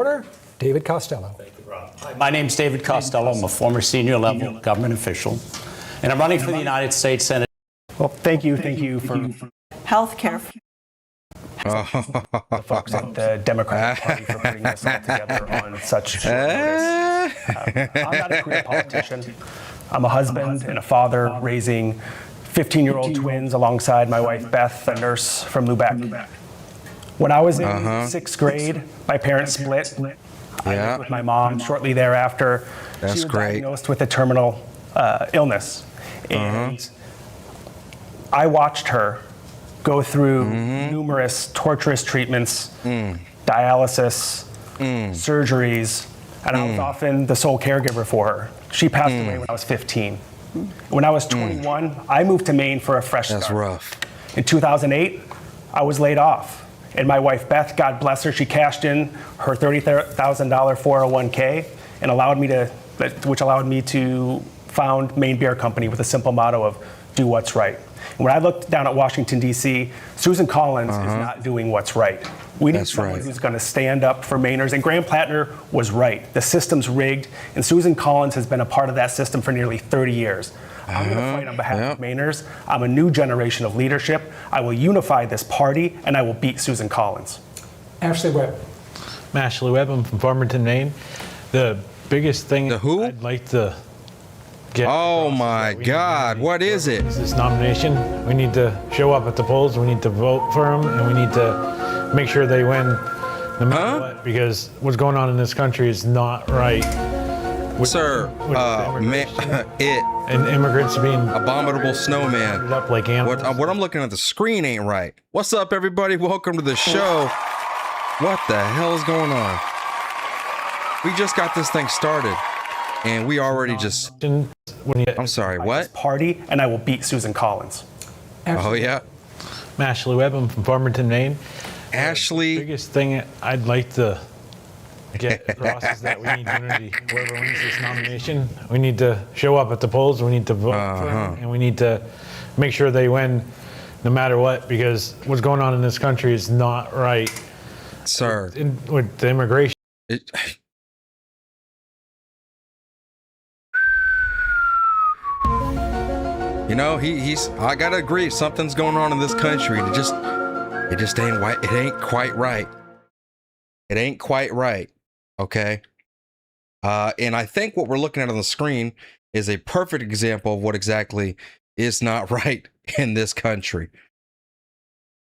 Order, David Costello. My name's David Costello. I'm a former senior level government official, and I'm running for the United States Senate. Well, thank you for healthcare. the folks at the Democratic Party for putting this all together on such short notice. I'm not a career politician. I'm a husband and a father raising 15-year-old twins alongside my wife Beth, a nurse from Lubeck. When I was in sixth grade, my parents split. I lived with my mom. Shortly thereafter, she was diagnosed with a terminal illness. And I watched her go through numerous torturous treatments, dialysis, surgeries, and I was often the sole caregiver for her. She passed away when I was 15. When I was 21, I moved to Maine for a fresh start. That's rough. In 2008, I was laid off. And my wife, Beth, God bless her, she cashed in her $30,000 401k and which allowed me to found Maine Beer Company with a simple motto of do what's right. And when I looked down at Washington, D.C., Susan Collins is not doing what's right. We need someone who's going to stand up for Mainers. And Graham Plattner was right. The system's rigged, and Susan Collins has been a part of that system for nearly 30 years. I'm going to fight on behalf of Mainers. I'm a new generation of leadership. I will unify this party, and I will beat Susan Collins. Ashley Webb. I'm Ashley Webb. I'm from Farmington, Maine. The biggest thing I'd like to get. Oh my God, what is it? This nomination. We need to show up at the polls. We need to vote for them, and we need to make sure they win no matter what, because what's going on in this country is not right. Sir, and immigrants being abominable snowman. Up like animals. What I'm looking at the screen ain't right. What's up, everybody? Welcome to the show. What the hell is going on? We just got this thing started, and we already just. I'm sorry. What? Party, and I will beat Susan Collins. Oh yeah. I'm Ashley Webb. I'm from Farmington, Maine. Ashley. The biggest thing I'd like to get across is that we need unity. Whoever wins this nomination, we need to show up at the polls. We need to vote for them, and we need to make sure they win no matter what, because what's going on in this country is not right. Sir. With the immigration. You know, I gotta agree, something's going on in this country. It just ain't right. It ain't quite right. It ain't quite right. Okay. And I think what we're looking at on the screen is a perfect example of what exactly is not right in this country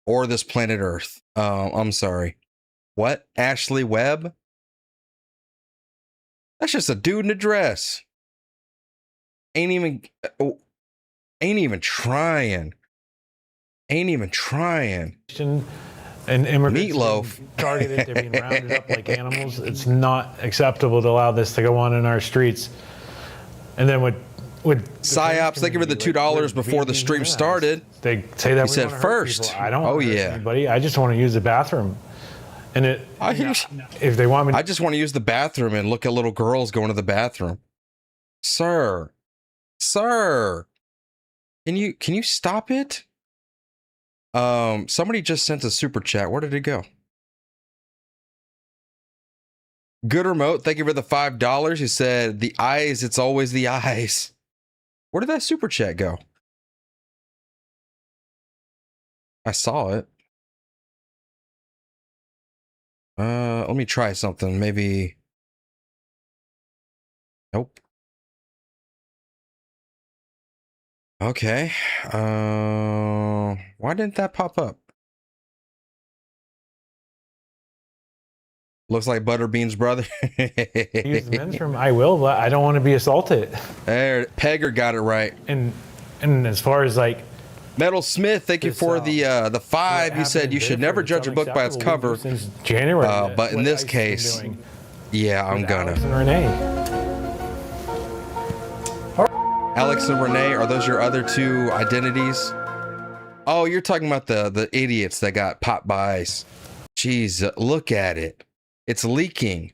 or this planet Earth. I'm sorry. What? Ashley Webb? That's just a dude in a dress. Ain't even trying. And immigrants Meatloaf targeted, they're being rounded up like animals. It's not acceptable to allow this to go on in our streets. And then with psyops, they give her the $2 before the stream started. They say that we said first. I don't hurt anybody. I just want to use the bathroom. And if they want me, I just want to use the bathroom and look at little girls going to the bathroom. Sir, can you stop it? Somebody just sent a super chat. Where did it go? Good remote. Thank you for the $5. You said the eyes. It's always the eyes. Where did that super chat go? I saw it. Let me try something. Maybe. Nope. Okay. Why didn't that pop up? Looks like Butterbean's brother. Use the men's room. I will, but I don't want to be assaulted. There, Pegger got it right. And as far as like Metal Smith, thank you for the 5. You said you should never judge a book by its cover. Since January. But in this case, yeah, I'm gonna. Alex and Renee. Alex and Renee, are those your other two identities? Oh, you're talking about the idiots that got popped by ice. Jeez, look at it. It's leaking.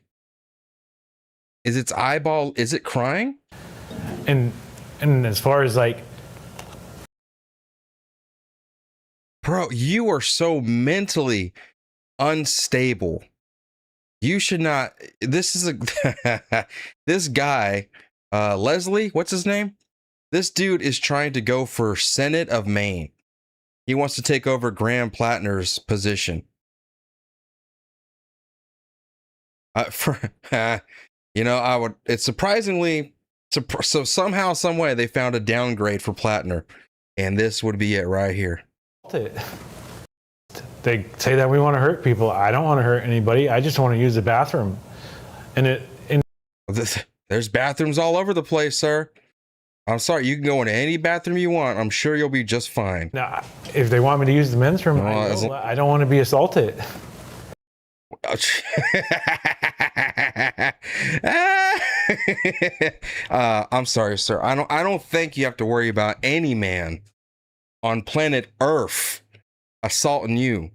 Is its eyeball, is it crying? And as far as like, bro, you are so mentally unstable. You should not. This is a this guy, Leslie. What's his name? This dude is trying to go for Senate of Maine. He wants to take over Graham Plattner's position. I would. It's surprisingly so somehow, some way they found a downgrade for Plattner, and this would be it right here. They say that we want to hurt people. I don't want to hurt anybody. I just want to use the bathroom. There's bathrooms all over the place, sir. I'm sorry. You can go into any bathroom you want. I'm sure you'll be just fine. Now, if they want me to use the men's room, I don't want to be assaulted. I'm sorry, sir. I don't think you have to worry about any man on planet Earth assaulting you.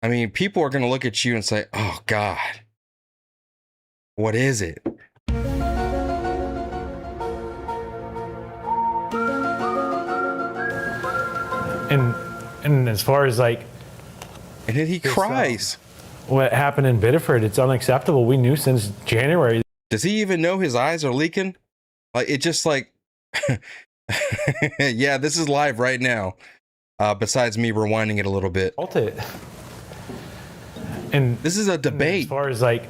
I mean, people are going to look at you and say, "Oh God, what is it?" And as far as like, and then he cries. What happened in Biddeford, it's unacceptable. We knew since January. Does he even know his eyes are leaking? Like, it just like, yeah, this is live right now. Besides me rewinding it a little bit. And this is a debate. As far as like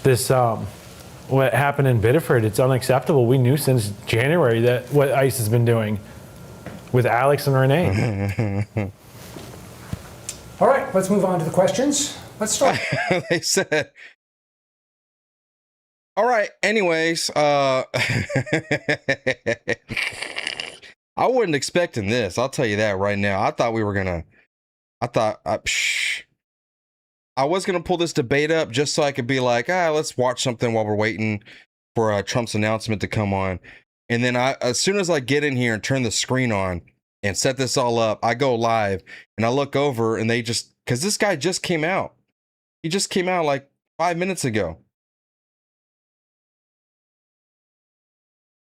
this, what happened in Biddeford, it's unacceptable. We knew since January that what ICE has been doing with Alex and Renee. All right, let's move on to the questions. Let's start. They said, all right, anyways, I wasn't expecting this. I'll tell you that right now. I thought I was going to pull this debate up just so I could be like, let's watch something while we're waiting for Trump's announcement to come on. And then as soon as I get in here and turn the screen on and set this all up, I go live and I look over and because this guy just came out. He just came out like 5 minutes ago.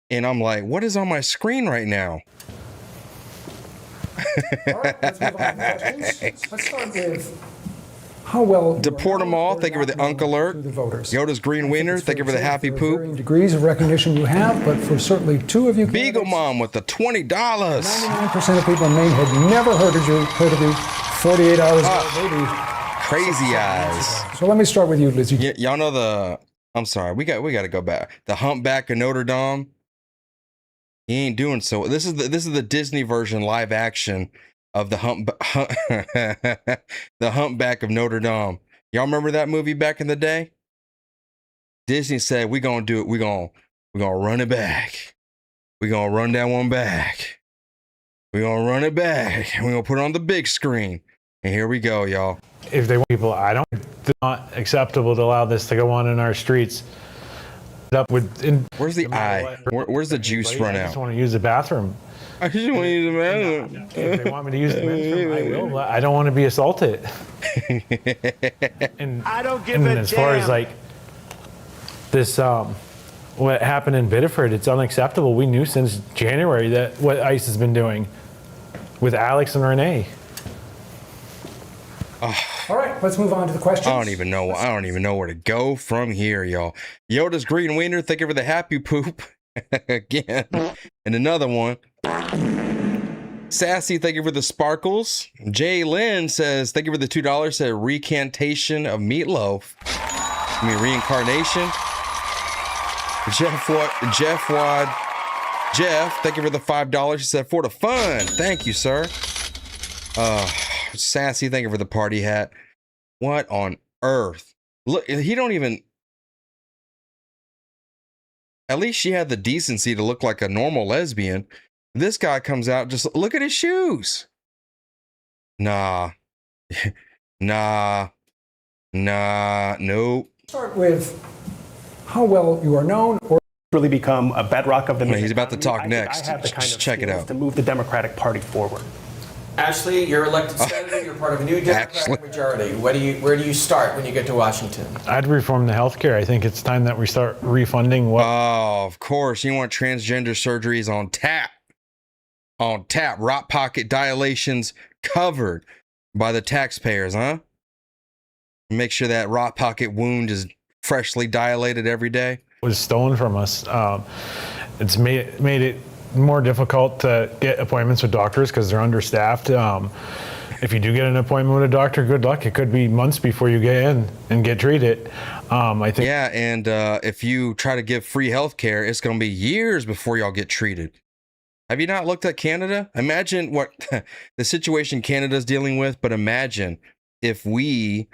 And I'm like, what is on my screen right now? All right, let's move on to the questions. Let's start with how well. Deport them all. Thank you for the Unk Alert. The voters. Yoda's Green Wiener. Thank you for the Happy Poop. Varying degrees of recognition you have, but for certainly two of you. Beagle Mom with the $20. 99% of people in Maine had never heard of you 48 hours ago, maybe. Crazy eyes. So let me start with you, Lizzie. Y'all know I'm sorry. We got to go back. The Humpback of Notre Dame. He ain't doing so. This is the Disney version live action of the the Humpback of Notre Dame. Y'all remember that movie back in the day? Disney said, we're going to do it. We're going to run it back. We're going to run that one back. We're going to run it back. And we're going to put it on the big screen. And here we go, y'all. If they want people, it's not acceptable to allow this to go on in our streets. Where's the eye? Where's the juice run out? I just want to use the bathroom. I just want to use the bathroom. If they want me to use the bathroom, I will. I don't want to be assaulted. I don't give a damn. As far as like this, what happened in Biddeford, it's unacceptable. We knew since January that what ICE has been doing with Alex and Renee. All right, let's move on to the questions. I don't even know where to go from here, y'all. Yoda's Green Wiener, thank you for the Happy Poop again, and another one. Sassy, thank you for the sparkles. Jay Lynn says, thank you for the $2. Said recantation of meatloaf. I mean reincarnation. Jeff, thank you for the $5. He said for the fun. Thank you, sir. Sassy, thank you for the party hat. What on earth? Look, he don't even. At least she had the decency to look like a normal lesbian. This guy comes out, just look at his shoes. Nah. Nope. Start with how well you are known or Really become a bedrock of the Maine He's about to talk economy. next. I have the kind Just of check it skills out. to move the Democratic Party forward. Ashley, you're elected senator. You're part of a new Democratic majority. Where do you start when you get to Washington? I'd reform the healthcare. I think it's time that we start refunding what. Oh, of course. You want transgender surgeries on tap. On tap. Rot pocket dilations covered by the taxpayers, huh? Make sure that rot pocket wound is freshly dilated every day. Was stolen from us. It's made it more difficult to get appointments with doctors because they're understaffed. If you do get an appointment with a doctor, good luck. It could be months before you get in and get treated. I think. Yeah, and if you try to give free health care, it's going to be years before y'all get treated. Have you not looked at Canada? Imagine what the situation Canada's dealing with, but imagine if you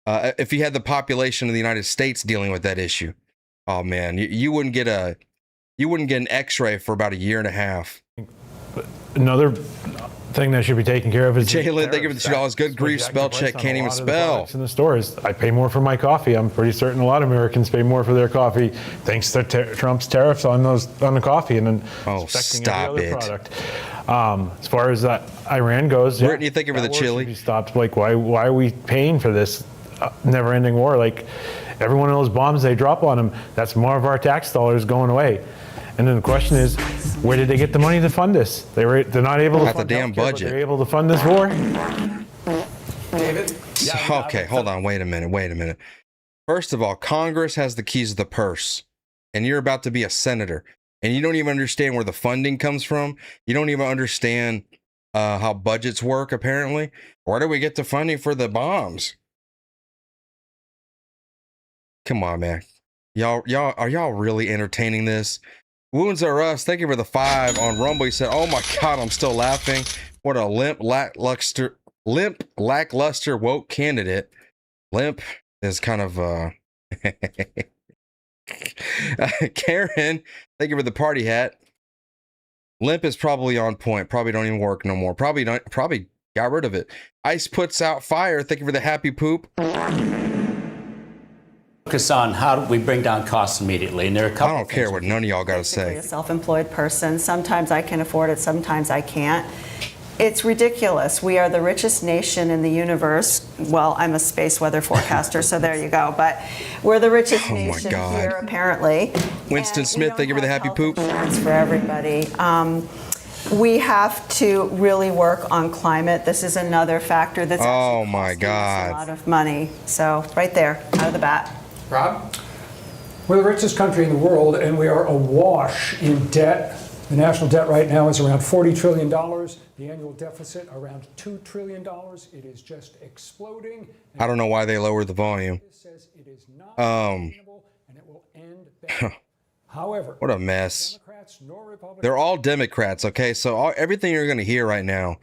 had the population of the United States dealing with that issue. Oh man, you wouldn't get an X-ray for about a year and a half. Another thing that should be taken care of is Jalen, thank you for the $2. Good grief, spell check, can't even spell. In the stores, I pay more for my coffee. I'm pretty certain a lot of Americans pay more for their coffee thanks to Trump's tariffs on the coffee and then stop every it. other product. As far as Iran goes, Brittany, thank you for the chili. Should be stopped. Like, why are we paying for this never-ending war? Like, every one of those bombs they drop on them, that's more of our tax dollars going away. And then the question is, where did they get the money to fund this? They're not able to Not fund the damn healthcare, but budget. they're able to fund this war. David? Okay, hold on. Wait a minute. First of all, Congress has the keys to the purse, and you're about to be a senator, and you don't even understand where the funding comes from. You don't even understand how budgets work, apparently. Where do we get the funding for the bombs? Come on, man. Y'all, are y'all really entertaining this? Wounds Are Us, thank you for the 5 on Rumble. He said, oh my God, I'm still laughing. What a limp, lackluster woke candidate. Limp is kind of, Karen, thank you for the party hat. Limp is probably on point. Probably don't even work no more. Probably got rid of it. Ice puts out fire. Thank you for the happy poop. Focus on how do we bring down costs immediately, and there are a couple. I don't care what none of y'all got to Basically say. a self-employed person. Sometimes I can afford it, sometimes I can't. It's ridiculous. We are the richest nation in the universe. Well, I'm a space weather forecaster, so there you go. But we're the richest Oh my nation God. here, apparently. Winston And Smith, we thank you for the don't happy have poop. health insurance for everybody. We have to really work on climate. This is another factor that's Oh actually my costing us God. a lot of money. So right there, out of the bat. Rob? We're the richest country in the world, and we are awash in debt. The national debt right now is around $40 trillion. The annual deficit around $2 trillion. It is just exploding. I don't know why they lowered the volume. This says it is not sustainable, and it will end badly. However, What a mess. Democrats nor Republicans. They're all Democrats, okay? So everything you're going to hear right now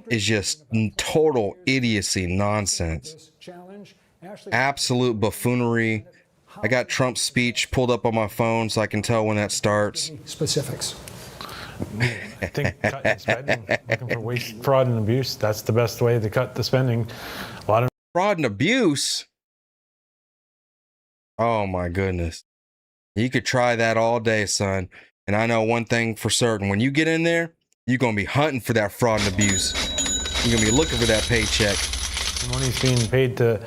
is just total idiocy nonsense. This challenge, Ashley, Absolute buffoonery. I got Trump's speech pulled up on my phone so I can tell when that starts. specifics. I think cutting spending, looking for waste, fraud, and abuse. That's the best way to cut the spending. A lot of Fraud and abuse. Oh my goodness. You could try that all day, son. And I know one thing for certain. When you get in there, you're going to be hunting for that fraud and abuse. You're going to be looking for that paycheck. money's being paid to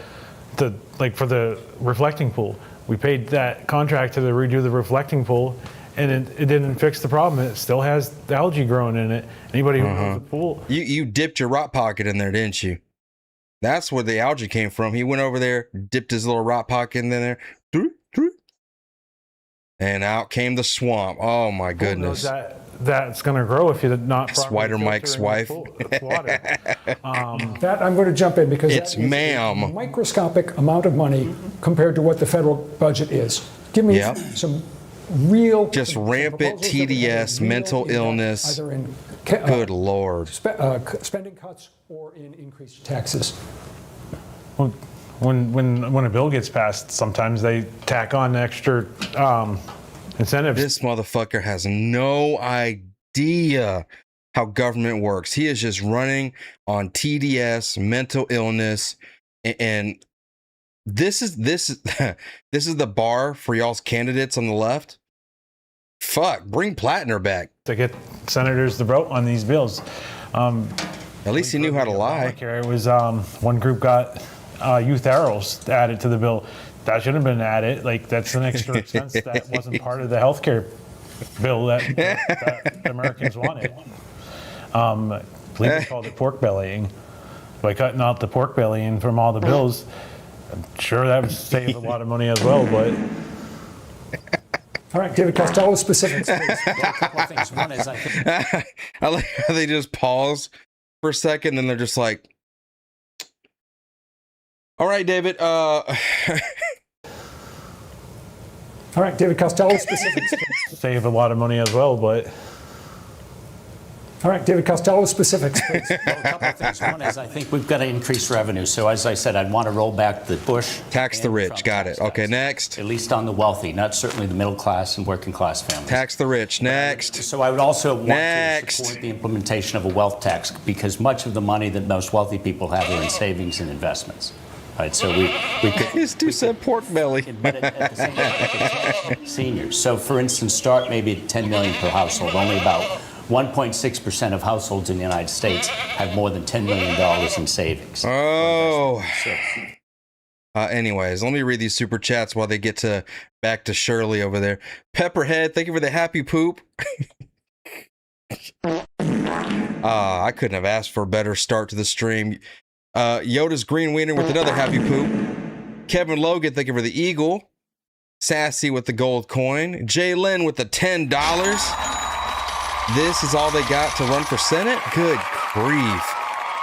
like for the reflecting pool. We paid that contract to redo the reflecting pool, and it didn't fix the problem. It still has the algae growing in it. Anybody who knows the pool. You dipped your rot pocket in there, didn't you? That's where the algae came from. He went over there, dipped his little rot pocket in there, and out came the swamp. Oh my goodness. That's going to grow if you're not That's properly Whiter Mike's filtering the wife. pool, the water. That I'm going to jump in because It's that is ma'am. a microscopic amount of money compared to what the federal budget is. Give me Yep. some real Just some rampant proposals that would have TDS, real mental impact, illness. either in Good Lord. spending cuts or in increased taxes. When a bill gets passed, sometimes they tack on extra incentives. This motherfucker has no idea how government works. He is just running on TDS, mental illness, and this is this is the bar for y'all's candidates on the left. Fuck, bring Plattner back. To get senators to vote on these bills. At least he knew how to lie. It was one group got youth arrows added to the bill. That shouldn't have been added. Like, that's an extra expense that wasn't part of the healthcare bill that Americans wanted. I believe they called it pork bellying. By cutting out the pork bellying from all the bills, Sure, that would save a lot of money as well, but All right, David Costello, specifics, please. Well, a couple of things. One is I think I like how they just pause for a second, then they're just like, all right, David, All right, David Costello, specifics, please. save a lot of money as well, but All right, David Costello, specifics, please. Well, a couple of things. One is I think we've got to increase revenue. So as I said, I'd want to roll back the Bush. tax the and rich. Trump Got tax it. Okay, cuts, next. At least on the wealthy, not certainly the middle class and working class families. Tax the rich. Next. So I would also want Next. to support the implementation of a wealth tax because much of the money that most wealthy people have are in savings and investments. Right, so we could. This dude said pork belly. But at the same time, we could tax seniors. So for instance, start maybe at 10 million per household. Only about 1.6% of households in the United States have more than $10 million in savings. Oh. So, Anyways, let me read these super chats while they get back to Shirley over there. Pepperhead, thank you for the happy poop. I couldn't have asked for a better start to the stream. Yoda's green wiener with another happy poop. Kevin Logan, thank you for the eagle. Sassy with the gold coin. Jay Lynn with the $10. This is all they got to run for Senate? Good grief.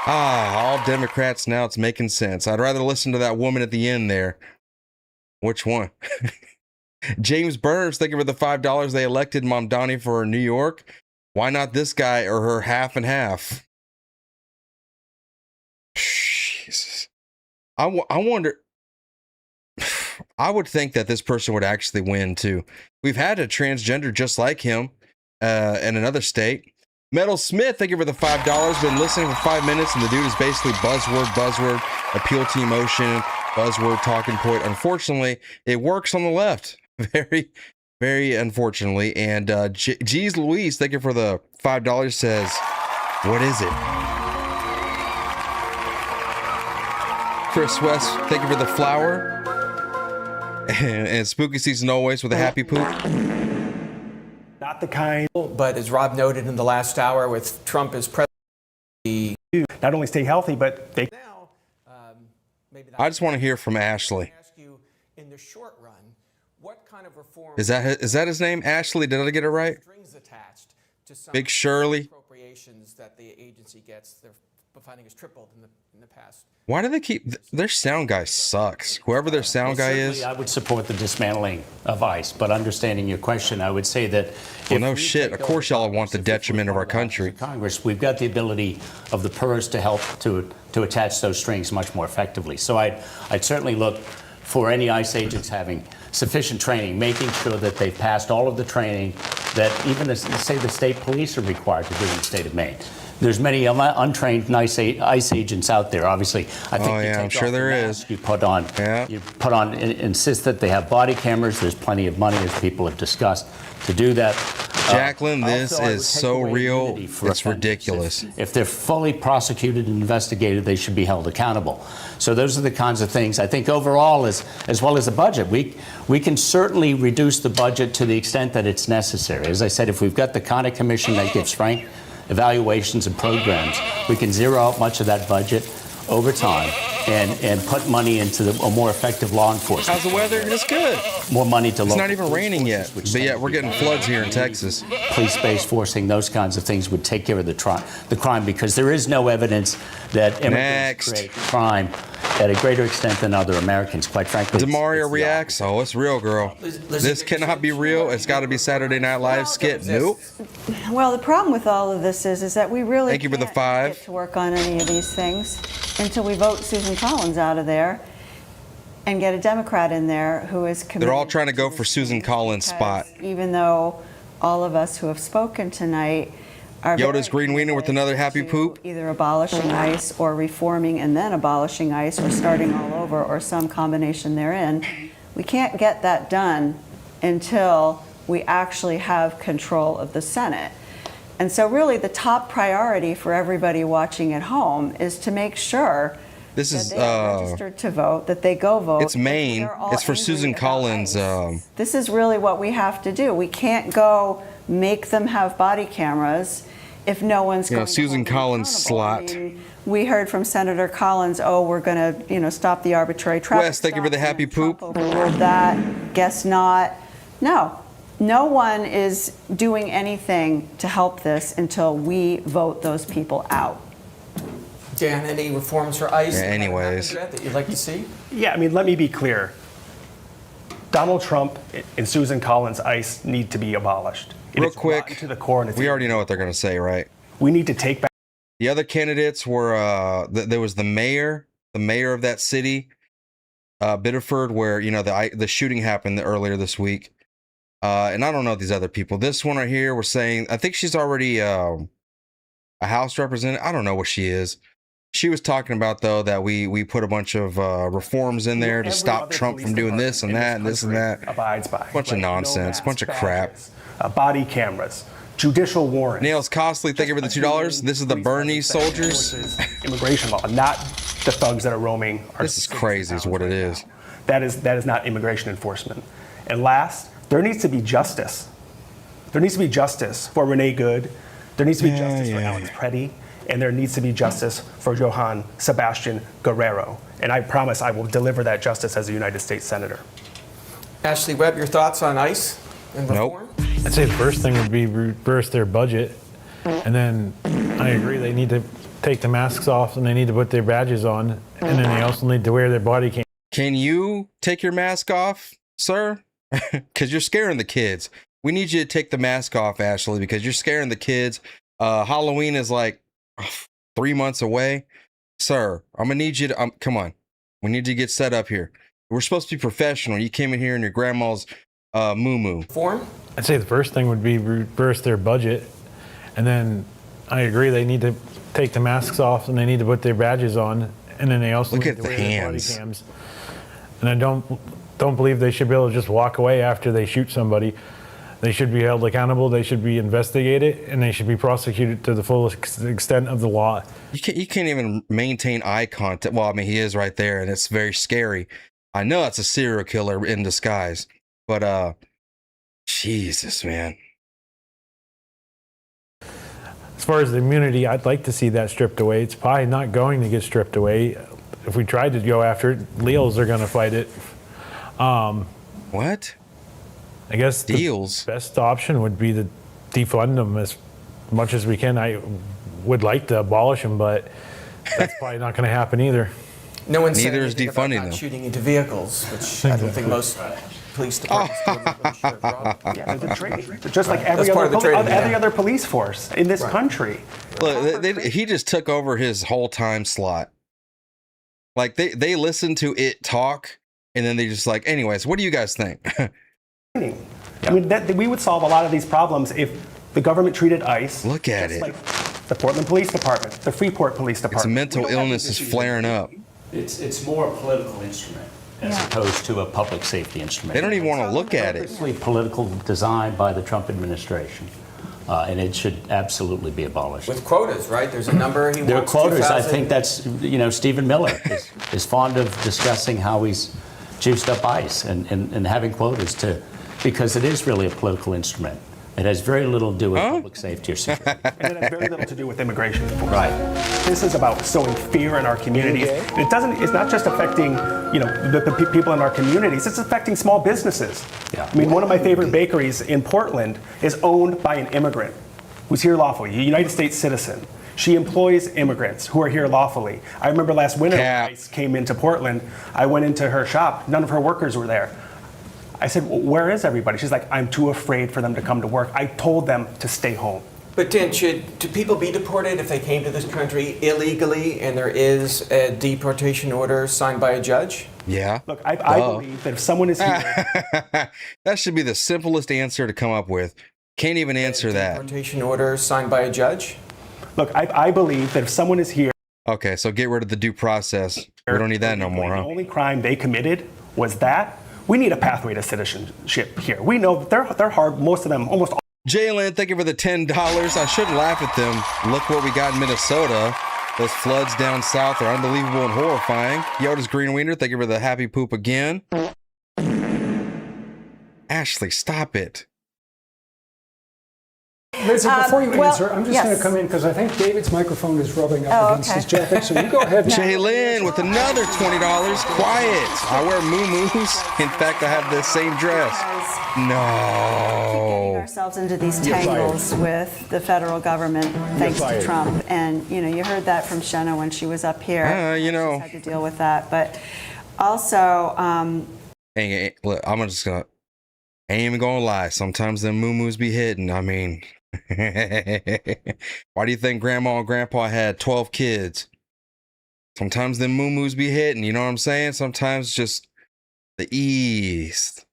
All Democrats now, it's making sense. I'd rather listen to that woman at the end there. Which one? James Burns, thank you for the $5 they elected Mamdani for New York. Why not this guy or her half and half? Jesus. I wonder. I would think that this person would actually win too. We've had a transgender just like him in another state. Metal Smith, thank you for the $5. Been listening for 5 minutes, and the dude is basically buzzword, appeal to emotion, buzzword, talking point. Unfortunately, it works on the left. Very, very unfortunately. And G's Louise, thank you for the $5. Says, what is it? Chris West, thank you for the flower. And spooky season always with a happy poop. Not the kind But as Rob noted in the last hour, with Trump as president, to not only stay healthy, but they now, maybe I just want to hear from Ashley. ask you in the short run, what kind of reform Is that his name? Ashley? Did I get it right? strings attached to some Big Shirley. appropriations that the agency gets? Their funding has tripled in the past. Why do they keep their sound guy sucks? Whoever their sound guy is. certainly I would support the dismantling of ICE, but understanding your question, I would say that Well, if no we shit. take Of course, over y'all want the Congress, if we detriment of our reform country. Congress, we've got the ability of the PERS to help to attach those strings much more effectively. So I'd certainly look for any ICE agents having sufficient training, making sure that they've passed all of the training that even, say, the state police are required to do in the state of Maine. There's many untrained ICE agents out there. Obviously, I think Oh, you yeah, take I'm sure off the there mask, is. You put on, insist that they have body cameras. There's plenty of money, as people have discussed, to do that. Jacqueline, this Also, I would is take so away real, immunity for it's offenders. ridiculous. If they're fully prosecuted and investigated, they should be held accountable. So those are the kinds of things. I think overall, as well as the budget, we can certainly reduce the budget to the extent that it's necessary. As I said, if we've got the kind of commission that gives frank evaluations and programs, we can zero out much of that budget over time and put money into a more effective law enforcement. How's the weather? It's good. More money to It's local not even police raining yet, forces, which but tend yet to we're be getting better. floods here in Texas. Police-based forcing, those kinds of things would take care of the crime, because there is no evidence that immigrants Next. create crime at a greater extent than other Americans. Quite frankly, it's Demario the reacts. Oh, it's real, girl. This cannot be real. It's got to be Saturday Night Live skit. Nope. Well, the problem with all of this is that we really Thank you for the can't $5. get to work on any of these things until we vote Susan Collins out of there and get a Democrat in there who is committed. They're all trying to go this for Susan thing, Collins' spot. because even though all of us who have spoken tonight are Yoda's very green wiener with committed another happy to poop. either abolishing ICE or reforming and then abolishing ICE or starting all over or some combination therein, we can't get that done until we actually have control of the Senate. And so really the top priority for everybody watching at home is to make sure This that is they are registered to vote, that they go vote. it's Maine. We are all It's for angry Susan about Collins. ICE. This is really what we have to do. We can't go make them have body cameras if no one's You know, going to Susan hold them Collins' accountable. I slot. mean, we heard from Senator Collins, oh, we're going to, stop the arbitrary traffic Wes, thank you for the stops, happy and then Trump poop. overruled that. Guess not. No one is doing anything to help this until we vote those people out. Dan, any reforms for ICE? Yeah, anyways. That you'd like to see? Yeah, I mean, let me be clear. Donald Trump and Susan Collins ICE need to be abolished. It Real is quick, rotten to the core, and it's we already know what they're going to say, right? we need to take back. The other candidates were there was the mayor of that city, Biddeford, where the shooting happened earlier this week, and I don't know these other people. This one right here, we're saying I think she's already a House representative. I don't know what she is. She was talking about though that we put a bunch of reforms in there to Every stop other Trump police from doing this and department that in and this and country that. abides by. Bunch of Like, no nonsense, masks, bunch of crap. badges, body cameras, judicial warrants. Nails Costly, thank you for the $2. This is the Bernie soldiers. Immigration law, not the thugs that are roaming. Our This is cities crazy and is what towns it right is. now. That is not immigration enforcement. And last, there needs to be justice. There needs to be justice for Renee Good. There needs to be justice for Alex Preddy. And there needs to be justice for Johann Sebastian Guerrero. And I promise I will deliver that justice as a United States Senator. Ashley Webb, your thoughts on ICE and reform? I'd say the first thing would be reverse their budget. And then I agree, they need to take the masks off and they need to put their badges on. And then they also need to wear their body cam. Can you take your mask off, sir? Because you're scaring the kids. We need you to take the mask off, Ashley, because you're scaring the kids. Halloween is like 3 months away. Sir, I'm going to need you to, come on. We need to get set up here. We're supposed to be professional. You came in here in your grandma's moo-moo. Reform? I'd say the first thing would be reverse their budget. And then I agree, they need to take the masks off and they need to put their badges on. And then they also Look need at to the wear their body hands. cams. And I don't believe they should be able to just walk away after they shoot somebody. They should be held accountable, they should be investigated, and they should be prosecuted to the fullest extent of the law. You can't even maintain eye contact. Well, I mean, he is right there, and it's very scary. I know it's a serial killer in disguise, but Jesus, man. As far as the immunity, I'd like to see that stripped away. It's probably not going to get stripped away. If we tried to go after it, Leals are going to fight it. What? I guess Deals? the best option would be to defund them as much as we can. I would like to abolish them, but that's probably not going to happen either. No one said Neither is anything about defunding not them. shooting into vehicles, which I don't think most police departments do. I'm sure it's wrong. Yeah, there's a trade. Just like That's every part of the training, yeah. other police force in this country. Look, he just took over his whole time slot. Like, they listen to it talk, and then they just like, anyways, what do you guys think? I mean, we would solve a lot of these problems if the government treated ICE. Look at just it. like the Portland Police Department, the Freeport Police Its Department. mental We don't have illness these is issues. flaring up. It's more a political instrument as opposed to a public safety instrument. They don't even want to look at it. Purposely political design by the Trump administration, and it should absolutely be abolished. With quotas, right? There's a number he There are wants. quotas. I 2,000. think that's, Stephen Miller is fond of discussing how he's juiced up ICE and having quotas because it is really a political instrument. It has very little to do with public safety or security. And it has very little to do with immigration enforcement. Right. This is about sowing fear in our communities. And it's not just affecting, the people in our communities, it's affecting small businesses. Yeah. I mean, one of my favorite bakeries in Portland is owned by an immigrant who's here lawfully, a United States citizen. She employs immigrants who are here lawfully. I remember last winter when ICE came into Portland, I went into her shop, none of her workers were there. I said, well, where is everybody? She's like, I'm too afraid for them to come to work. I told them to stay home. But Dan, should people be deported if they came to this country illegally and there is a deportation order signed by a judge? Yeah. Look, I believe that if someone is here, That should be the simplest answer to come up with. Can't even answer that. Deportation order signed by a judge? look, I believe that if someone is here, Okay, so get rid of the due process. We don't need that no more, the huh? only crime they committed was that, we need a pathway to citizenship here. We know that they're hard, most of them, almost all. Jalen, thank you for the $10. I shouldn't laugh at them. Look what we got in Minnesota. Those floods down south are unbelievable and horrifying. Yoda's Green Wiener, thank you for the happy poop again. Ashley, stop it. Listen, before you well, answer, I'm just yes. going to come in because I think David's microphone is rubbing up Oh, against okay. his jacket. So you go ahead. And Jaylin with another $20. Quiet. I wear muumuus. In fact, I have the same dress. Getting No. ourselves into these tangles with the federal government thanks to Trump. And, you heard that from Shenna when she was up here. You know. She's had to deal with that. But also, Hey, look, I ain't even gonna lie. Sometimes them muumuus be hitting. I mean, why do you think Grandma and Grandpa had 12 kids? Sometimes them muumuus be hitting. You know what I'm saying? Sometimes just the ease,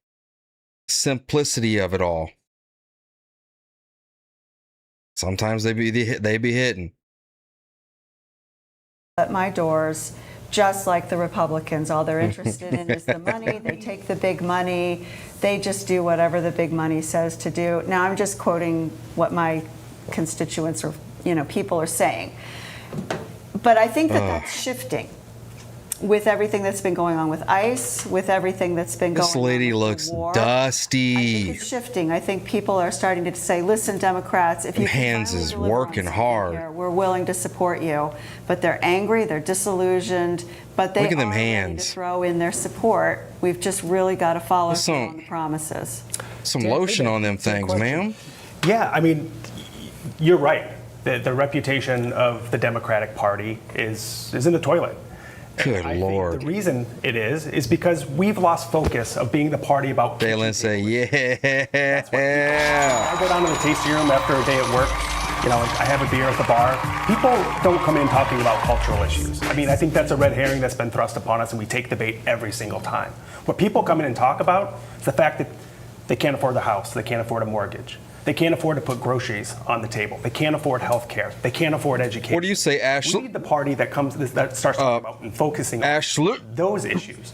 simplicity of it all. Sometimes they be hitting. at my doors, just like the Republicans. All they're interested in is the money. They take the big money. They just do whatever the big money says to do. Now, I'm just quoting what my constituents or people are saying. But I think that that's shifting with everything that's been going on with ICE, with everything that's been going on. This lady with looks the war. dusty. I think it's shifting. I think people are starting to say, listen, Democrats, if you can Hands finally is deliver on working something hard. here, we're willing to support you. But they're angry, they're disillusioned, but they Look at them are ready to hands. throw in their support. We've just really got to follow There's through some- on the promises. Some lotion on them things, ma'am. Yeah, I mean, you're right. The reputation of the Democratic Party is in the toilet. Good I Lord. think the reason it is because we've lost focus of being the party about Jalen say, yeah. I go down to the tasting room after a day at work. I have a beer at the bar. People don't come in talking about cultural issues. I mean, I think that's a red herring that's been thrust upon us, and we take the bait every single time. What people come in and talk about is the fact that they can't afford a house, they can't afford a mortgage, they can't afford to put groceries on the table, they can't afford health care, they can't afford education. What do you say, Ashley? We need the party that starts talking about and focusing Ashley? on those issues.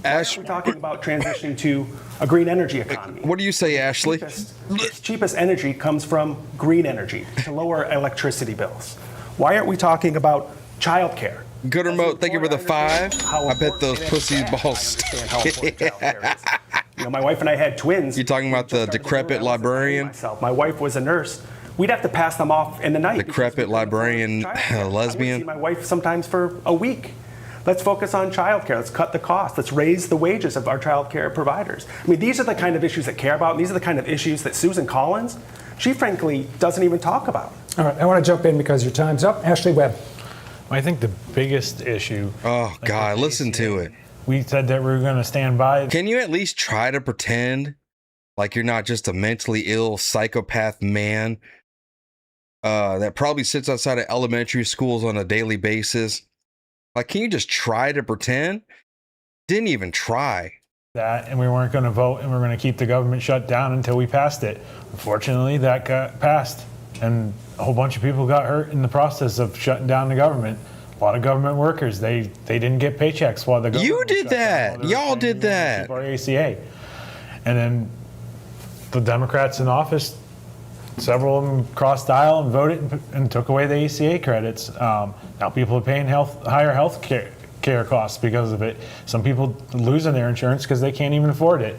We're talking about transitioning to a green energy economy. What do you say, Ashley? The cheapest energy comes from green energy to lower electricity bills. Why aren't we talking about childcare? Good remote, thank you for the 5. I bet those pussy balls. My wife and I had twins. You talking about the decrepit librarian? My wife was a nurse. We'd have to pass them off in the night. Decrepit librarian lesbian. I would see my wife sometimes for a week. Let's focus on childcare. Let's cut the cost. Let's raise the wages of our childcare providers. I mean, these are the kind of issues that care about, and these are the kind of issues that Susan Collins, she frankly doesn't even talk about. All right, I want to jump in because your time's up. Ashley Webb. I think the biggest issue. Oh, God, listen to it. We said that we were going to stand by. Can you at least try to pretend like you're not just a mentally ill psychopath man that probably sits outside of elementary schools on a daily basis? Like, can you just try to pretend? Didn't even try. That, and we weren't going to vote, and we were going to keep the government shut down until we passed it. Unfortunately, that got passed, and a whole bunch of people got hurt in the process of shutting down the government. A lot of government workers, they didn't get paychecks while the government You was did shut down, that. while they were Y'all saying did we wanted to that. keep our ACA. And then the Democrats in office, several of them crossed the aisle and voted and took away the ACA credits. Now people are paying higher health care costs because of it. Some people losing their insurance because they can't even afford it.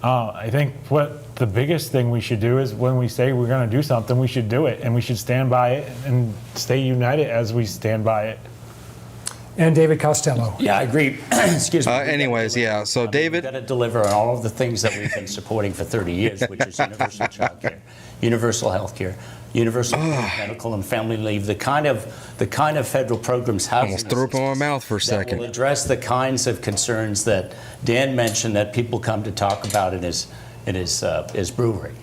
I think what the biggest thing we should do is when we say we're going to do something, we should do it, and we should stand by it and stay united as we stand by it. And David Costello. Yeah, I agree. Excuse me. Anyways, yeah. So, David. We've got to deliver on all of the things that we've been supporting for 30 years, which is universal child care, universal health care, universal medical and family leave, the kind of federal programs, housing Almost threw up in my mouth for a that second. will address the kinds of concerns that Dan mentioned that people come to talk about in his brewery,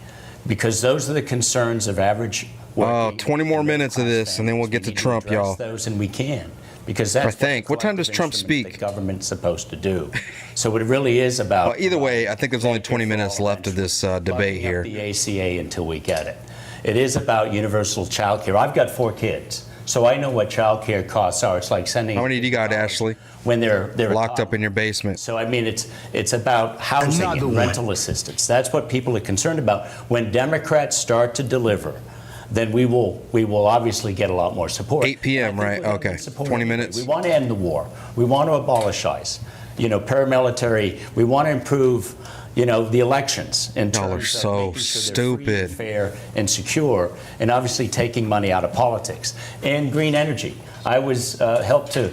because those are the concerns of average working 20 more minutes of this, and then we'll get to We need Trump, address y'all. those, and we can. Because that's I think. What time does collective Trump instrument speak? The government's supposed to do. So it really is about. Well, either way, I think there's only 20 minutes left of this debate here. The ACA until we get it. It is about universal child care. I've got 4 kids, so I know what child care costs are. It's like sending. How many do you got, Ashley? When they're Locked up in your basement. So I mean, it's about housing and rental assistance. That's what people are concerned about. When Democrats start to deliver, then we will obviously get a lot more support. 8 p.m., And I think right? we're gonna Okay. get support 20 anyway. minutes. We want to end the war. We want to abolish ICE. paramilitary. We want to improve, the elections in Y'all are terms of so making sure they're free and stupid. fair and secure, and obviously taking money out of politics. And green energy. I was helped to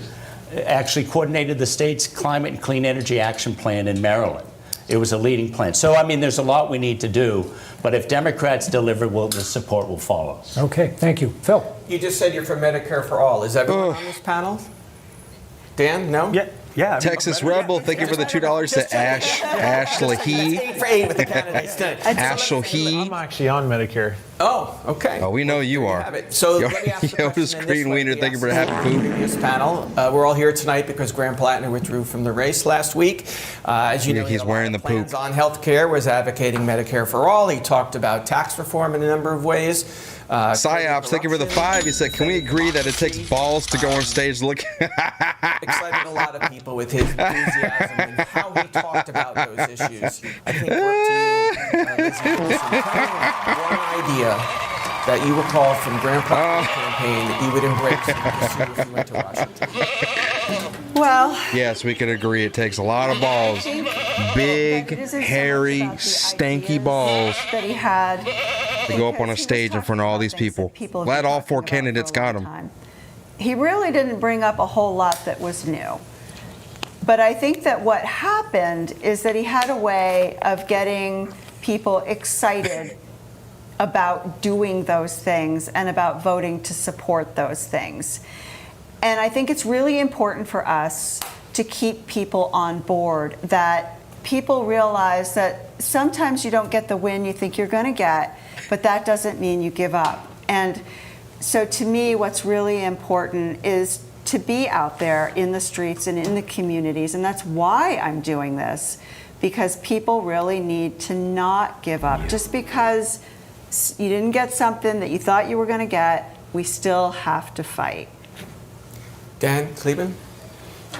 actually coordinated the state's climate and clean energy action plan in Maryland. It was a leading plan. So, there's a lot we need to do, but if Democrats deliver, the support will follow. Okay, thank you. Phil? You just said you're for Medicare for all. Is everyone on this panel? Dan, no? Yeah. I mean, Texas Rebel, thank you for the $2 to Ash Lahi. 8 for 8 with the candidates tonight. Ash Lahi. I'm actually on Medicare. Oh, okay. Oh, we know you are. Have it. So Yo- let me ask the Yoda's question in Green this way. Wiener, We thank you for the asked happy the poop. previous panel. We're all here tonight because Graham Plattner withdrew from the race last week. As you know, he He's had a lot wearing of the plans poop. on health care, was advocating Medicare for all. He talked about tax reform in a number of ways. Psyops, thank you for the 5. He said, can we agree that it takes balls to go on stage looking? Excited a lot of people with his enthusiasm and how he talked about those issues. I think work to you, Lizzie Wilson. Tell me one idea that you recall from Graham Plattner's campaign that you would embrace and pursue if you went to Washington. Well, Yes, we can agree. It takes a lot of balls. Big, it isn't so much hairy, about the stanky ideas balls that he had to go up on a because he was stage in talking front of all about these things that people. have Glad been all 4 talking about candidates for a got long them. time. He really didn't bring up a whole lot that was new. But I think that what happened is that he had a way of getting people excited about doing those things and about voting to support those things. And I think it's really important for us to keep people on board, that people realize that sometimes you don't get the win you think you're going to get, but that doesn't mean you give up. And so to me, what's really important is to be out there in the streets and in the communities, and that's why I'm doing this, because people really need to not give up. Just because you didn't get something that you thought you were going to get, we still have to fight. Dan Kleben?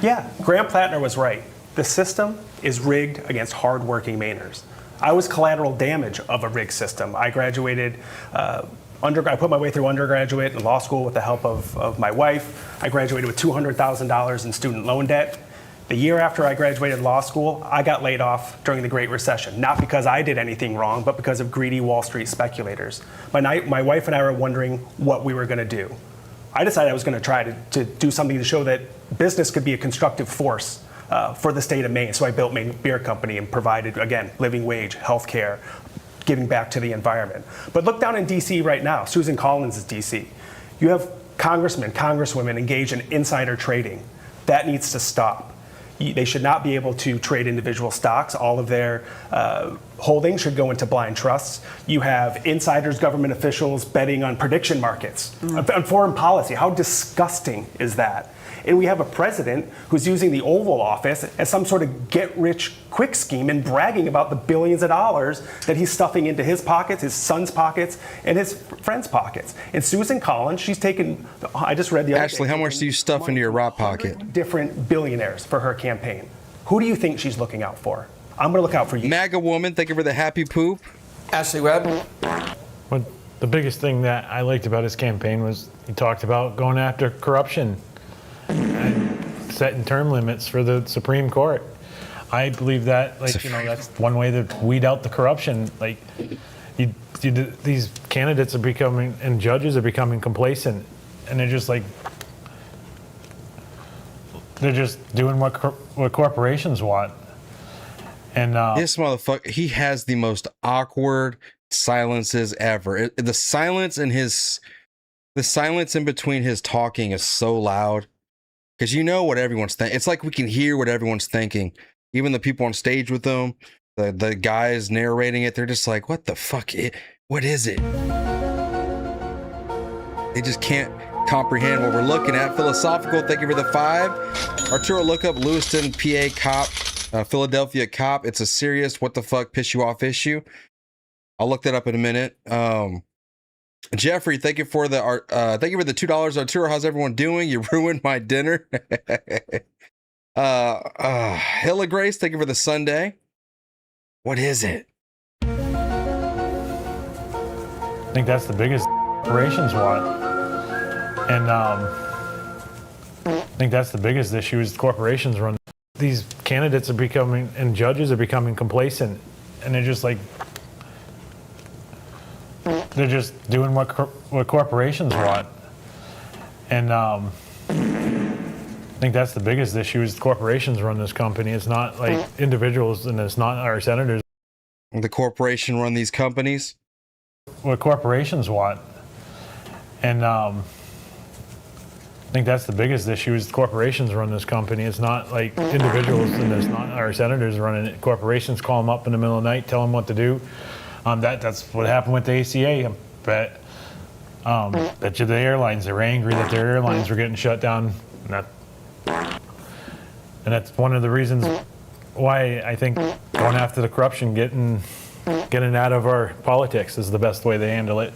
Yeah, Graham Plattner was right. The system is rigged against hardworking Mainers. I was collateral damage of a rigged system. I graduated, I put my way through undergraduate and law school with the help of my wife. I graduated with $200,000 in student loan debt. The year after I graduated law school, I got laid off during the Great Recession, not because I did anything wrong, but because of greedy Wall Street speculators. My wife and I were wondering what we were going to do. I decided I was going to try to do something to show that business could be a constructive force for the state of Maine. So I built Maine Beer Company and provided, again, living wage, health care, giving back to the environment. But look down in D.C. right now. Susan Collins is D.C. You have congressmen, congresswomen engaged in insider trading. That needs to stop. They should not be able to trade individual stocks. All of their holdings should go into blind trusts. You have insiders, government officials betting on prediction markets, on foreign policy. How disgusting is that? And we have a president who's using the Oval Office as some sort of get-rich-quick scheme and bragging about the billions of dollars that he's stuffing into his pockets, his son's pockets, and his friends' pockets. And Susan Collins, she's taken, I just read the other Ashley, day, how much do you stuff into your right pocket? different billionaires for her campaign. Who do you think she's looking out for? I'm going to look out for you. MAGA woman, thank you for the happy poop. Ashley Webb? Well, the biggest thing that I liked about his campaign was he talked about going after corruption and setting term limits for the Supreme Court. I believe that, that's one way to weed out the corruption. These candidates are becoming, and judges are becoming complacent, and they're just doing what corporations want. And This motherfucker, he has the most awkward silences ever. The silence in between his talking is so loud. Because you know what everyone's thinking. It's like we can hear what everyone's thinking. Even the people on stage with them, the guys narrating it, they're just like, what the fuck? What is it? They just can't comprehend what we're looking at. Philosophical, thank you for the 5. Arturo, look up Lewiston, PA cop, Philadelphia cop. It's a serious what the fuck piss you off issue. I'll look that up in a minute. Jeffrey, thank you for the $2. Arturo, how's everyone doing? You ruined my dinner. Hilla Grace, thank you for the Sunday. What is it? I think that's the biggest corporations want. And I think that's the biggest issue is corporations run these candidates are becoming, and judges are becoming complacent, and they're just like, they're just doing what corporations want. And I think that's the biggest issue is corporations run this company. It's not like individuals, and it's not our senators. The corporation run these companies. What corporations want. And I think that's the biggest issue is corporations run this company. It's not like individuals, and it's not our senators running it. Corporations call them up in the middle of the night, tell them what to do. That's what happened with the ACA. I bet the airlines, they were angry that their airlines were getting shut down. And that's one of the reasons why I think going after the corruption, getting out of our politics is the best way they handle it.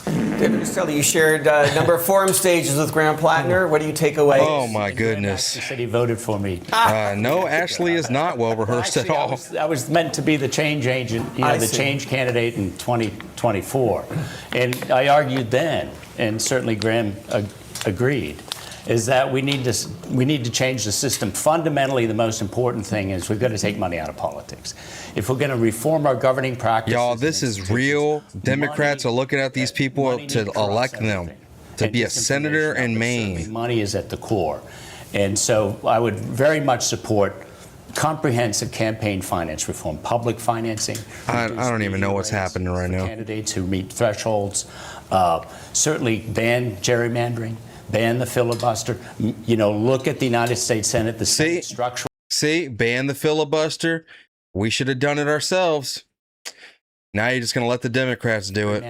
David Costelli, you shared a number of forum stages with Graham Plattner. What do you take away? Oh my goodness! He said he voted for me. No, Ashley is not well rehearsed at all. I was meant to be the change agent, the change candidate in 2024, and I argued then, and certainly Graham agreed, is that we need to change the system. Fundamentally, the most important thing is we've got to take money out of politics. If we're going to reform our governing practices, Y'all, this is real. Democrats are looking at these people to elect them to be a senator in Maine. Money is at the core, and so I would very much support comprehensive campaign finance reform, public financing. I don't even know what's happening right now. Candidates who meet thresholds, certainly ban gerrymandering. Ban the filibuster. Look at the United States Senate, the Senate structural. See, ban the filibuster. We should have done it ourselves. Now you're just going to let the Democrats do it.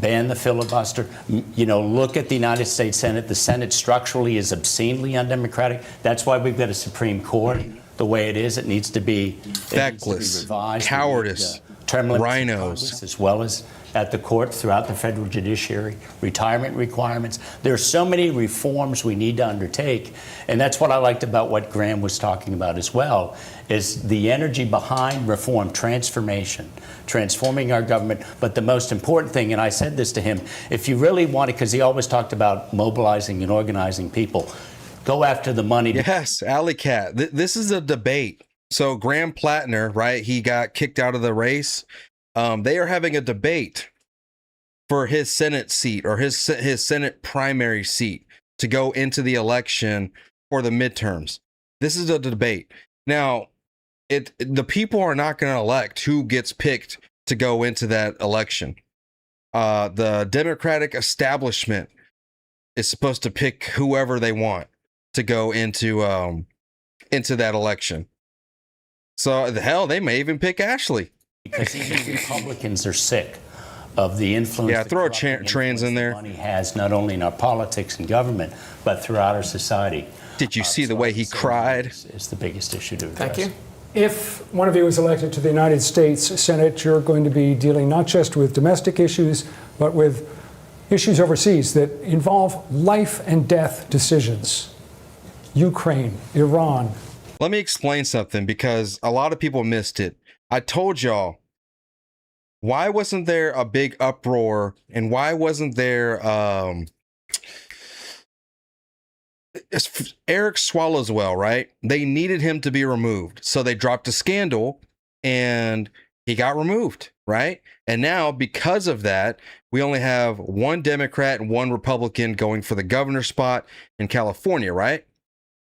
Ban the filibuster. Look at the United States Senate. The Senate structurally is obscenely undemocratic. That's why we've got a Supreme Court the way it is. It needs to be feckless, revised. cowardice, rhinos, as well as at the court throughout the federal judiciary, retirement requirements. There are so many reforms we need to undertake, and that's what I liked about what Graham was talking about as well, is the energy behind reform, transformation, transforming our government. But the most important thing, and I said this to him, if you really want it, because he always talked about mobilizing and organizing people, go after the money. Yes, Alley Cat. This is a debate. So Graham Plattner, right, he got kicked out of the race. They are having a debate for his Senate seat or his Senate primary seat to go into the election for the midterms. This is a debate. Now, the people are not going to elect who gets picked to go into that election. The Democratic establishment is supposed to pick whoever they want to go into that election. So the hell, they may even pick Ashley. Because even Republicans are sick of the influence. Yeah, throw a trans in there. Money has not only in our politics and government, but throughout our society. Did you see the way he cried? Is the biggest issue to address. Thank you. If one of you is elected to the United States Senate, you're going to be dealing not just with domestic issues, but with issues overseas that involve life and death decisions. Ukraine, Iran. Let me explain something because a lot of people missed it. I told y'all, why wasn't there a big uproar and why wasn't there Eric Swallowswell, right? They needed him to be removed. So they dropped a scandal and he got removed, right? And now because of that, we only have one Democrat and one Republican going for the governor spot in California, right?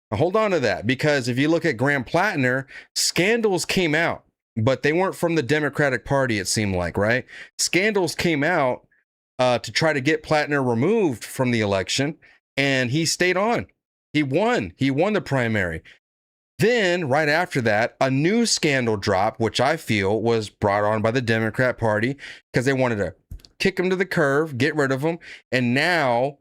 Now hold on to that, because if you look at Graham Plattner, scandals came out. But they weren't from the Democratic Party, it seemed like, right? Scandals came out to try to get Plattner removed from the election, and he stayed on. He won. He won the primary. Then, right after that, a new scandal dropped, which I feel was brought on by the Democrat Party because they wanted to kick him to the curb, get rid of him, and now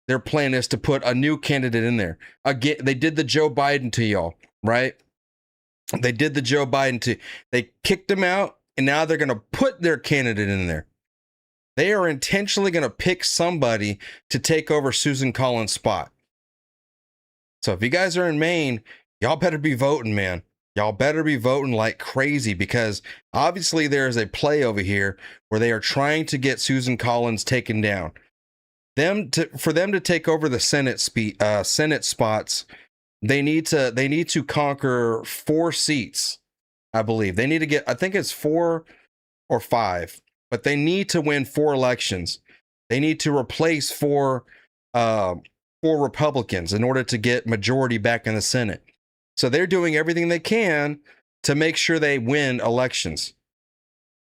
their plan is to put a new candidate in there. Again, they did the Joe Biden to y'all, right? They did the Joe Biden to, they kicked him out, and now they're going to put their candidate in there. They are intentionally going to pick somebody to take over Susan Collins' spot. So if you guys are in Maine, y'all better be voting, man. Y'all better be voting like crazy, because obviously there is a play over here where they are trying to get Susan Collins taken down. For them to take over the Senate spots they need to conquer 4 seats. I believe they need to get, I think it's 4 or 5, but they need to win 4 elections. They need to replace 4 Republicans in order to get majority back in the Senate. So they're doing everything they can to make sure they win elections.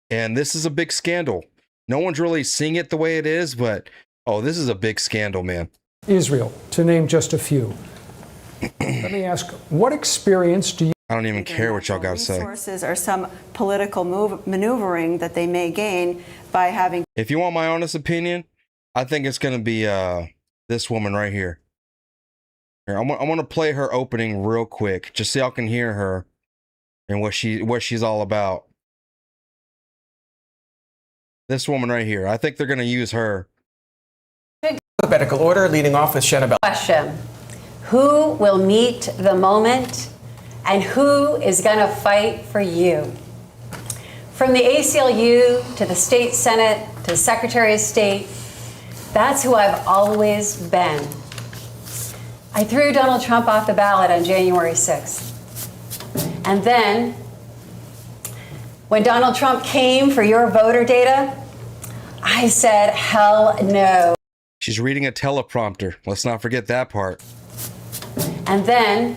And this is a big scandal. No one's really seeing it the way it is, but this is a big scandal, man. Israel, to name just a few. Let me ask, what experience do you I don't even care what y'all got to say. Resources or some political maneuvering that they may gain by having. If you want my honest opinion, I think it's going to be this woman right here. Here, I want to play her opening real quick, just so y'all can hear her and what she's all about. This woman right here. I think they're going to use her. Alphabetical order, leading off with Shanna Bell. Question: who will meet the moment, and who is going to fight for you? From the ACLU to the state senate to the Secretary of State, that's who I've always been. I threw Donald Trump off the ballot on January 6th. And then, when Donald Trump came for your voter data, I said, hell no. She's reading a teleprompter. Let's not forget that part. And then,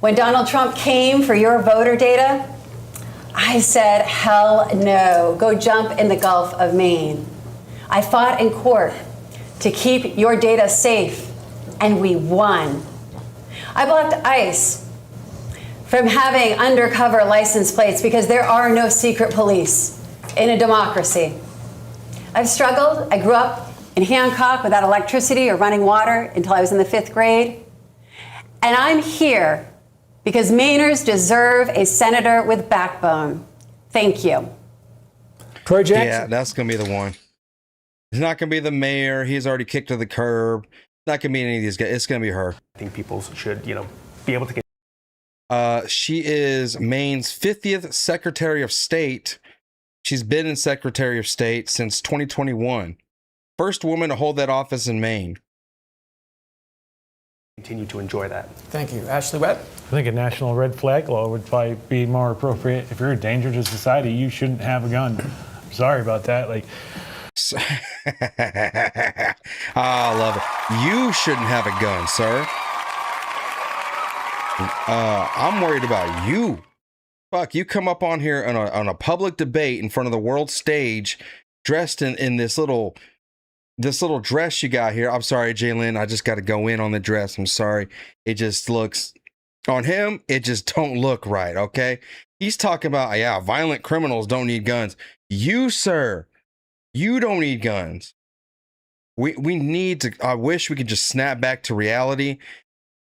when Donald Trump came for your voter data, I said, hell no, go jump in the Gulf of Maine. I fought in court to keep your data safe, and we won. I blocked ICE from having undercover license plates because there are no secret police in a democracy. I've struggled. I grew up in Hancock without electricity or running water until I was in the 5th grade. And I'm here because Mainers deserve a senator with backbone. Thank you. Troy Jackson? Yeah, that's going to be the one. It's not going to be the mayor. He's already kicked to the curb. It's not going to be any of these guys. It's going to be her. I think people should, be able to get. She is Maine's 50th Secretary of State. She's been in Secretary of State since 2021. First woman to hold that office in Maine. Continue to enjoy that. Thank you. Ashley Webb. I think a national red flag law would probably be more appropriate. If you're a danger to society, you shouldn't have a gun. I'm sorry about that. I love it. You shouldn't have a gun, sir. I'm worried about you. Fuck, you come up on here on a public debate in front of the world stage, dressed in this little dress you got here. I'm sorry, Jalen. I just got to go in on the dress. I'm sorry. It just looks on him. It just don't look right. Okay. He's talking about, violent criminals don't need guns. You, sir, you don't need guns. We need to, I wish we could just snap back to reality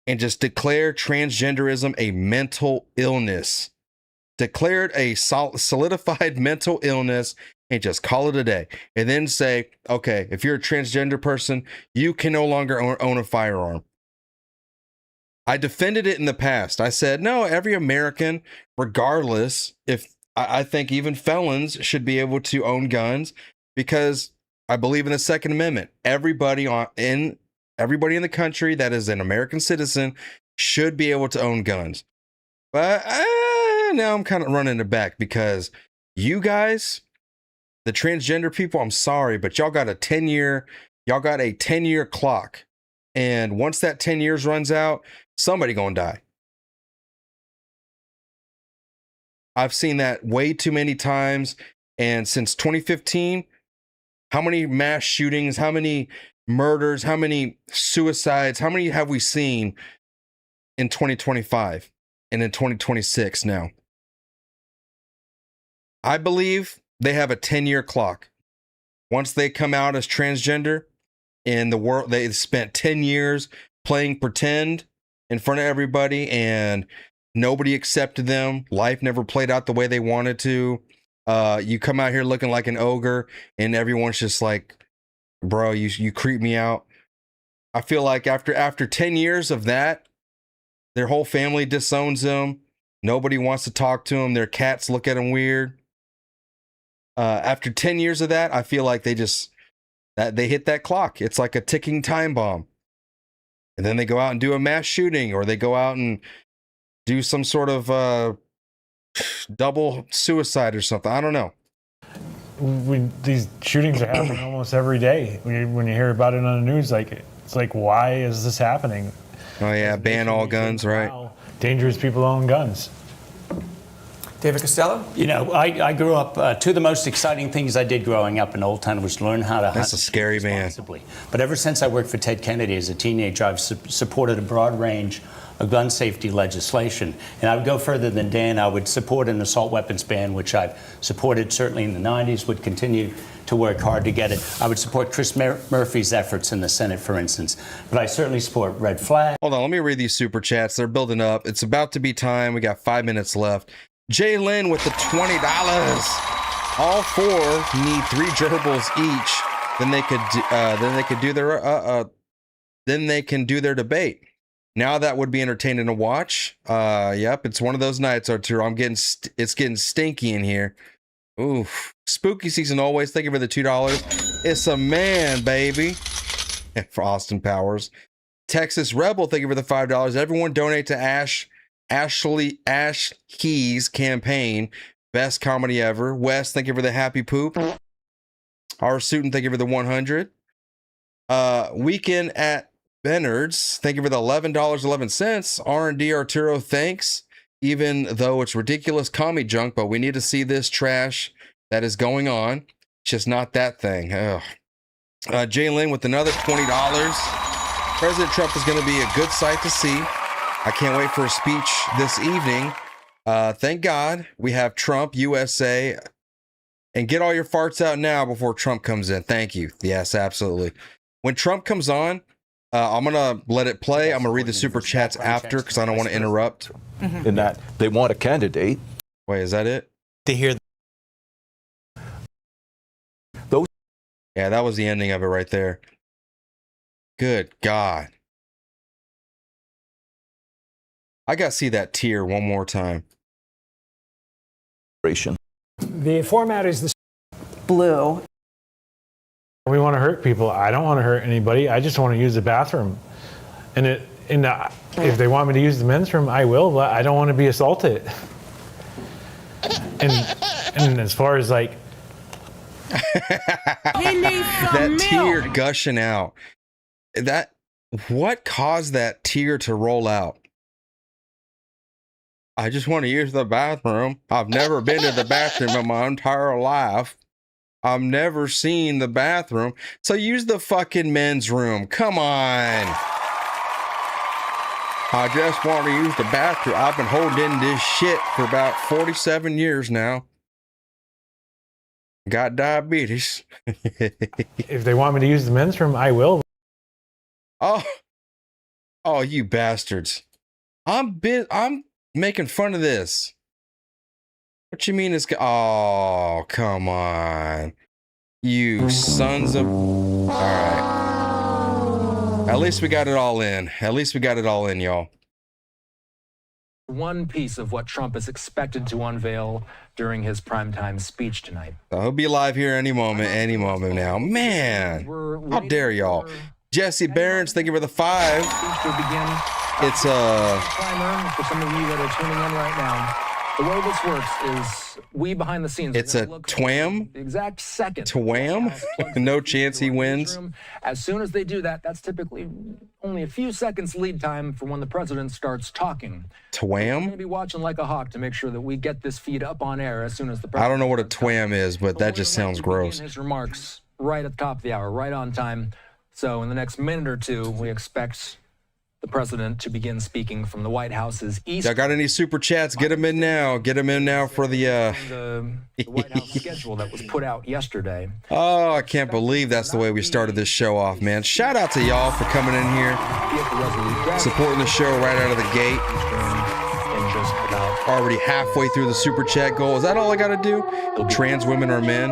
and just declare transgenderism a mental illness. Declare it a solidified mental illness and just call it a day. And then say, okay, if you're a transgender person, you can no longer own a firearm. I defended it in the past. I said, no, every American, regardless, if I think even felons should be able to own guns because I believe in the Second Amendment. Everybody in the country that is an American citizen should be able to own guns. But now I'm kind of running it back because you guys, the transgender people, I'm sorry, but y'all got a 10-year clock. And once that 10 years runs out, somebody gonna die. I've seen that way too many times. And since 2015, how many mass shootings, how many murders, how many suicides, how many have we seen in 2025 and in 2026 now? I believe they have a 10-year clock. Once they come out as transgender in the world, they spent 10 years playing pretend in front of everybody and nobody accepted them. Life never played out the way they wanted to. You come out here looking like an ogre and everyone's just like, bro, you creep me out. I feel like after 10 years of that, their whole family disowns them. Nobody wants to talk to them. Their cats look at them weird. After 10 years of that, I feel like they hit that clock. It's like a ticking time bomb. and then they go out and do a mass shooting, or they go out and do some sort of double suicide or something. I don't know. These shootings are happening almost every day. When you hear about it on the news, it's like, why is this happening? Oh yeah, ban all guns, right? Wow, dangerous people own guns. David Costello? You know, I grew up, two of the most exciting things I did growing up in Old Town was learn how to hunt. That's a scary man. Responsibly. But ever since I worked for Ted Kennedy as a teenager, I've supported a broad range of gun safety legislation. And I would go further than Dan. I would support an assault weapons ban, which I've supported certainly in the 90s, would continue to work hard to get it. I would support Chris Murphy's efforts in the Senate, for instance. But I certainly support red flag. Hold on, let me read these super chats. They're building up. It's about to be time. We got 5 minutes left. Jay Lynn with the $20. All four need 3 gerbils each. Then they can do their debate. Now that would be entertaining to watch. Yep, it's one of those nights, Arturo. It's getting stinky in here. Oof. Spooky season always. Thank you for the $2. It's a man, baby. For Austin Powers. Texas Rebel, thank you for the $5. Everyone donate to Ash Key's campaign. Best comedy ever. Wes, thank you for the happy poop. R. Sutton, thank you for the 100. Weekend at Bennard's, thank you for the $11.11. R&D Arturo, thanks. Even though it's ridiculous commie junk, but we need to see this trash that is going on. It's just not that thing. Jay Lynn with another $20. President Trump is going to be a good sight to see. I can't wait for a speech this evening. Thank God we have Trump USA. And get all your farts out now before Trump comes in. Thank you. Yes, absolutely. When Trump comes on, I'm going to let it play. I'm going to read the super chats after because I don't want to interrupt. In that they want a candidate. Wait, is that it? To hear Those. Yeah, that was the ending of it right there. Good God. I got to see that tear one more time. The format is the Blue. We want to hurt people. I don't want to hurt anybody. I just want to use the bathroom. And if they want me to use the men's room, I will, but I don't want to be assaulted. And as far as like... that tear gushing out. What caused that tear to roll out? I just want to use the bathroom. I've never been to the bathroom in my entire life. I've never seen the bathroom. So use the fucking men's room. Come on. I just want to use the bathroom. I've been holding this shit for about 47 years now. Got diabetes. If they want me to use the men's room, I will. Oh, you bastards. I'm making fun of this. What you mean it's... Oh, come on. You sons of... All right. At least we got it all in. At least we got it all in, y'all. One piece of what Trump is expected to unveil during his primetime speech tonight. He'll be live here any moment now. Man, how dare y'all. Jesse Barons, thank you for the 5. It's Primer for some of you that are tuning in right now. The way this works is we behind the scenes. It's a twam. The exact second. Twam? No chance he wins. As soon as they do that, that's typically only a few seconds lead time for when the president starts talking. Twam? We're going to be watching like a hawk to make sure that we get this feed up on air as soon as the president. I don't know what a twam is, but that just sounds gross. His remarks right at the top of the hour, right on time. So in the next minute or two, we expect the president to begin speaking from the White House's east. Y'all got any super chats? Get them in now. Get them in now for the White House schedule that was put out yesterday. Oh, I can't believe that's the way we started this show off, man. Shout out to y'all for coming in here, supporting the show right out of the gate. Already halfway through the super chat goal. Is that all I got to do? Trans women are men.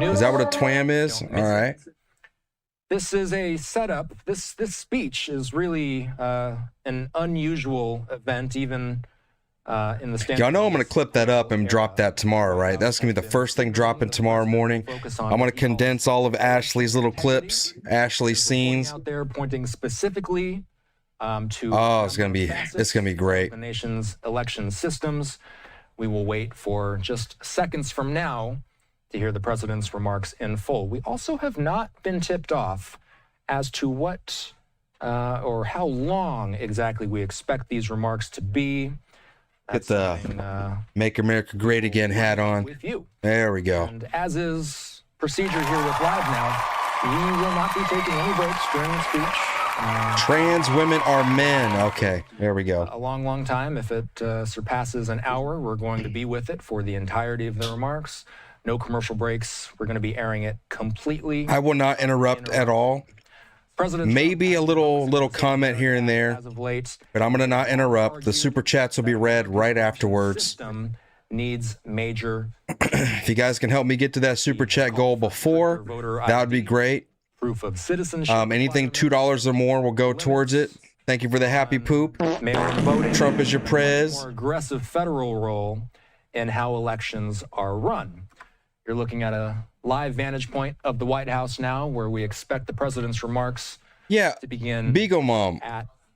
Is that what a twam is? All right. This is a setup. This speech is really an unusual event, even in the standard. Y'all know I'm going to clip that up and drop that tomorrow, right? That's going to be the first thing dropping tomorrow morning. I'm going to condense all of Ashley's little clips, Ashley's scenes. Out there pointing specifically to it's gonna be great. the nation's election systems. We will wait for just seconds from now to hear the president's remarks in full. We also have not been tipped off as to what or how long exactly we expect these remarks to be. Get the Make America Great Again hat on. With you. There we go. And as is procedure here with Live Now, we will not be taking any breaks during the speech. Trans women are men. Okay, there we go. A long, long time. If it surpasses an hour, we're going to be with it for the entirety of the remarks. No commercial breaks. We're going to be airing it completely. I will not interrupt at all. Maybe a little comment here and there, as of late, but I'm going to not interrupt. The super chats will be read right afterwards. System needs major. If you guys can help me get to that super chat goal before, that would be great. Proof of citizenship. Anything $2 or more will go towards it. Thank you for the happy poop. Voting. Trump is your prez. More aggressive federal role in how elections are run. You're looking at a live vantage point of the White House now, where we expect the president's remarks to begin. Beagle Mom.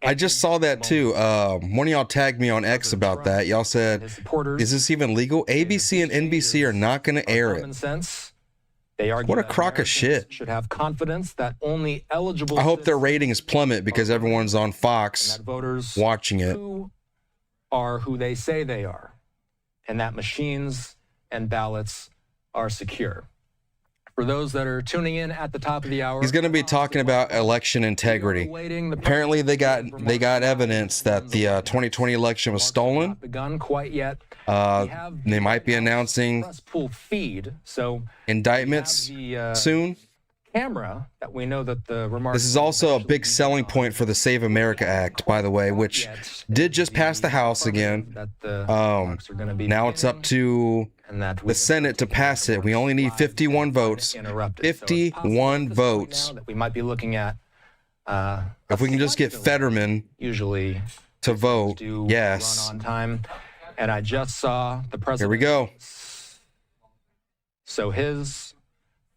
I just saw that too. One of y'all tagged me on X about that. Y'all said, "Is this even legal?" ABC and NBC are not going to air it. Sense. They argue what a crock of shit. Should have confidence that only eligible. I hope their ratings plummet because everyone's on Fox voters watching it. Who are who they say they are, and that machines and ballots are secure. For those that are tuning in at the top of the hour, he's going to be talking about election integrity. Apparently, they got evidence that the 2020 election was stolen. Not begun quite yet. They might be announcing indictments soon. Camera that we know that the remarks. This is also a big selling point for the Save America Act, by the way, which did just pass the House again. Now it's up to the Senate to pass it. We only need 51 votes. 51 votes. We might be looking at. If we can just get Fetterman usually to vote, yes. Run on time, and I just saw the president. Here we go. So his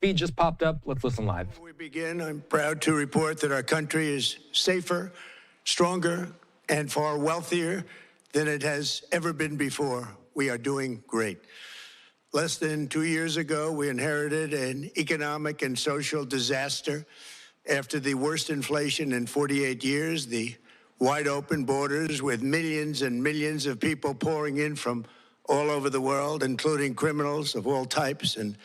feed just popped up. Let's listen live. Before we begin, I'm proud to report that our country is safer, stronger, and far wealthier than it has ever been before. We are doing great. Less than 2 years ago, we inherited an economic and social disaster. After the worst inflation in 48 years, the wide open borders with millions and millions of people pouring in from all over the world, including criminals of all types, and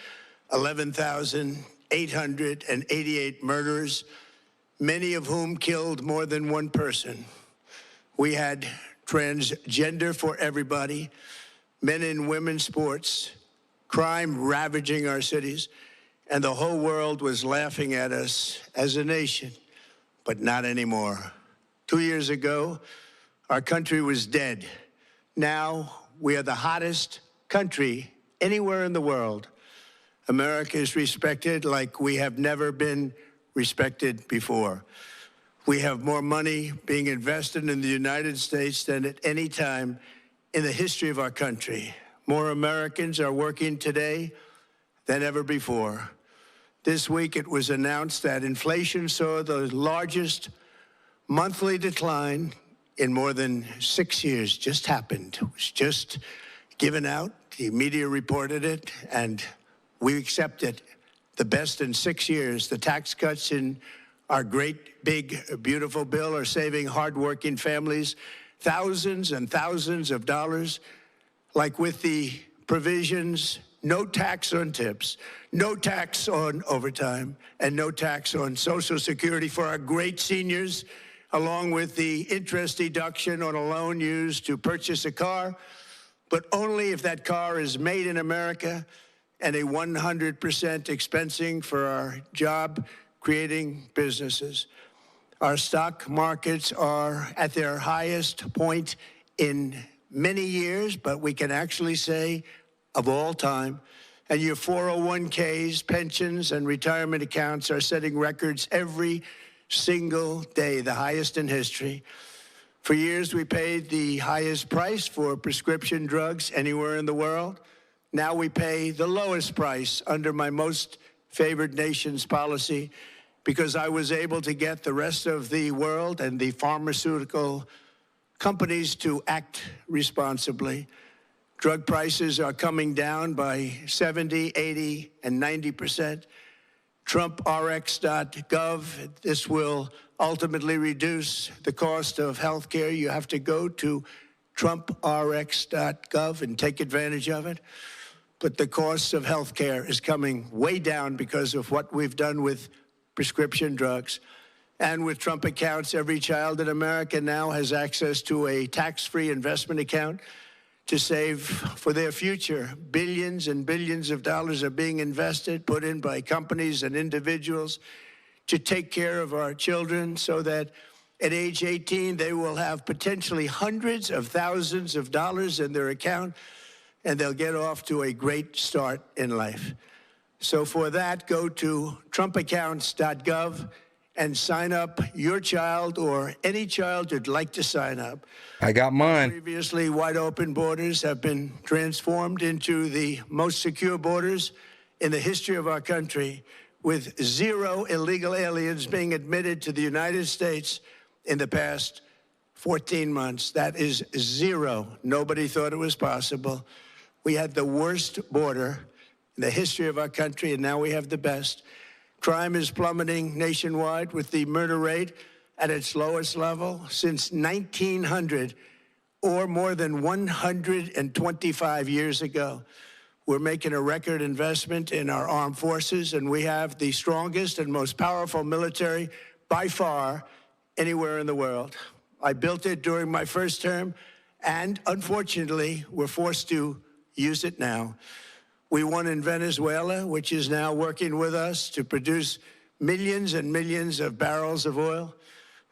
11,888 murders, many of whom killed more than one person. We had transgender for everybody, men and women's sports, crime ravaging our cities, and the whole world was laughing at us as a nation, but not anymore. 2 years ago, our country was dead. Now, we are the hottest country anywhere in the world. America is respected like we have never been respected before. We have more money being invested in the United States than at any time in the history of our country. More Americans are working today than ever before. This week it was announced that inflation saw the largest monthly decline in more than 6 years. Just happened. It was just given out. The media reported it, and we accept it. The best in 6 years. The tax cuts in our great, big, beautiful bill are saving hardworking families thousands and thousands of dollars, like with the provisions, no tax on tips, no tax on overtime, and no tax on Social Security for our great seniors, along with the interest deduction on a loan used to purchase a car, but only if that car is made in America, and a 100% expensing for our job-creating businesses. Our stock markets are at their highest point in many years, but we can actually say of all time. And your 401ks, pensions, and retirement accounts are setting records every single day, the highest in history. For years, we paid the highest price for prescription drugs anywhere in the world. Now we pay the lowest price under my most favored nation's policy, because I was able to get the rest of the world and the pharmaceutical companies to act responsibly. Drug prices are coming down by 70, 80, and 90%. TrumpRx.gov, this will ultimately reduce the cost of health care. You have to go to TrumpRx.gov and take advantage of it. But the cost of health care is coming way down because of what we've done with prescription drugs. And with Trump accounts, every child in America now has access to a tax-free investment account to save for their future. Billions and billions of dollars are being invested, put in by companies and individuals to take care of our children so that at age 18, they will have potentially hundreds of thousands of dollars in their account, and they'll get off to a great start in life. So for that, go to TrumpAccounts.gov and sign up your child or any child who'd like to sign up. I got mine. Previously wide open borders have been transformed into the most secure borders in the history of our country, with 0 illegal aliens being admitted to the United States in the past 14 months. That is 0. Nobody thought it was possible. We had the worst border in the history of our country, and now we have the best. Crime is plummeting nationwide, with the murder rate at its lowest level since 1900, or more than 125 years ago. We're making a record investment in our armed forces, and we have the strongest and most powerful military by far anywhere in the world. I built it during my first term, and unfortunately, we're forced to use it now. We won in Venezuela, which is now working with us to produce millions and millions of barrels of oil.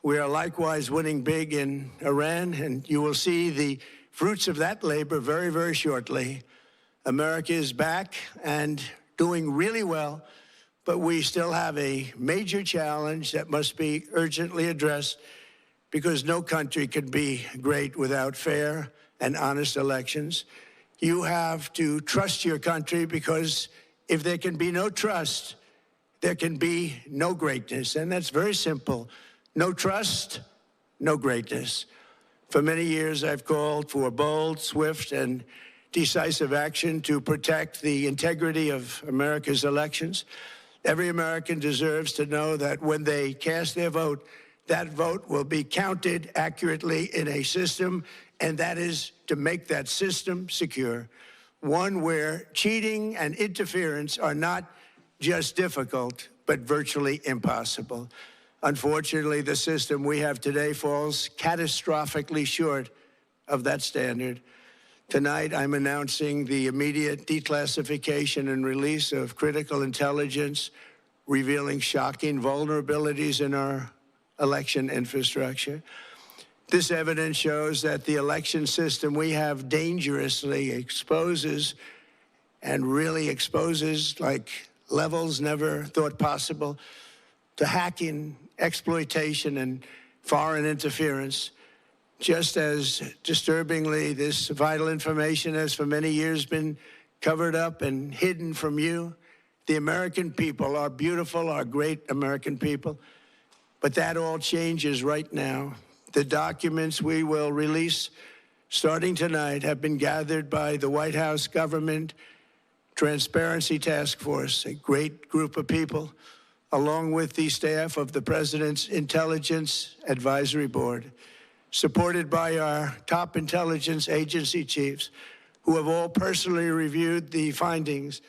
We are likewise winning big in Iran, and you will see the fruits of that labor very, very shortly. America is back and doing really well, but we still have a major challenge that must be urgently addressed, because no country can be great without fair and honest elections. You have to trust your country, because if there can be no trust, there can be no greatness. And that's very simple. No trust, no greatness. For many years, I've called for bold, swift, and decisive action to protect the integrity of America's elections. Every American deserves to know that when they cast their vote, that vote will be counted accurately in a system, and that is to make that system secure, one where cheating and interference are not just difficult, but virtually impossible. Unfortunately, the system we have today falls catastrophically short of that standard. Tonight, I'm announcing the immediate declassification and release of critical intelligence revealing shocking vulnerabilities in our election infrastructure. This evidence shows that the election system we have dangerously exposes, and really exposes like levels never thought possible, to hacking, exploitation, and foreign interference. Just as disturbingly, this vital information has for many years been covered up and hidden from you, the American people, our beautiful, our great American people. But that all changes right now. The documents we will release starting tonight have been gathered by the White House Government Transparency Task Force, a great group of people, along with the staff of the President's Intelligence Advisory Board, supported by our top intelligence agency chiefs, who have all personally reviewed the findings.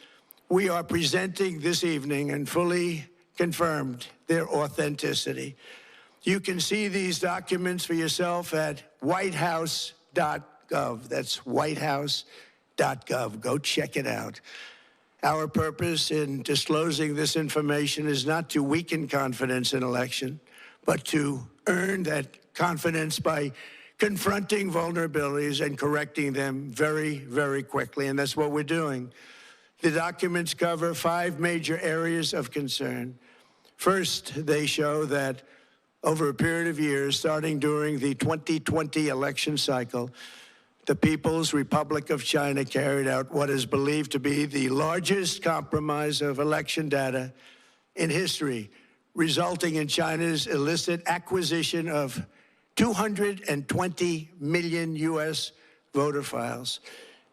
We are presenting this evening and fully confirmed their authenticity. You can see these documents for yourself at whitehouse.gov. That's whitehouse.gov. Go check it out. Our purpose in disclosing this information is not to weaken confidence in election, but to earn that confidence by confronting vulnerabilities and correcting them very, very quickly. And that's what we're doing. The documents cover 5 major areas of concern. First, they show that over a period of years, starting during the 2020 election cycle, the People's Republic of China carried out what is believed to be the largest compromise of election data in history, resulting in China's illicit acquisition of 220 million U.S. voter files.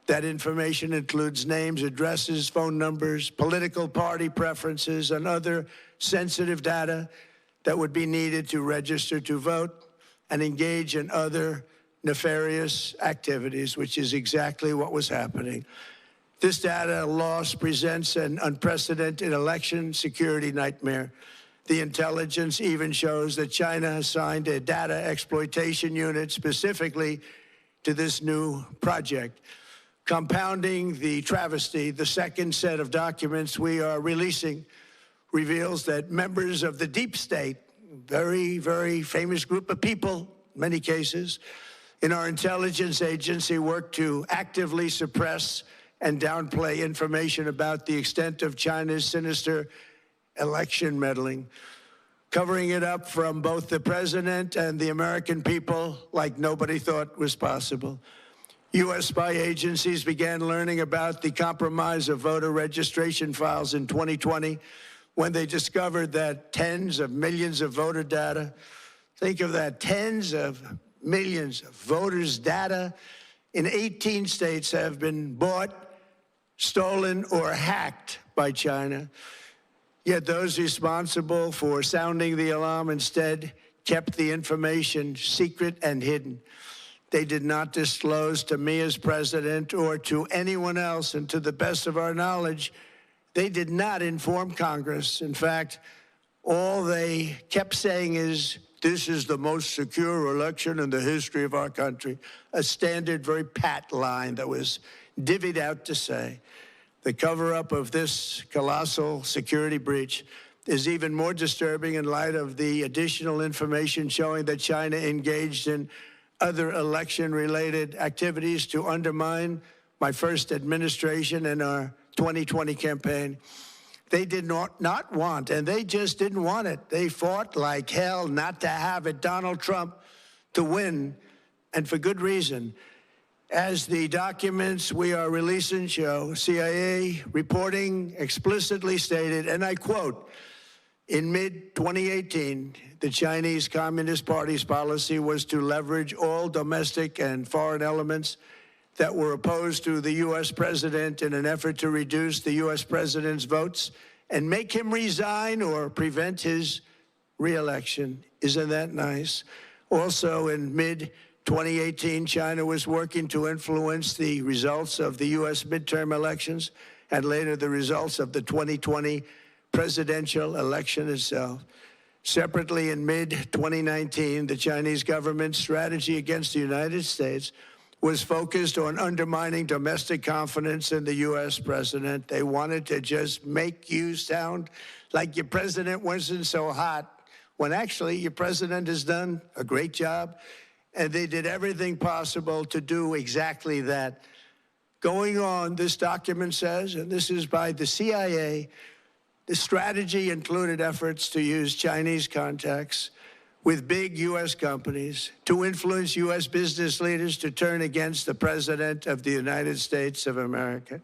That information includes names, addresses, phone numbers, political party preferences, and other sensitive data that would be needed to register to vote and engage in other nefarious activities, which is exactly what was happening. This data loss presents an unprecedented election security nightmare. The intelligence even shows that China assigned a data exploitation unit specifically to this new project. Compounding the travesty, the second set of documents we are releasing reveals that members of the deep state, very, very famous group of people, in many cases, in our intelligence agency work to actively suppress and downplay information about the extent of China's sinister election meddling, covering it up from both the president and the American people like nobody thought was possible. U.S. spy agencies began learning about the compromise of voter registration files in 2020 when they discovered that tens of millions of voter data, think of that, tens of millions of voters' data in 18 states have been bought, stolen, or hacked by China. Yet those responsible for sounding the alarm instead kept the information secret and hidden. They did not disclose to me as president or to anyone else, and to the best of our knowledge, they did not inform Congress. In fact, all they kept saying is, this is the most secure election in the history of our country. A standard, very pat line that was divvied out to say. The cover-up of this colossal security breach is even more disturbing in light of the additional information showing that China engaged in other election-related activities to undermine my first administration and our 2020 campaign. They did not want, and they just didn't want it. They fought like hell not to have it, Donald Trump, to win, and for good reason. As the documents we are releasing show, CIA reporting explicitly stated, and I quote, in mid-2018, the Chinese Communist Party's policy was to leverage all domestic and foreign elements that were opposed to the U.S. president in an effort to reduce the U.S. president's votes and make him resign or prevent his re-election. Isn't that nice? Also, in mid-2018, China was working to influence the results of the U.S. midterm elections and later the results of the 2020 presidential election itself. Separately, in mid-2019, the Chinese government's strategy against the United States was focused on undermining domestic confidence in the U.S. president. They wanted to just make you sound like your president wasn't so hot, when actually your president has done a great job, and they did everything possible to do exactly that. Going on, this document says, and this is by the CIA, the strategy included efforts to use Chinese contacts with big U.S. companies to influence U.S. business leaders to turn against the President of the United States of America.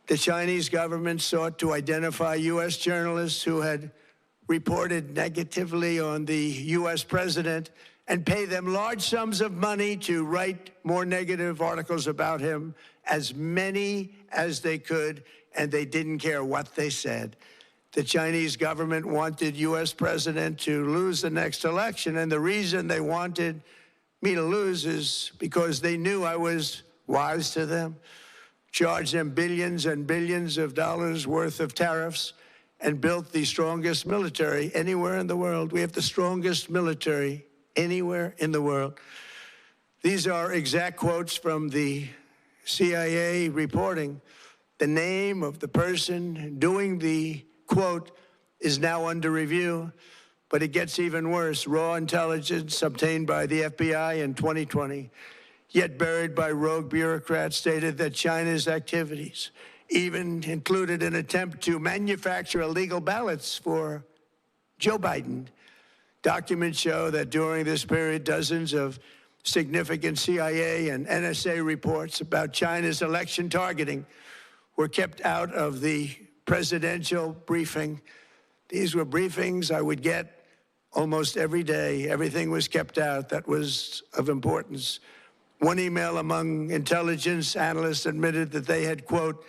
The Chinese government sought to identify U.S. journalists who had reported negatively on the U.S. president and pay them large sums of money to write more negative articles about him, as many as they could, and they didn't care what they said. The Chinese government wanted U.S. president to lose the next election, and the reason they wanted me to lose is because they knew I was wise to them, charged them billions and billions of dollars worth of tariffs, and built the strongest military anywhere in the world. We have the strongest military anywhere in the world. These are exact quotes from the CIA reporting. The name of the person doing the quote is now under review, but it gets even worse. Raw intelligence obtained by the FBI in 2020, yet buried by rogue bureaucrats, stated that China's activities even included an attempt to manufacture illegal ballots for Joe Biden. Documents show that during this period, dozens of significant CIA and NSA reports about China's election targeting were kept out of the presidential briefing. These were briefings I would get almost every day. Everything was kept out that was of importance. One email among intelligence analysts admitted that they had, quote,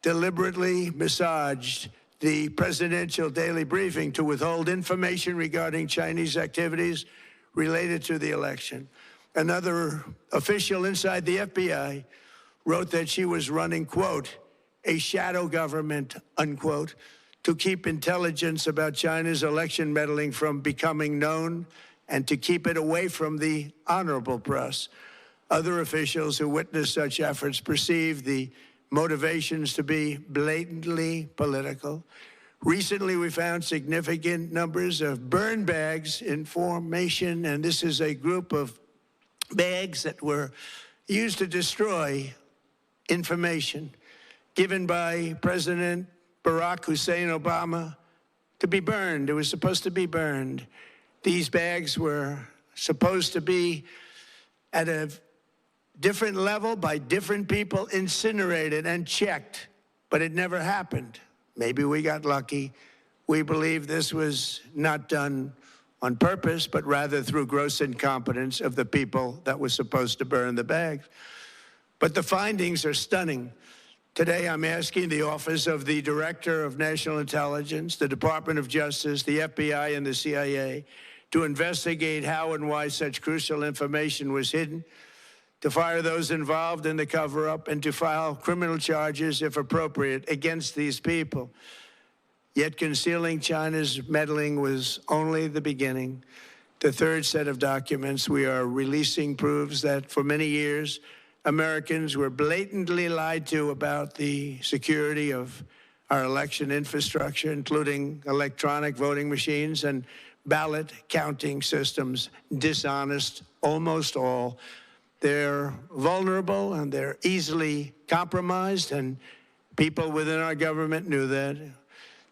deliberately massaged the presidential daily briefing to withhold information regarding Chinese activities related to the election. Another official inside the FBI wrote that she was running, quote, a shadow government, unquote, to keep intelligence about China's election meddling from becoming known and to keep it away from the honorable press. Other officials who witnessed such efforts perceived the motivations to be blatantly political. Recently, we found significant numbers of burn bags in formation, and this is a group of bags that were used to destroy information given by President Barack Hussein Obama to be burned. It was supposed to be burned. These bags were supposed to be at a different level by different people, incinerated and checked, but it never happened. Maybe we got lucky. We believe this was not done on purpose, but rather through gross incompetence of the people that were supposed to burn the bags. But the findings are stunning. Today, I'm asking the Office of the Director of National Intelligence, the Department of Justice, the FBI, and the CIA to investigate how and why such crucial information was hidden, to fire those involved in the cover-up, and to file criminal charges, if appropriate, against these people. Yet concealing China's meddling was only the beginning. The third set of documents we are releasing proves that for many years, Americans were blatantly lied to about the security of our election infrastructure, including electronic voting machines and ballot counting systems, dishonest, almost all. They're vulnerable and they're easily compromised, and people within our government knew that.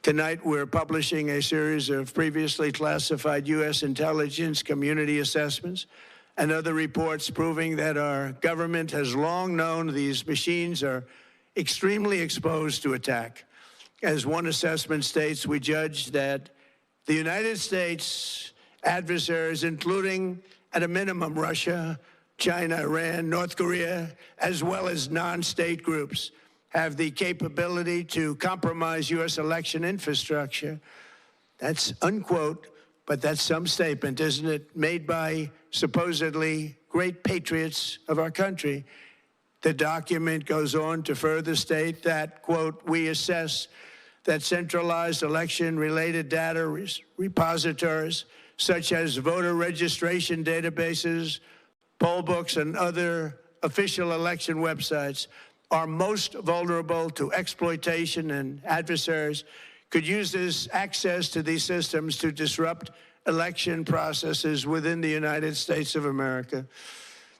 Tonight, we're publishing a series of previously classified U.S. intelligence community assessments and other reports proving that our government has long known these machines are extremely exposed to attack. As one assessment states, we judged that the United States adversaries, including at a minimum Russia, China, Iran, North Korea, as well as non-state groups, have the capability to compromise U.S. election infrastructure. That's unquote, but that's some statement, isn't it, made by supposedly great patriots of our country. The document goes on to further state that, quote, we assess that centralized election-related data repositories, such as voter registration databases, poll books, and other official election websites, are most vulnerable to exploitation, and adversaries could use this access to these systems to disrupt election processes within the United States of America.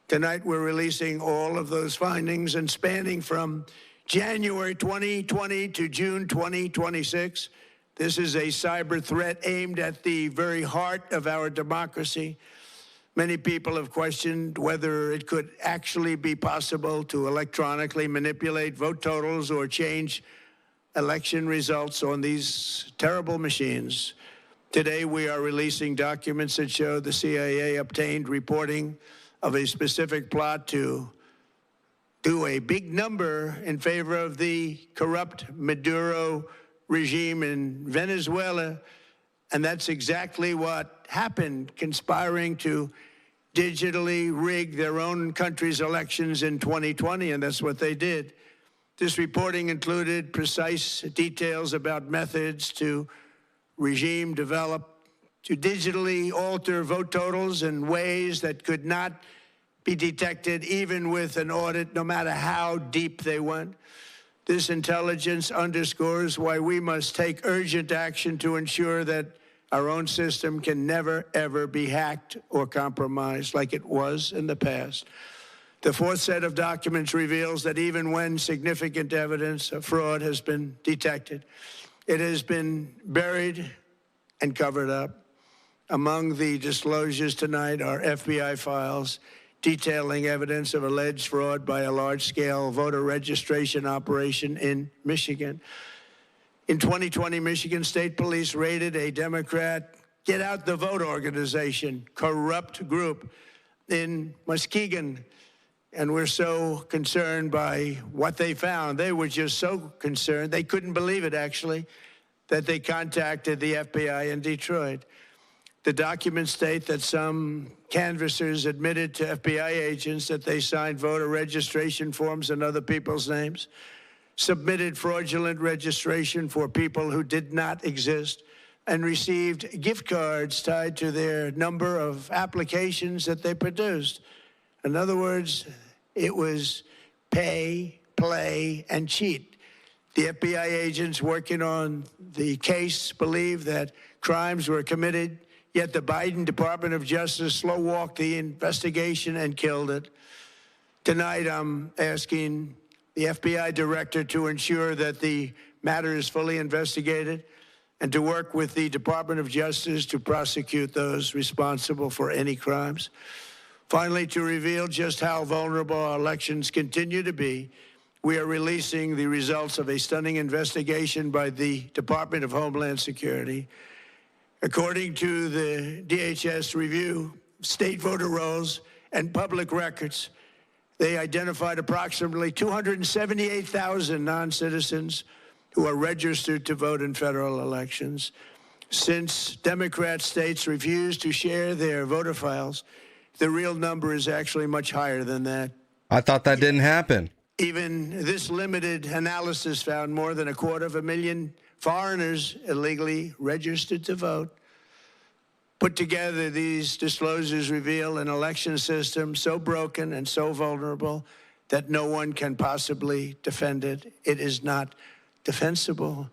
Tonight, we're releasing all of those findings, and spanning from January 2020 to June 2026, this is a cyber threat aimed at the very heart of our democracy. Many people have questioned whether it could actually be possible to electronically manipulate vote totals or change election results on these terrible machines. Today, we are releasing documents that show the CIA obtained reporting of a specific plot to do a big number in favor of the corrupt Maduro regime in Venezuela. And that's exactly what happened, conspiring to digitally rig their own country's elections in 2020, and that's what they did. This reporting included precise details about methods to regime develop to digitally alter vote totals in ways that could not be detected even with an audit, no matter how deep they went. This intelligence underscores why we must take urgent action to ensure that our own system can never, ever be hacked or compromised like it was in the past. The fourth set of documents reveals that even when significant evidence of fraud has been detected, it has been buried and covered up. Among the disclosures tonight are FBI files detailing evidence of alleged fraud by a large-scale voter registration operation in Michigan. In 2020, Michigan State Police raided a Democrat Get Out the Vote organization, corrupt group in Muskegon. And we're so concerned by what they found. They were just so concerned, they couldn't believe it, actually, that they contacted the FBI in Detroit. The documents state that some canvassers admitted to FBI agents that they signed voter registration forms in other people's names, submitted fraudulent registration for people who did not exist, and received gift cards tied to their number of applications that they produced. In other words, it was pay, play, and cheat. The FBI agents working on the case believe that crimes were committed, yet the Biden Department of Justice slow-walked the investigation and killed it. Tonight, I'm asking the FBI director to ensure that the matter is fully investigated and to work with the Department of Justice to prosecute those responsible for any crimes. Finally, to reveal just how vulnerable our elections continue to be, we are releasing the results of a stunning investigation by the Department of Homeland Security. According to the DHS review, state voter rolls and public records, they identified approximately 278,000 non-citizens who are registered to vote in federal elections. Since Democrat states refuse to share their voter files, the real number is actually much higher than that. I thought that didn't happen. Even this limited analysis found more than 250,000 foreigners illegally registered to vote. Put together, these disclosures reveal an election system so broken and so vulnerable that no one can possibly defend it. It is not defensible.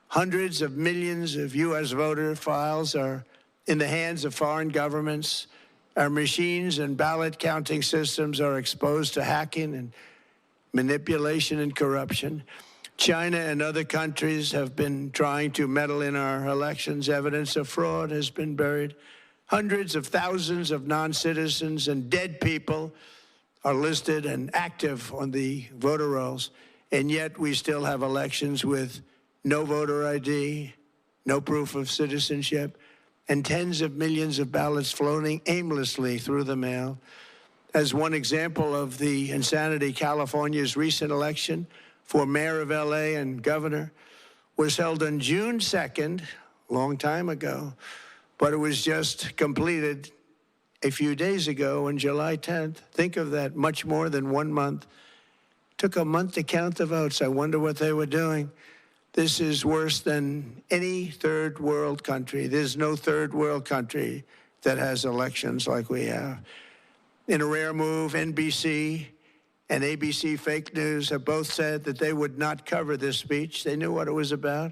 Hundreds of millions of U.S. voter files are in the hands of foreign governments. Our machines and ballot counting systems are exposed to hacking and manipulation and corruption. China and other countries have been trying to meddle in our elections. Evidence of fraud has been buried. Hundreds of thousands of non-citizens and dead people are listed and active on the voter rolls, and yet we still have elections with no voter ID, no proof of citizenship, and tens of millions of ballots floating aimlessly through the mail. As one example of the insanity, California's recent election for mayor of LA and governor was held on June 2nd, a long time ago, but it was just completed a few days ago on July 10th. Think of that, much more than 1 month. Took a month to count the votes. I wonder what they were doing. This is worse than any third world country. There's no third world country that has elections like we have. In a rare move, NBC and ABC Fake News have both said that they would not cover this speech. They knew what it was about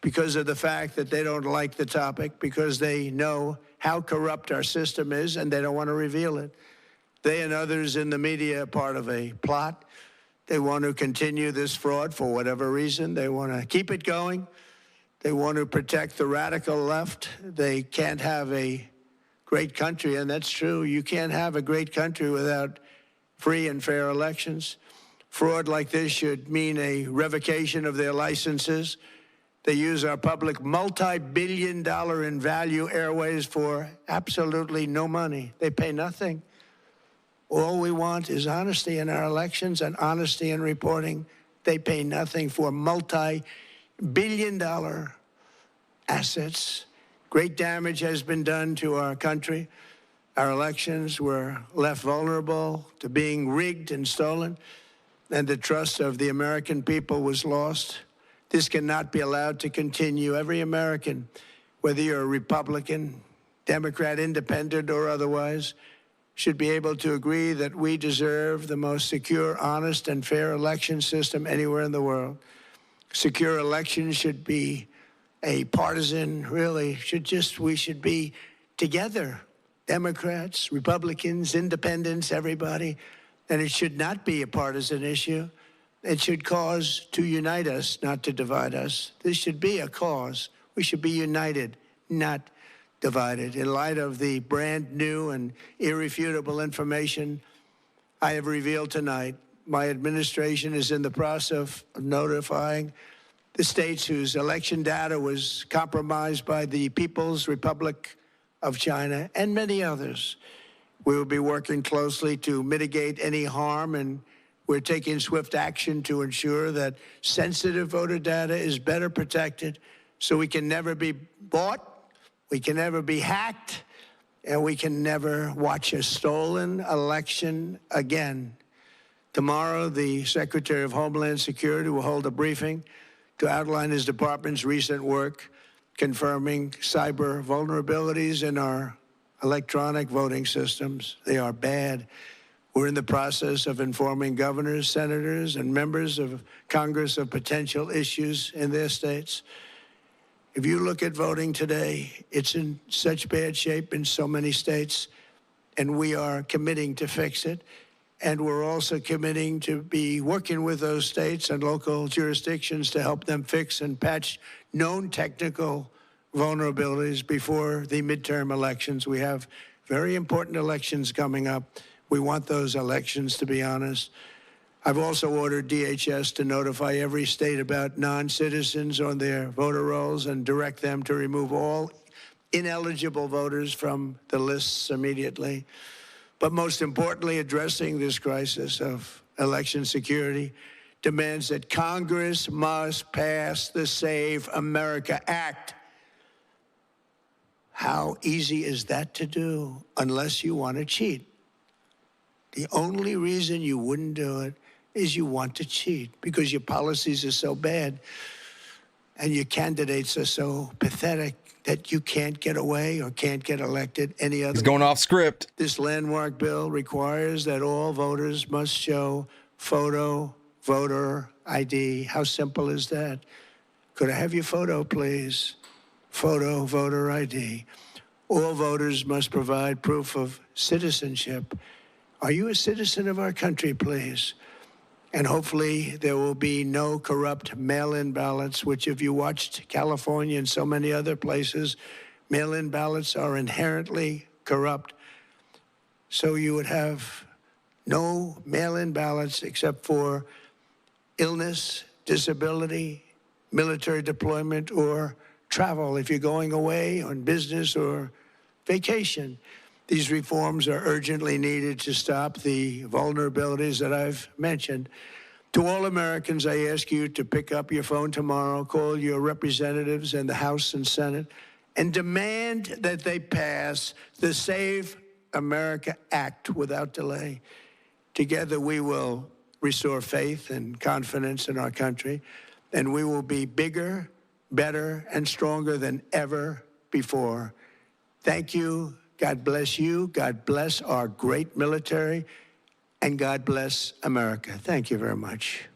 because of the fact that they don't like the topic, because they know how corrupt our system is and they don't want to reveal it. They and others in the media are part of a plot. They want to continue this fraud for whatever reason. They want to keep it going. They want to protect the radical left. They can't have a great country, and that's true. You can't have a great country without free and fair elections. Fraud like this should mean a revocation of their licenses. They use our public multi-billion-dollar in value airways for absolutely no money. They pay nothing. All we want is honesty in our elections and honesty in reporting. They pay nothing for multi-billion-dollar assets. Great damage has been done to our country. Our elections were left vulnerable to being rigged and stolen, and the trust of the American people was lost. This cannot be allowed to continue. Every American, whether you're a Republican, Democrat, Independent, or otherwise, should be able to agree that we deserve the most secure, honest, and fair election system anywhere in the world. Secure elections should be a partisan, really, we should be together. Democrats, Republicans, Independents, everybody. And it should not be a partisan issue. It should cause to unite us, not to divide us. This should be a cause. We should be united, not divided. In light of the brand new and irrefutable information I have revealed tonight, my administration is in the process of notifying the states whose election data was compromised by the People's Republic of China, and many others. We will be working closely to mitigate any harm, and we're taking swift action to ensure that sensitive voter data is better protected so we can never be bought, we can never be hacked, and we can never watch a stolen election again. Tomorrow, the Secretary of Homeland Security will hold a briefing to outline his department's recent work confirming cyber vulnerabilities in our electronic voting systems. They are bad. We're in the process of informing governors, senators, and members of Congress of potential issues in their states. If you look at voting today, it's in such bad shape in so many states, and we are committing to fix it. And we're also committing to be working with those states and local jurisdictions to help them fix and patch known technical vulnerabilities before the midterm elections. We have very important elections coming up. We want those elections to be honest. I've also ordered DHS to notify every state about non-citizens on their voter rolls and direct them to remove all ineligible voters from the lists immediately. But most importantly, addressing this crisis of election security demands that Congress must pass the Save America Act. How easy is that to do unless you want to cheat? The only reason you wouldn't do it is you want to cheat because your policies are so bad and your candidates are so pathetic that you can't get away or can't get elected any other way. He's going off script. This landmark bill requires that all voters must show photo voter ID. How simple is that? Could I have your photo, please? Photo voter ID. All voters must provide proof of citizenship. Are you a citizen of our country, please? And hopefully there will be no corrupt mail-in ballots, which if you watched California and so many other places, mail-in ballots are inherently corrupt. So you would have no mail-in ballots except for illness, disability, military deployment, or travel if you're going away on business or vacation. These reforms are urgently needed to stop the vulnerabilities that I've mentioned. To all Americans, I ask you to pick up your phone tomorrow, call your representatives in the House and Senate, and demand that they pass the Save America Act without delay. Together, we will restore faith and confidence in our country, and we will be bigger, better, and stronger than ever before. Thank you. God bless you. God bless our great military. And God bless America. Thank you very much.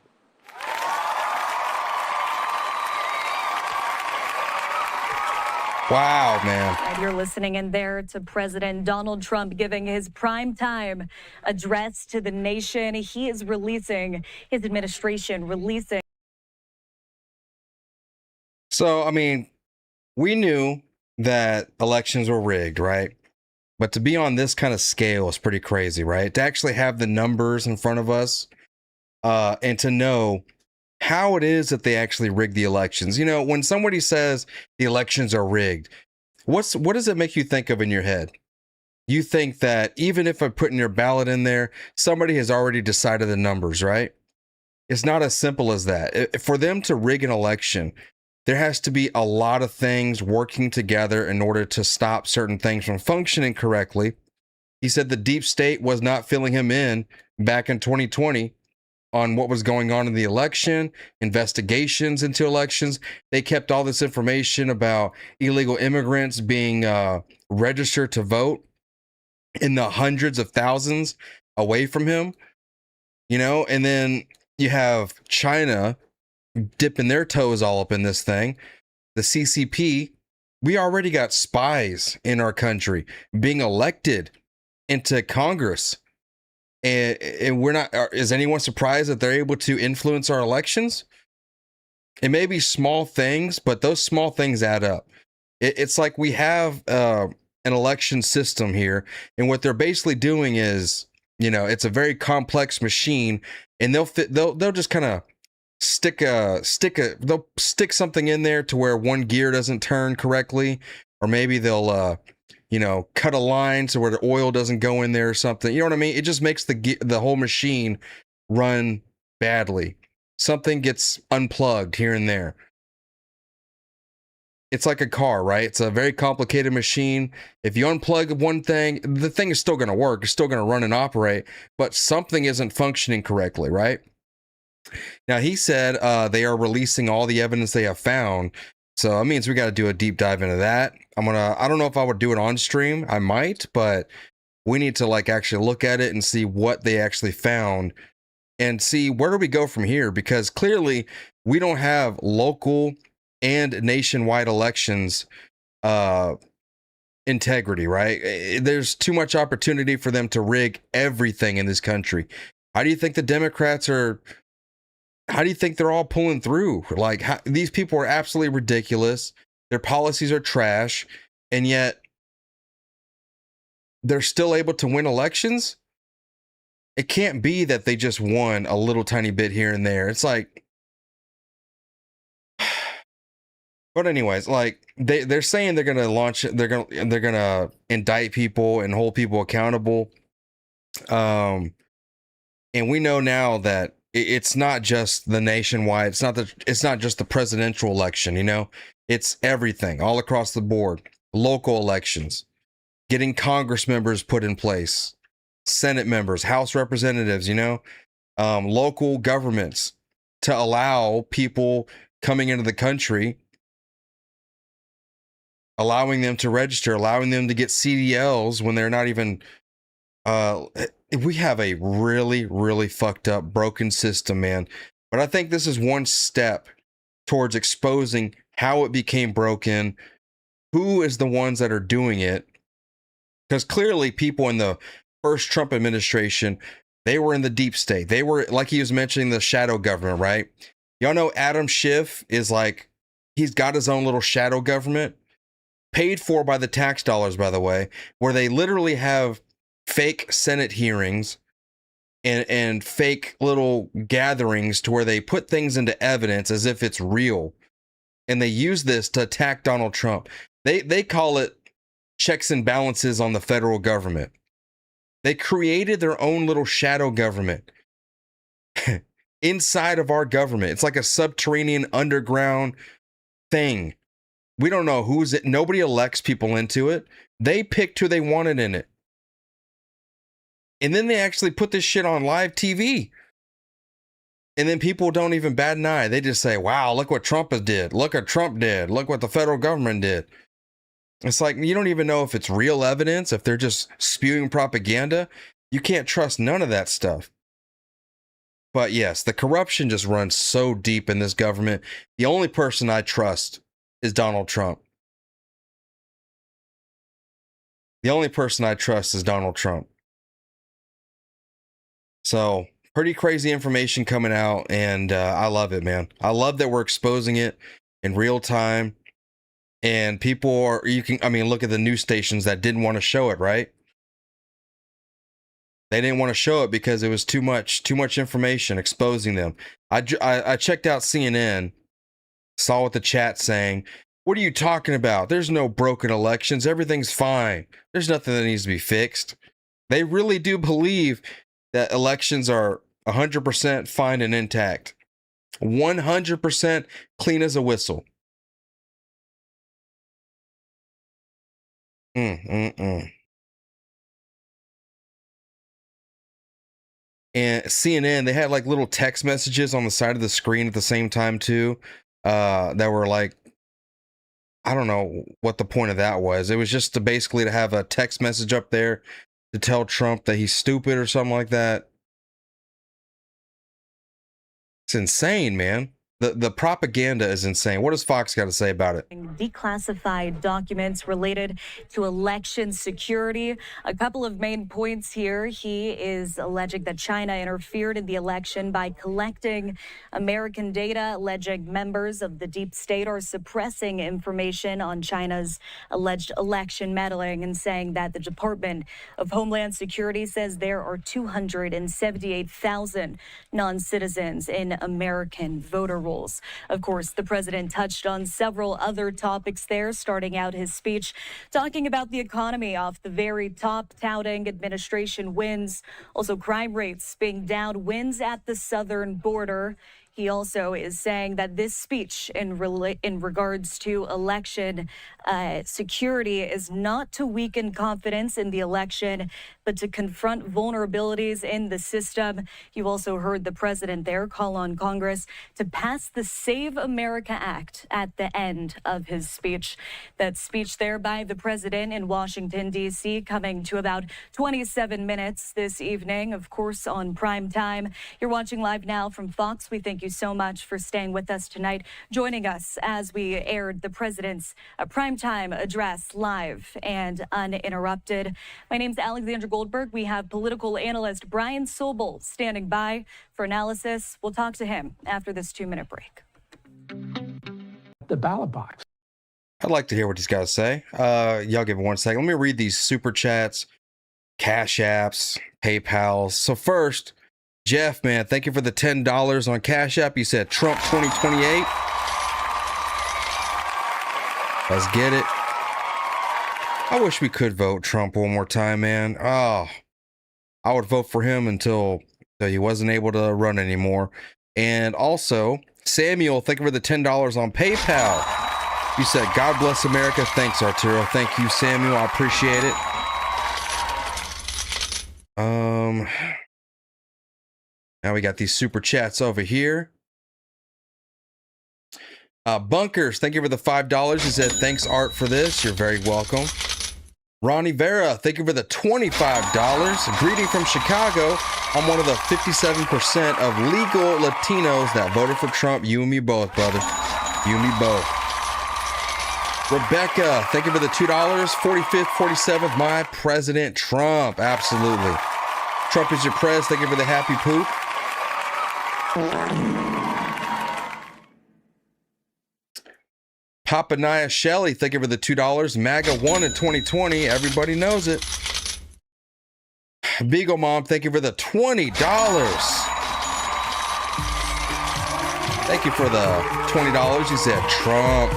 Wow, man. And you're listening in there to President Donald Trump giving his primetime address to the nation. He is releasing, his administration releasing. So, I mean, we knew that elections were rigged, right? But to be on this kind of scale is pretty crazy, right? To actually have the numbers in front of us and to know how it is that they actually rigged the elections. You know, when somebody says the elections are rigged, what does it make you think of in your head? You think that even if I put in your ballot in there, somebody has already decided the numbers, right? It's not as simple as that. For them to rig an election, there has to be a lot of things working together in order to stop certain things from functioning correctly. He said the deep state was not filling him in back in 2020 on what was going on in the election, investigations into elections. They kept all this information about illegal immigrants being registered to vote in the hundreds of thousands away from him, you know, and then you have China dipping their toes all up in this thing. The CCP, we already got spies in our country being elected into Congress. And we're not, is anyone surprised that they're able to influence our elections? It may be small things, but those small things add up. It's like we have an election system here, and what they're basically doing is, you know, it's a very complex machine, and they'll just kind of they'll stick something in there to where one gear doesn't turn correctly, or maybe they'll cut a line so where the oil doesn't go in there or something. You know what I mean? It just makes the whole machine run badly. Something gets unplugged here and there. It's like a car, right? It's a very complicated machine. If you unplug one thing, the thing is still going to work. It's still going to run and operate, but something isn't functioning correctly, right? Now, he said they are releasing all the evidence they have found. So that means we got to do a deep dive into that. I don't know if I would do it on stream. I might, but we need to actually look at it and see what they actually found and see where do we go from here, because clearly we don't have local and nationwide elections integrity, right? There's too much opportunity for them to rig everything in this country. How do you think the Democrats are? How do you think they're all pulling through? These people are absolutely ridiculous. Their policies are trash, and yet they're still able to win elections. It can't be that they just won a little tiny bit here and there. It's but anyways, they're saying they're gonna launch it. They're gonna indict people and hold people accountable. And we know now that it's not just the nationwide. It's not just the presidential election. It's everything all across the board. Local elections, getting Congress members put in place, Senate members, House representatives. Local governments to allow people coming into the country, allowing them to register, allowing them to get CDLs when they're not even. We have a really, really fucked up, broken system, man. But I think this is one step towards exposing how it became broken, who is the ones that are doing it. Because clearly people in the first Trump administration, they were in the deep state. They were, like he was mentioning, the shadow government, right? Y'all know Adam Schiff is he's got his own little shadow government, paid for by the tax dollars, by the way, where they literally have fake Senate hearings and fake little gatherings to where they put things into evidence as if it's real. And they use this to attack Donald Trump. They call it checks and balances on the federal government. They created their own little shadow government inside of our government. It's like a subterranean underground thing. We don't know who's it. Nobody elects people into it. They picked who they wanted in it. And then they actually put this shit on live TV. And then people don't even bat an eye. They just say, wow, look what Trump did. Look what Trump did. Look what the federal government did. It's you don't even know if it's real evidence, if they're just spewing propaganda. You can't trust none of that stuff. But yes, the corruption just runs so deep in this government. The only person I trust is Donald Trump. The only person I trust is Donald Trump. So, pretty crazy information coming out, and I love it, man. I love that we're exposing it in real time, and people are, look at the news stations that didn't want to show it, right? They didn't want to show it because it was too much information exposing them. I checked out CNN, saw what the chat's saying. What are you talking about? There's no broken elections. Everything's fine. There's nothing that needs to be fixed. They really do believe that elections are 100% fine and intact. 100% clean as a whistle. And CNN, they had little text messages on the side of the screen at the same time too, that were I don't know what the point of that was. It was just to basically to have a text message up there to tell Trump that he's stupid or something like that. It's insane, man. The propaganda is insane. What does Fox got to say about it? Declassified documents related to election security. A couple of main points here. He is alleging that China interfered in the election by collecting American data, alleging members of the deep state are suppressing information on China's alleged election meddling, and saying that the Department of Homeland Security says there are 278,000 non-citizens in American voter rolls. Of course, the president touched on several other topics there, starting out his speech talking about the economy off the very top, touting administration wins, also crime rates being down, wins at the southern border. He also is saying that this speech in regards to election security is not to weaken confidence in the election, but to confront vulnerabilities in the system. You also heard the president there call on Congress to pass the Save America Act at the end of his speech. That speech there by the president in Washington, D.C., coming to about 27 minutes this evening, of course, on prime time. You're watching live now from Fox. We thank you so much for staying with us tonight, joining us as we aired the president's primetime address live and uninterrupted. My name's Alexandra Goldberg. We have political analyst Brian Sobel standing by for analysis. We'll talk to him after this 2-minute break. The ballot box. I'd like to hear what these guys say. Y'all give me 1 second. Let me read these super chats, Cash Apps, PayPals. So first, Jeff, man, thank you for the $10 on Cash App. You said Trump 2028. Let's get it. I wish we could vote Trump one more time, man. Oh, I would vote for him until he wasn't able to run anymore. And also, Samuel, thank you for the $10 on PayPal. You said, God bless America. Thanks, Arturo. Thank you, Samuel. I appreciate it. Now we got these super chats over here. Bunkers, thank you for the $5. He said, thanks, Art, for this. You're very welcome. Ronnie Vera, thank you for the $25. Greeting from Chicago. I'm one of the 57% of legal Latinos that voted for Trump. You and me both, brother. You and me both. Rebecca, thank you for the $2. 45th, 47th, my President Trump. Absolutely. Trump is your prez. Thank you for the happy poop. Papanaya Shelley, thank you for the $2. MAGA won in 2020. Everybody knows it. Beagle Mom, thank you for the $20. Thank you for the $20. He said Trump.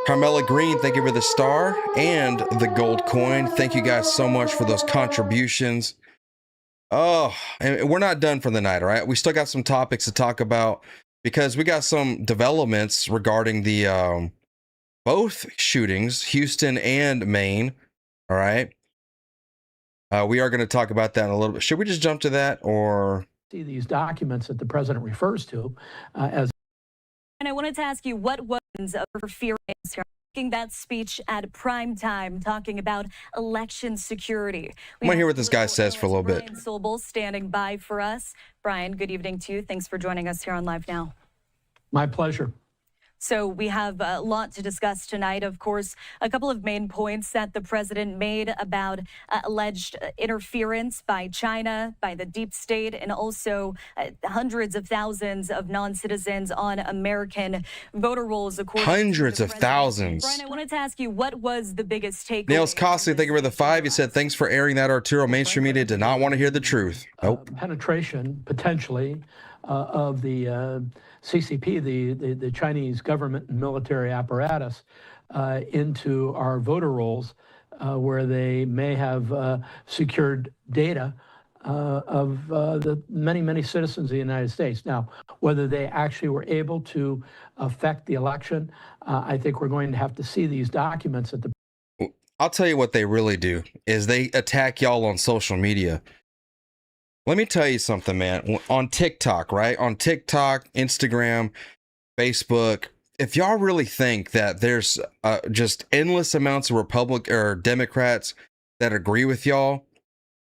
Carmela Green, thank you for the star and the gold coin. Thank you guys so much for those contributions. Oh, and we're not done for the night, all right? We still got some topics to talk about because we got some developments regarding the both shootings, Houston and Maine, all right? We are going to talk about that in a little bit. Should we just jump to that or? See these documents that the president refers to as. And I wanted to ask you, what was of interference here? Making that speech at prime time, talking about election security. I'm gonna hear what this guy says for a little bit. Brian Sobel standing by for us. Brian, good evening to you. Thanks for joining us here on Live Now. My pleasure. So we have a lot to discuss tonight. Of course, a couple of main points that the president made about alleged interference by China, by the deep state, and also hundreds of thousands of non-citizens on American voter rolls. Hundreds of thousands. Brian, I wanted to ask you, what was the biggest takeaway? Nails Costly, thank you for the $5. He said, thanks for airing that, Arturo. Mainstream media did not want to hear the truth. Nope. Penetration, potentially, of the CCP, the Chinese government and military apparatus, into our voter rolls, where they may have secured data of the many citizens of the United States. Now, whether they actually were able to affect the election, I think we're going to have to see these documents at the. I'll tell you what they really do is they attack y'all on social media. Let me tell you something, man. On TikTok, right? On TikTok, Instagram, Facebook, if y'all really think that there's just endless amounts of Republican or Democrats that agree with y'all,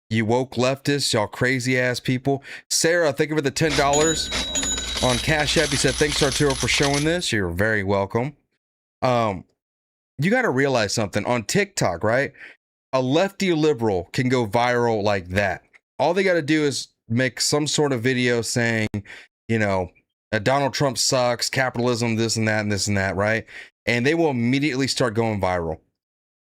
you woke leftists, y'all crazy ass people. Sarah, thank you for the $10. on CashApp. He said, thanks, Arturo, for showing this. You're very welcome. You got to realize something. On TikTok, right? A lefty liberal can go viral like that. All they got to do is make some sort of video saying, you know, Donald Trump sucks, capitalism, this and that, and this and that, right? And they will immediately start going viral.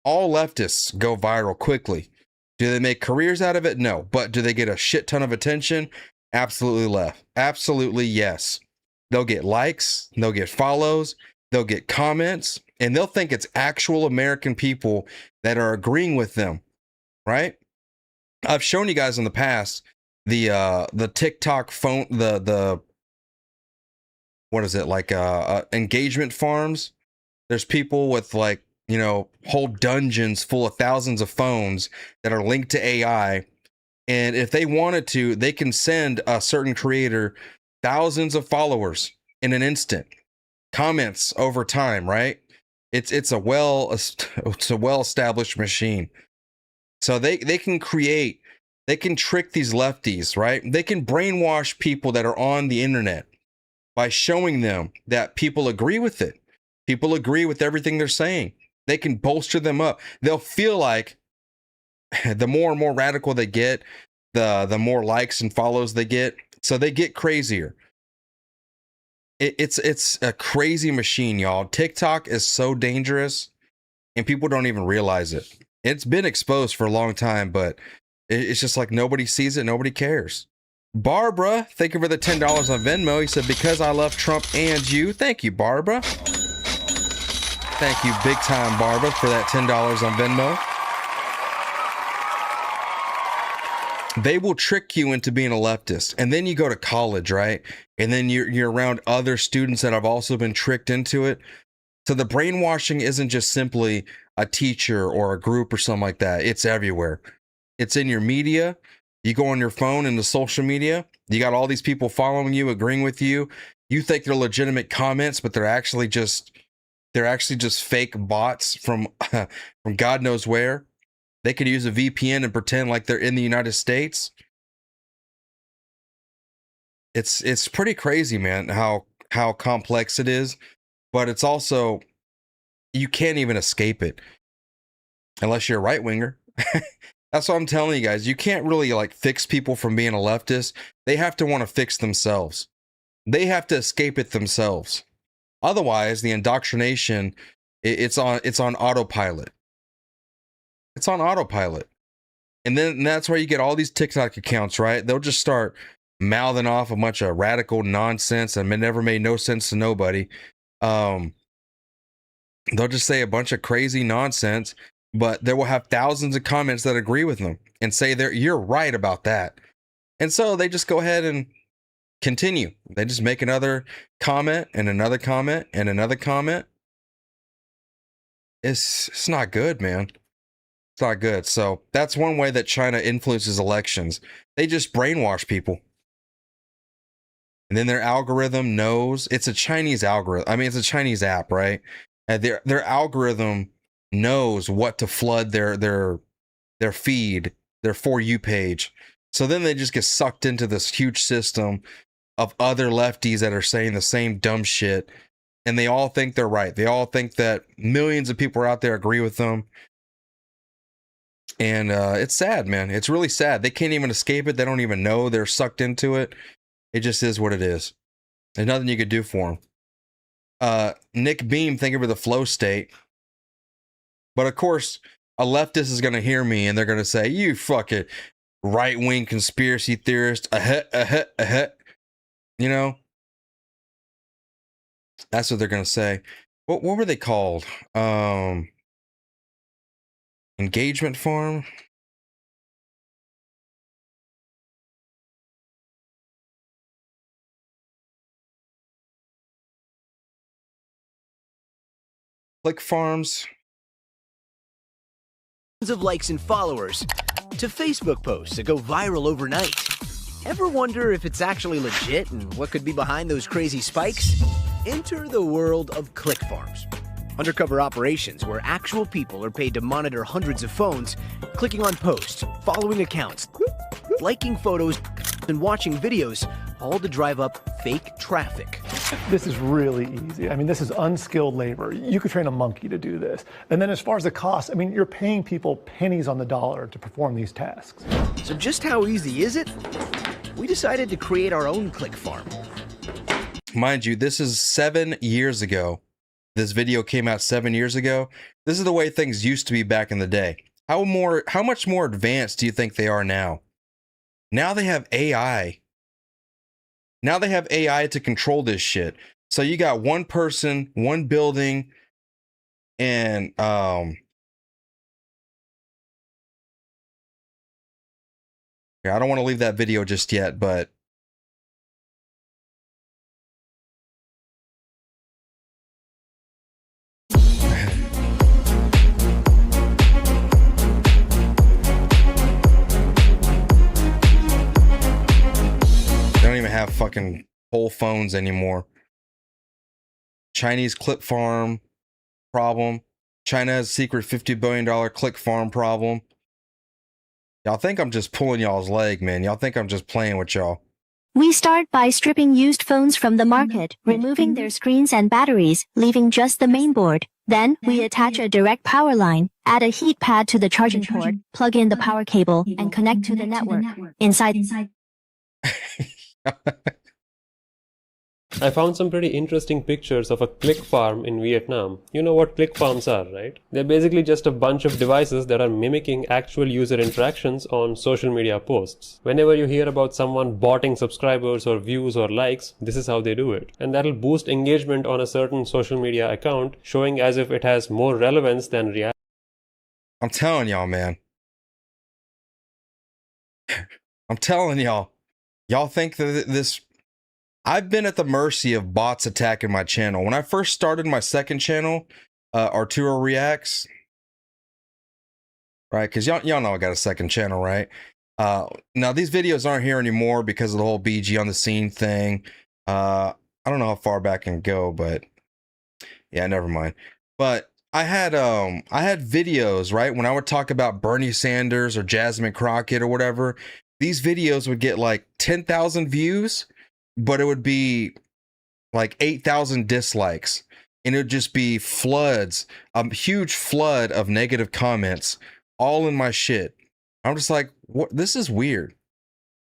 All leftists go viral quickly. Do they make careers out of it? No. But do they get a shit ton of attention? Absolutely left. Absolutely yes. They'll get likes, they'll get follows, they'll get comments, and they'll think it's actual American people that are agreeing with them, right? I've shown you guys in the past the TikTok phone, the what is it, like engagement farms. There's people with, like, you know, whole dungeons full of thousands of phones that are linked to AI. And if they wanted to, they can send a certain creator thousands of followers in an instant, comments over time, right? It's a well-established machine. So they can create, they can trick these lefties, right? They can brainwash people that are on the internet by showing them that people agree with it. People agree with everything they're saying. They can bolster them up. They'll feel like the more and more radical they get, the more likes and follows they get. So they get crazier. It's a crazy machine, y'all. TikTok is so dangerous, and people don't even realize it. It's been exposed for a long time, but it's just like nobody sees it, nobody cares. Barbara, thank you for the $10 on Venmo. He said, because I love Trump and you. Thank you, Barbara. Thank you big time, Barbara, for that $10 on Venmo. They will trick you into being a leftist, and then you go to college, right? And then you're around other students that have also been tricked into it. So the brainwashing isn't just simply a teacher or a group or something like that. It's everywhere. It's in your media. You go on your phone into social media. You got all these people following you, agreeing with you. You think they're legitimate comments, but they're actually just fake bots from God knows where. They could use a VPN and pretend like they're in the United States. It's pretty crazy, man, how complex it is, but it's also, you can't even escape it unless you're a right-winger. That's what I'm telling you guys. You can't really like fix people from being a leftist. They have to want to fix themselves. They have to escape it themselves. Otherwise, the indoctrination, it's on autopilot. It's on autopilot. And then that's where you get all these TikTok accounts, right? They'll just start mouthing off a bunch of radical nonsense and it never made no sense to nobody. They'll just say a bunch of crazy nonsense, but they will have thousands of comments that agree with them and say you're right about that. And so they just go ahead and continue. They just make another comment and another comment and another comment. It's not good, man. It's not good. So that's one way that China influences elections. They just brainwash people. And then their algorithm knows, it's a Chinese algorithm. I mean, it's a Chinese app, right? And their algorithm knows what to flood their feed, their For You page. So then they just get sucked into this huge system of other lefties that are saying the same dumb shit. And they all think they're right. They all think that millions of people out there agree with them. And it's sad, man. It's really sad. They can't even escape it. They don't even know they're sucked into it. It just is what it is. There's nothing you could do for them. Nick Beam, thank you for the flow state. But of course, a leftist is going to hear me and they're going to say, you fucking right-wing conspiracy theorist. You know? That's what they're going to say. What were they called? Engagement farm? Click farms? Of likes and followers to Facebook posts that go viral overnight. Ever wonder if it's actually legit and what could be behind those crazy spikes? Enter the world of click farms. Undercover operations where actual people are paid to monitor hundreds of phones, clicking on posts, following accounts, liking photos, and watching videos, all to drive up fake traffic. This is really easy. I mean, this is unskilled labor. You could train a monkey to do this. And then as far as the cost, I mean, you're paying people pennies on the dollar to perform these tasks. So just how easy is it? We decided to create our own click farm. Mind you, this is 7 years ago. This video came out 7 years ago. This is the way things used to be back in the day. How much more advanced do you think they are now? Now they have AI. Now they have AI to control this shit. So you got one person, one building, and yeah, I don't want to leave that video just yet, but they don't even have fucking whole phones anymore. Chinese clip farm problem. China has secret $50 billion click farm problem. Y'all think I'm just pulling y'all's leg, man. Y'all think I'm just playing with y'all. We start by stripping used phones from the market, removing their screens and batteries, leaving just the main board. Then, we attach a direct power line, add a heat pad to the charging port, plug in the power cable, and connect to the network. Inside. I found some pretty interesting pictures of a click farm in Vietnam. You know what click farms are, right? They're basically just a bunch of devices that are mimicking actual user interactions on social media posts. Whenever you hear about someone botting subscribers or views or likes, this is how they do it. And that'll boost engagement on a certain social media account, showing as if it has more relevance than reality. I'm telling y'all, man. I'm telling y'all. Y'all think that this... I've been at the mercy of bots attacking my channel. When I first started my second channel, Arturo Reacts, right? Because y'all know I got a second channel, right? Now, these videos aren't here anymore because of the whole BG on the scene thing. I don't know how far back I can go, but yeah, never mind. But I had videos, right? When I would talk about Bernie Sanders or Jasmine Crockett or whatever, these videos would get like 10,000 views, but it would be like 8,000 dislikes, and it would just be floods, a huge flood of negative comments all in my shit. I'm just like, what? This is weird.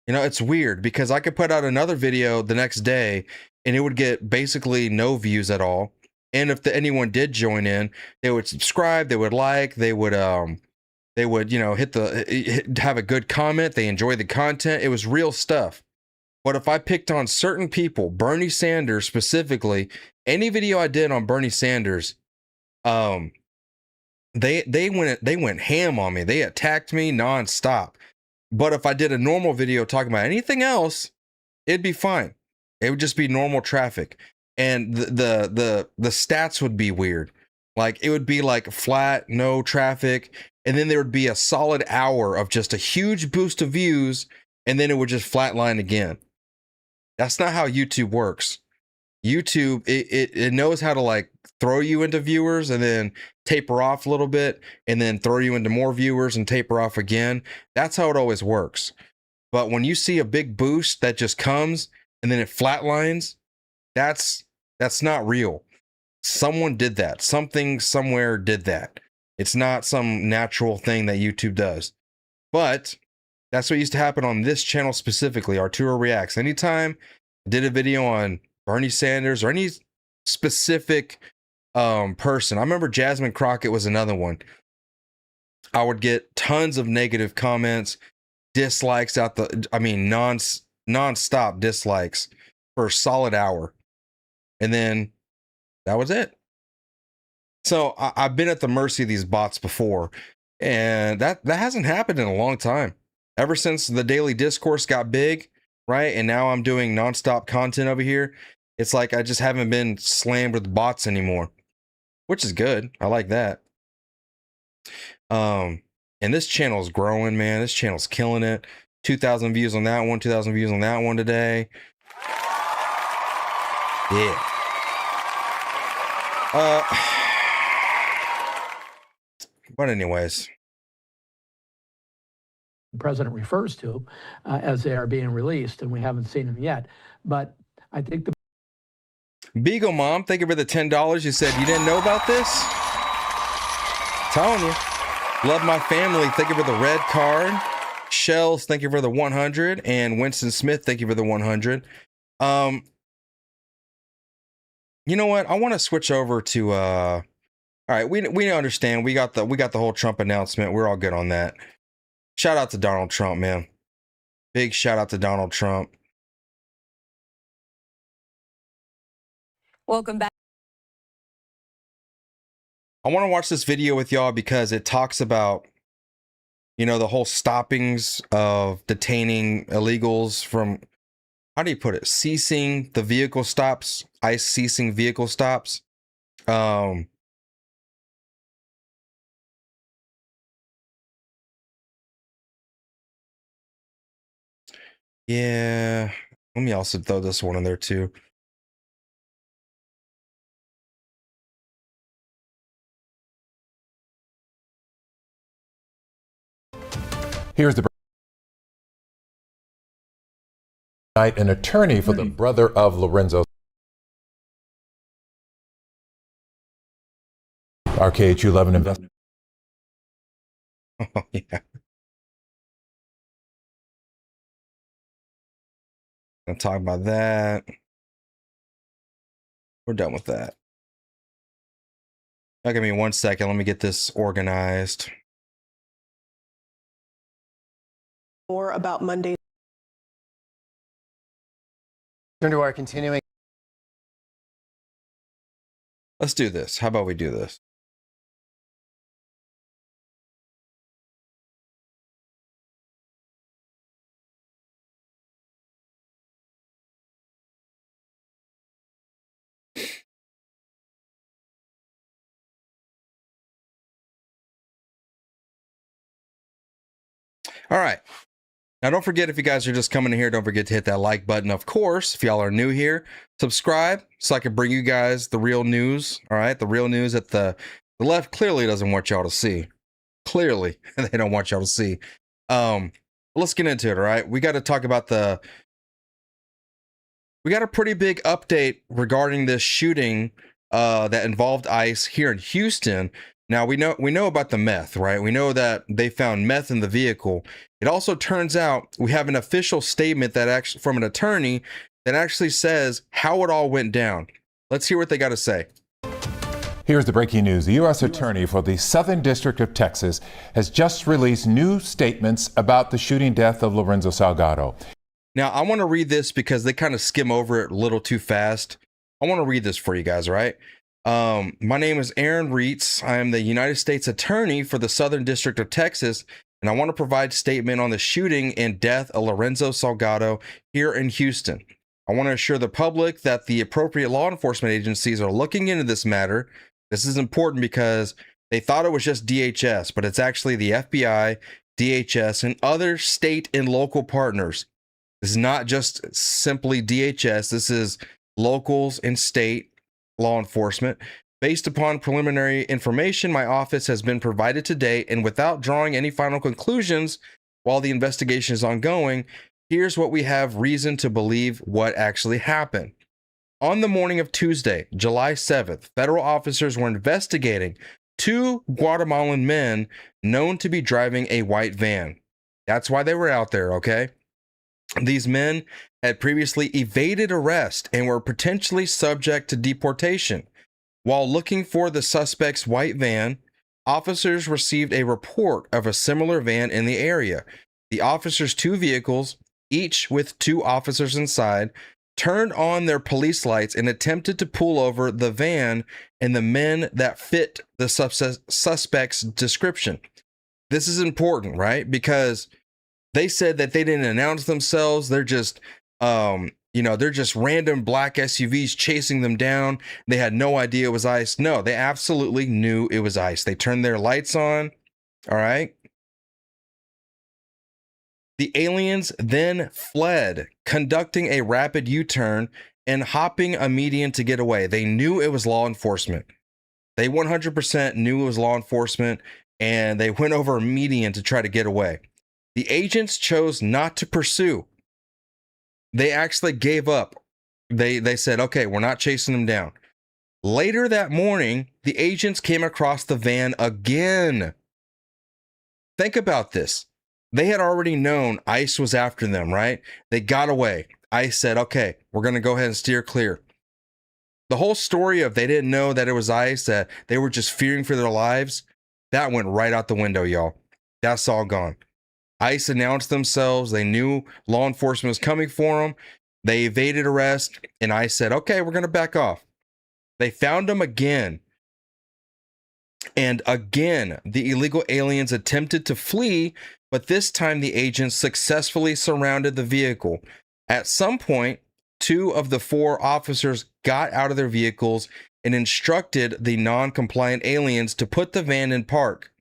You know, it's weird because I could put out another video the next day and it would get basically no views at all. And if anyone did join in, they would subscribe, they would like, they would, you know, have a good comment. They enjoy the content. It was real stuff. But if I picked on certain people, Bernie Sanders specifically, any video I did on Bernie Sanders, they went ham on me. They attacked me nonstop. But if I did a normal video talking about anything else, it'd be fine. It would just be normal traffic, and the stats would be weird. Like it would be like flat, no traffic, and then there would be a solid hour of just a huge boost of views, and then it would just flatline again. That's not how YouTube works. YouTube, it knows how to like throw you into viewers and then taper off a little bit and then throw you into more viewers and taper off again. That's how it always works. But when you see a big boost that just comes and then it flatlines, that's not real. Someone did that. Something somewhere did that. It's not some natural thing that YouTube does. But that's what used to happen on this channel specifically, Arturo Reacts. Anytime I did a video on Bernie Sanders or any specific person, I remember Jasmine Crockett was another one, I would get tons of negative comments, dislikes non-stop dislikes for a solid hour. And then that was it. So I've been at the mercy of these bots before, and that hasn't happened in a long time. Ever since the Daily Discourse got big, right? And now I'm doing nonstop content over here. It's like I just haven't been slammed with bots anymore, which is good. I like that. And this channel is growing, man. This channel's killing it. 2,000 views on that one, 2,000 views on that one today. Yeah. But anyways, the president refers to as they are being released, and we haven't seen them yet. But I think the Beagle Mom, thank you for the $10. You said you didn't know about this? Telling you. Love my family. Thank you for the red card. Shells, thank you for the 100. And Winston Smith, thank you for the 100. You know what? I want to switch over to all right, we understand. We got the whole Trump announcement. We're all good on that. Shout out to Donald Trump, man. Big shout out to Donald Trump. Welcome back. I want to watch this video with y'all because it talks about, you know, the whole stoppings of detaining illegals from, how do you put it? Ceasing the vehicle stops, ICE ceasing vehicle stops. Yeah, let me also throw this one in there too. Here's the an attorney for the brother of Lorenzo. RKHU11 investment. Oh, yeah. I'll talk about that. We're done with that. Now, give me 1 second. Let me get this organized. More about Monday. Turn to our continuing. Let's do this. How about we do this? All right. Now, don't forget, if you guys are just coming in here, don't forget to hit that like button. Of course, if y'all are new here, subscribe so I can bring you guys the real news. All right. The real news that the left clearly doesn't want y'all to see. Clearly, they don't want y'all to see. Let's get into it. All right. We got to talk about we got a pretty big update regarding this shooting that involved ICE here in Houston. Now, we know about the meth, right? We know that they found meth in the vehicle. It also turns out we have an official statement that actually from an attorney that actually says how it all went down. Let's hear what they got to say. Here's the breaking news. The U.S. Attorney for the Southern District of Texas has just released new statements about the shooting death of Lorenzo Salgado. Now, I want to read this because they kind of skim over it a little too fast. I want to read this for you guys, right? My name is Aaron Reitz. I am the United States Attorney for the Southern District of Texas, and I want to provide a statement on the shooting and death of Lorenzo Salgado here in Houston. I want to assure the public that the appropriate law enforcement agencies are looking into this matter. This is important because they thought it was just DHS, but it's actually the FBI, DHS, and other state and local partners. This is not just simply DHS. This is locals and state law enforcement. Based upon preliminary information my office has been provided to date, and without drawing any final conclusions while the investigation is ongoing, here's what we have reason to believe what actually happened. On the morning of Tuesday, July 7th, federal officers were investigating two Guatemalan men known to be driving a white van. That's why they were out there, okay? These men had previously evaded arrest and were potentially subject to deportation. While looking for the suspect's white van, officers received a report of a similar van in the area. The officers' two vehicles, each with two officers inside, turned on their police lights and attempted to pull over the van and the men that fit the suspect's description. This is important, right? Because they said that they didn't announce themselves. They're just, they're just random black SUVs chasing them down. They had no idea it was ICE. No, they absolutely knew it was ICE. They turned their lights on. All right. The aliens then fled, conducting a rapid U-turn and hopping a median to get away. They knew it was law enforcement. They 100% knew it was law enforcement, and they went over a median to try to get away. The agents chose not to pursue. They actually gave up. They said, okay, we're not chasing them down. Later that morning, the agents came across the van again. Think about this. They had already known ICE was after them, right? They got away. ICE said, okay, we're going to go ahead and steer clear. The whole story of they didn't know that it was ICE, that they were just fearing for their lives, that went right out the window, y'all. That's all gone. ICE announced themselves. They knew law enforcement was coming for them. They evaded arrest, and ICE said, okay, we're going to back off. They found them again. And again, the illegal aliens attempted to flee, but this time the agents successfully surrounded the vehicle. At some point, 2 of the 4 officers got out of their vehicles and instructed the non-compliant aliens to put the van in park.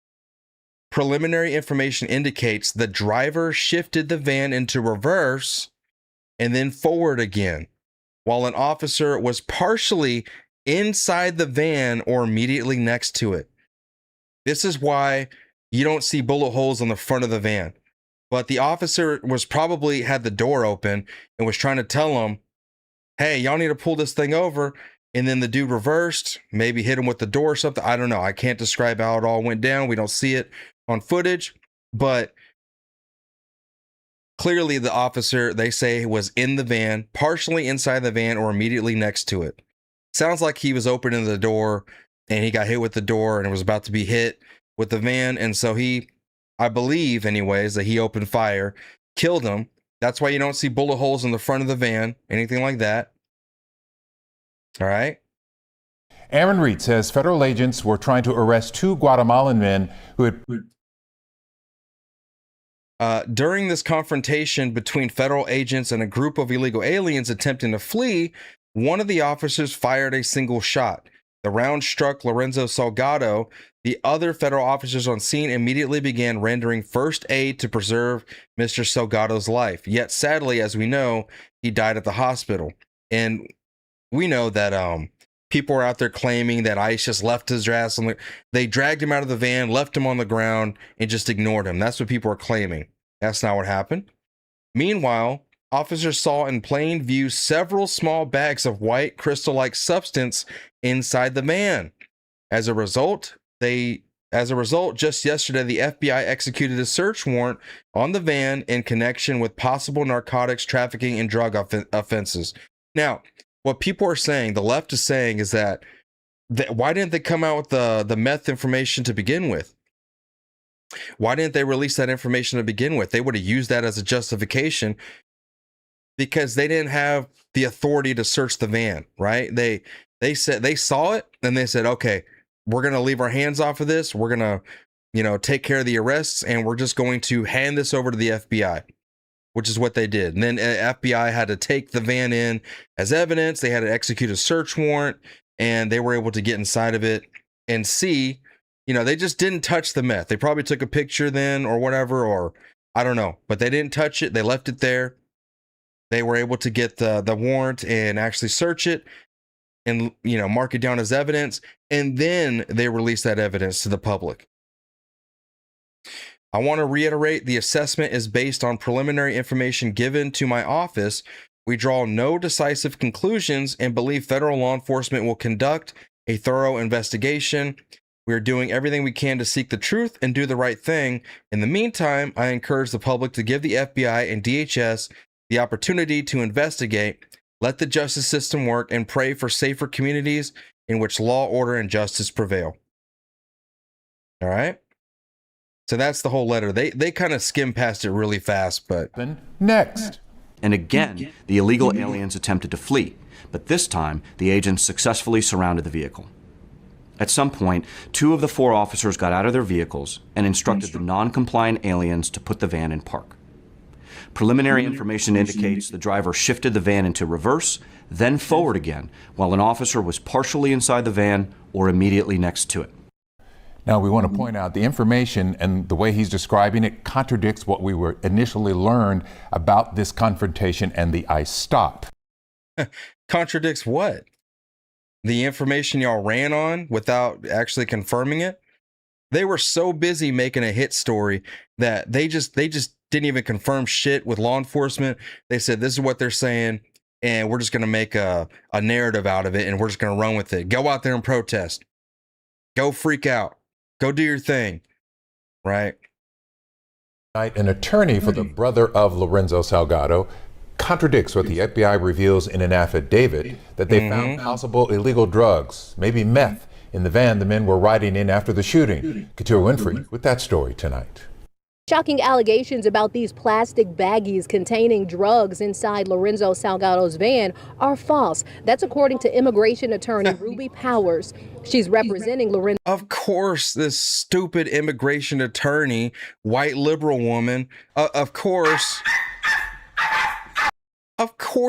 Preliminary information indicates the driver shifted the van into reverse and then forward again, while an officer was partially inside the van or immediately next to it. This is why you don't see bullet holes on the front of the van. But the officer was probably had the door open and was trying to tell them, hey, y'all need to pull this thing over. And then the dude reversed, maybe hit him with the door or something. I don't know. I can't describe how it all went down. We don't see it on footage. But clearly the officer, they say, was in the van, partially inside the van or immediately next to it. Sounds like he was opening the door and he got hit with the door and was about to be hit with the van. And so he, I believe anyways, that he opened fire, killed him. That's why you don't see bullet holes in the front of the van, anything like that. All right. Aaron Reed says federal agents were trying to arrest 2 Guatemalan men who had... During this confrontation between federal agents and a group of illegal aliens attempting to flee, one of the officers fired a single shot. The round struck Lorenzo Salgado. The other federal officers on scene immediately began rendering first aid to preserve Mr. Salgado's life. Yet sadly, as we know, he died at the hospital. And we know that people are out there claiming that ICE just left his ass on the... They dragged him out of the van, left him on the ground, and just ignored him. That's what people are claiming. That's not what happened. Meanwhile, officers saw in plain view several small bags of white crystal-like substance inside the van. As a result, just yesterday, the FBI executed a search warrant on the van in connection with possible narcotics trafficking and drug offenses. Now, what people are saying, the left is saying, is that why didn't they come out with the meth information to begin with? Why didn't they release that information to begin with? They would have used that as a justification because they didn't have the authority to search the van, right? They said they saw it and they said, okay, we're going to leave our hands off of this. We're going to, take care of the arrests and we're just going to hand this over to the FBI, which is what they did. And then FBI had to take the van in as evidence. They had to execute a search warrant and they were able to get inside of it and see, they just didn't touch the meth. They probably took a picture then or whatever, or I don't know, but they didn't touch it. They left it there. They were able to get the warrant and actually search it and, mark it down as evidence. And then they released that evidence to the public. I want to reiterate, the assessment is based on preliminary information given to my office. We draw no decisive conclusions and believe federal law enforcement will conduct a thorough investigation. We are doing everything we can to seek the truth and do the right thing. In the meantime, I encourage the public to give the FBI and DHS the opportunity to investigate, let the justice system work, and pray for safer communities in which law, order, and justice prevail. All right? So that's the whole letter. They kind of skim past it really fast, but... Next. And again, the illegal aliens attempted to flee, but this time, the agents successfully surrounded the vehicle. At some point, 2 of the 4 officers got out of their vehicles and instructed the non-compliant aliens to put the van in park. Preliminary information indicates the driver shifted the van into reverse, then forward again, while an officer was partially inside the van or immediately next to it. Now, we want to point out the information and the way he's describing it contradicts what we were initially learned about this confrontation and the ICE stop. Contradicts what? The information y'all ran on without actually confirming it? They were so busy making a hit story that they just didn't even confirm shit with law enforcement. They said, this is what they're saying, and we're just going to make a narrative out of it, and we're just going to run with it. Go out there and protest. Go freak out. Go do your thing. Right? An attorney for the brother of Lorenzo Salgado contradicts what the FBI reveals in an affidavit that they found possible illegal drugs, maybe meth, in the van the men were riding in after the shooting. Couture Winfrey with that story tonight. Shocking allegations about these plastic baggies containing drugs inside Lorenzo Salgado's van are false. That's according to immigration attorney Ruby Powers. She's representing Lorenzo. Of course, this stupid immigration attorney, white liberal woman, of course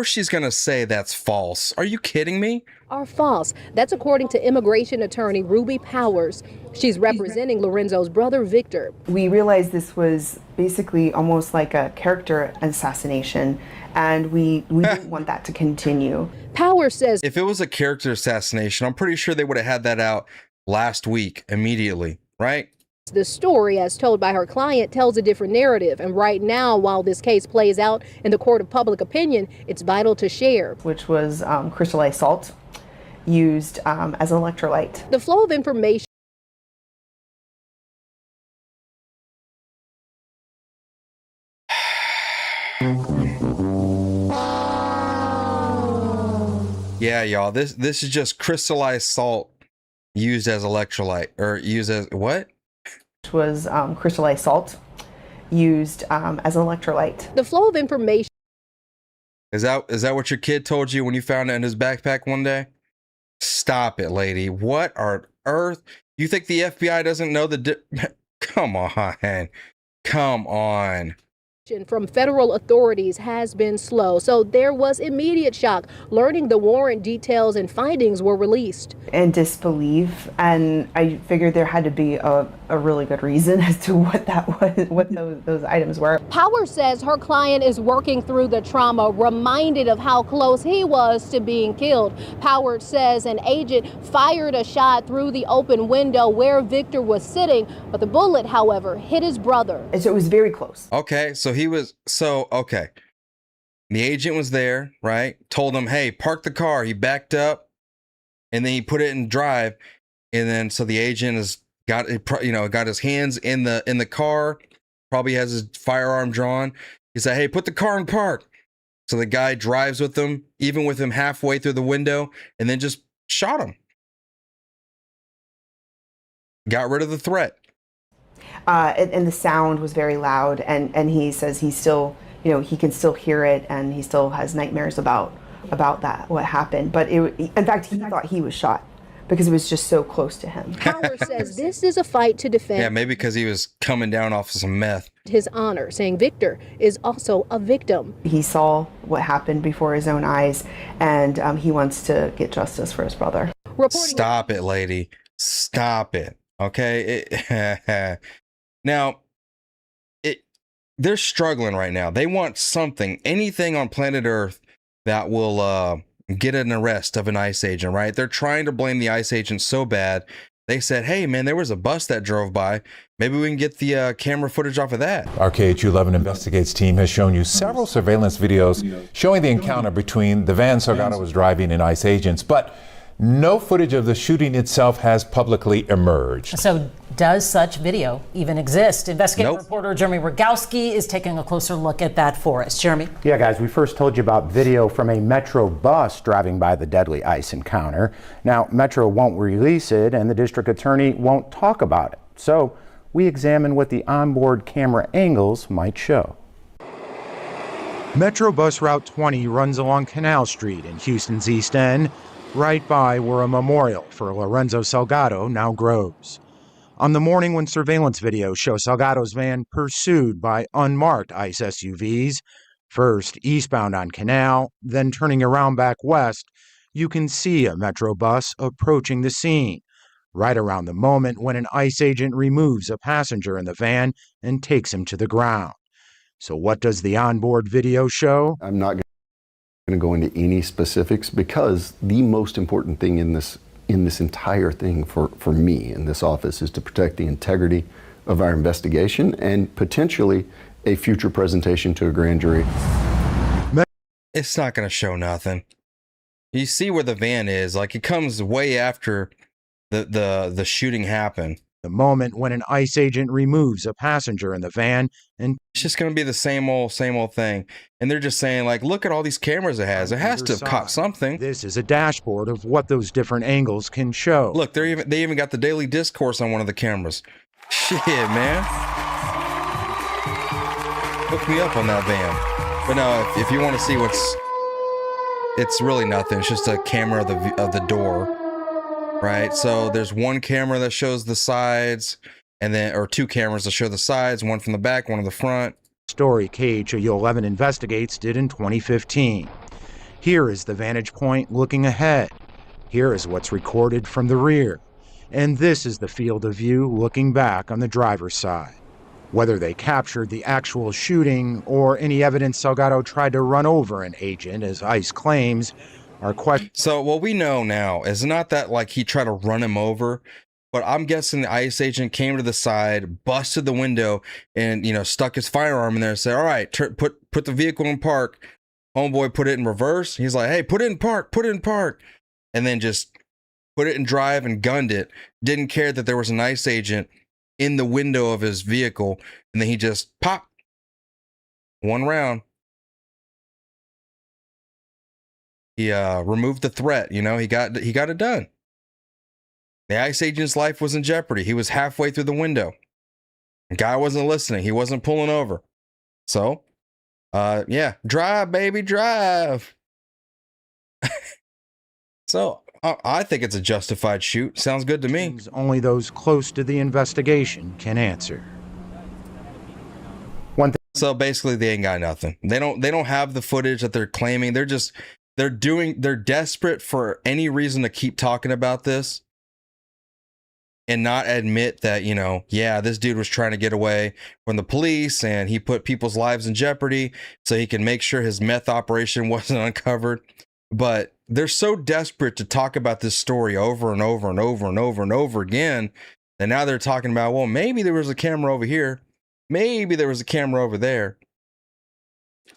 she's going to say that's false. Are you kidding me? Are false. That's according to immigration attorney Ruby Powers. She's representing Lorenzo's brother, Victor. We realized this was basically almost like a character assassination, and we didn't want that to continue. Powers says if it was a character assassination, I'm pretty sure they would have had that out last week immediately, right? the story, as told by her client, tells a different narrative. And right now, while this case plays out in the court of public opinion, it's vital to share. Which was crystallized salt used as an electrolyte. The flow of information. Yeah, y'all, this is just crystallized salt used as electrolyte, or used as what? Which was crystallized salt used as an electrolyte. The flow of information. Is that what your kid told you when you found it in his backpack one day? Stop it, lady. What on earth? You think the FBI doesn't know the Come on. Come on. From federal authorities has been slow, so there was immediate shock learning the warrant details and findings were released. And disbelief, and I figured there had to be a really good reason as to what that was, what those items were. Powers says her client is working through the trauma, reminded of how close he was to being killed. Powers says an agent fired a shot through the open window where Victor was sitting, but the bullet, however, hit his brother. And so it was very close. Okay, so okay. The agent was there, right? Told him, hey, park the car. He backed up and then he put it in drive. And then so the agent got his hands in the car, probably has his firearm drawn. He said, hey, put the car in park. So the guy drives with him, even with him halfway through the window, and then just shot him. Got rid of the threat. And the sound was very loud, and he says he still, he can still hear it, and he still has nightmares about that, what happened. But in fact, he thought he was shot because it was just so close to him. Powers says this is a fight to defend. Yeah, maybe because he was coming down off of some meth. His honor, saying Victor is also a victim. He saw what happened before his own eyes, and he wants to get justice for his brother. Stop it, lady. Stop it. Okay. Now, they're struggling right now. They want something, anything on planet Earth that will get an arrest of an ICE agent, right? They're trying to blame the ICE agent so bad. They said, hey, man, there was a bus that drove by. Maybe we can get the camera footage off of that. Our KHU11 Investigates team has shown you several surveillance videos showing the encounter between the van Salgado was driving and ICE agents, but no footage of the shooting itself has publicly emerged. So does such video even exist? Investigative reporter Jeremy Rogowski is taking a closer look at that for us. Jeremy? Yeah, guys, we first told you about video from a Metro bus driving by the deadly ICE encounter. Now, Metro won't release it and the district attorney won't talk about it. So we examined what the onboard camera angles might show. Metro bus Route 20 runs along Canal Street in Houston's East End, right by where a memorial for Lorenzo Salgado now grows. On the morning when surveillance videos show Salgado's van pursued by unmarked ICE SUVs, first eastbound on Canal, then turning around back west, you can see a Metro bus approaching the scene, right around the moment when an ICE agent removes a passenger in the van and takes him to the ground. So what does the onboard video show? I'm not going to go into any specifics because the most important thing in this entire thing for me in this office is to protect the integrity of our investigation and potentially a future presentation to a grand jury. It's not going to show nothing. You see where the van is, like it comes way after the shooting happened. The moment when an ICE agent removes a passenger in the van, and it's just going to be the same old thing. And they're just saying, like, look at all these cameras it has. It has to have caught something. This is a dashboard of what those different angles can show. Look, they even got the Daily Discourse on one of the cameras. Shit, man. Hook me up on that van. But no, if you want to see it's really nothing. It's just a camera of the door. Right, so there's one camera that shows the sides, and then or two cameras that show the sides, one from the back, one in the front. Story KHOU11 Investigates did in 2015. Here is the vantage point looking ahead. Here is what's recorded from the rear. And this is the field of view looking back on the driver's side. Whether they captured the actual shooting or any evidence Salgado tried to run over an agent, as ICE claims, So what we know now is not that like he tried to run him over, but I'm guessing the ICE agent came to the side, busted the window, and stuck his firearm in there and said, "All right, put the vehicle in park." Homeboy put it in reverse. He's like, "Hey, put it in park," and then just put it in drive and gunned it. Didn't care that there was an ICE agent in the window of his vehicle, and then he just popped one round. He removed the threat, he got it done. The ICE agent's life was in jeopardy. He was halfway through the window. The guy wasn't listening. He wasn't pulling over. So, yeah, drive, baby, drive. So, I think it's a justified shoot. Sounds good to me. Only those close to the investigation can answer. So basically, they ain't got nothing. They don't have the footage that they're claiming. They're desperate for any reason to keep talking about this and not admit that, this dude was trying to get away from the police and he put people's lives in jeopardy so he can make sure his meth operation wasn't uncovered. But they're so desperate to talk about this story over and over and over and over and over again that now they're talking about, well, maybe there was a camera over here. Maybe there was a camera over there.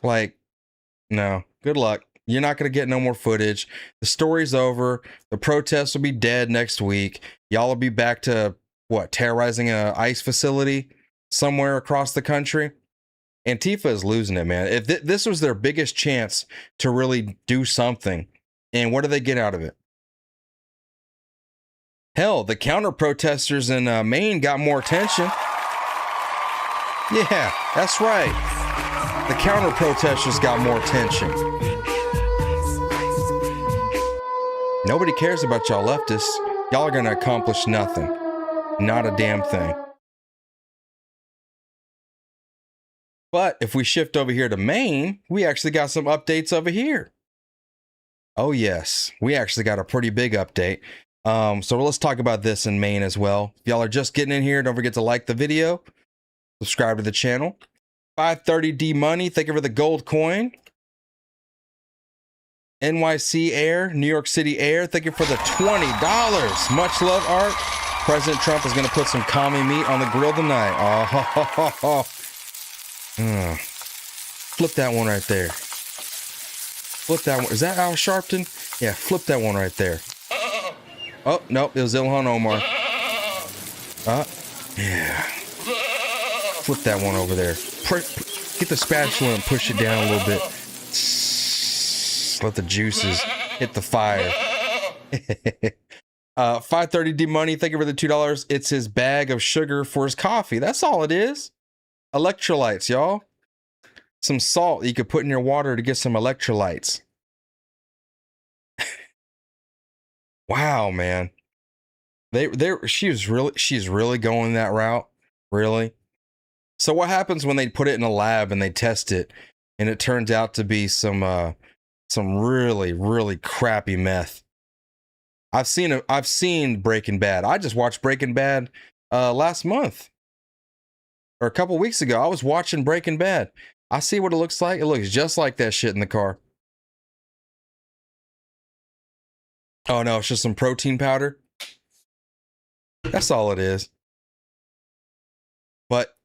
Like, no, good luck. You're not going to get no more footage. The story's over. The protests will be dead next week. Y'all will be back to, terrorizing a ICE facility somewhere across the country? Antifa is losing it, man. If this was their biggest chance to really do something, and what do they get out of it? Hell, the counter-protesters in Maine got more attention. Yeah, that's right. The counter-protesters got more attention. Nobody cares about y'all leftists. Y'all are going to accomplish nothing. Not a damn thing. But if we shift over here to Maine, we actually got some updates over here. Oh, yes. We actually got a pretty big update. So let's talk about this in Maine as well. If y'all are just getting in here, don't forget to like the video. Subscribe to the channel. 530D Money, thank you for the gold coin. NYC Air, New York City Air, thank you for the $20. Much love, Art. President Trump is going to put some commie meat on the grill tonight. Oh, flip that one right there. Flip that one. Is that Al Sharpton? Yeah, flip that one right there. Oh, nope, it was Ilhan Omar. Yeah. Flip that one over there. Get the spatula and push it down a little bit. Let the juices hit the fire. 530D Money, thank you for the $2. It's his bag of sugar for his coffee. That's all it is. Electrolytes, y'all. Some salt you could put in your water to get some electrolytes. Wow, man. She's really going that route. Really? So what happens when they put it in a lab and they test it and it turns out to be some really, really crappy meth? I've seen Breaking Bad. I just watched Breaking Bad last month or a couple weeks ago. I was watching Breaking Bad. I see what it looks like. It looks just like that shit in the car. Oh no, it's just some protein powder. That's all it is. But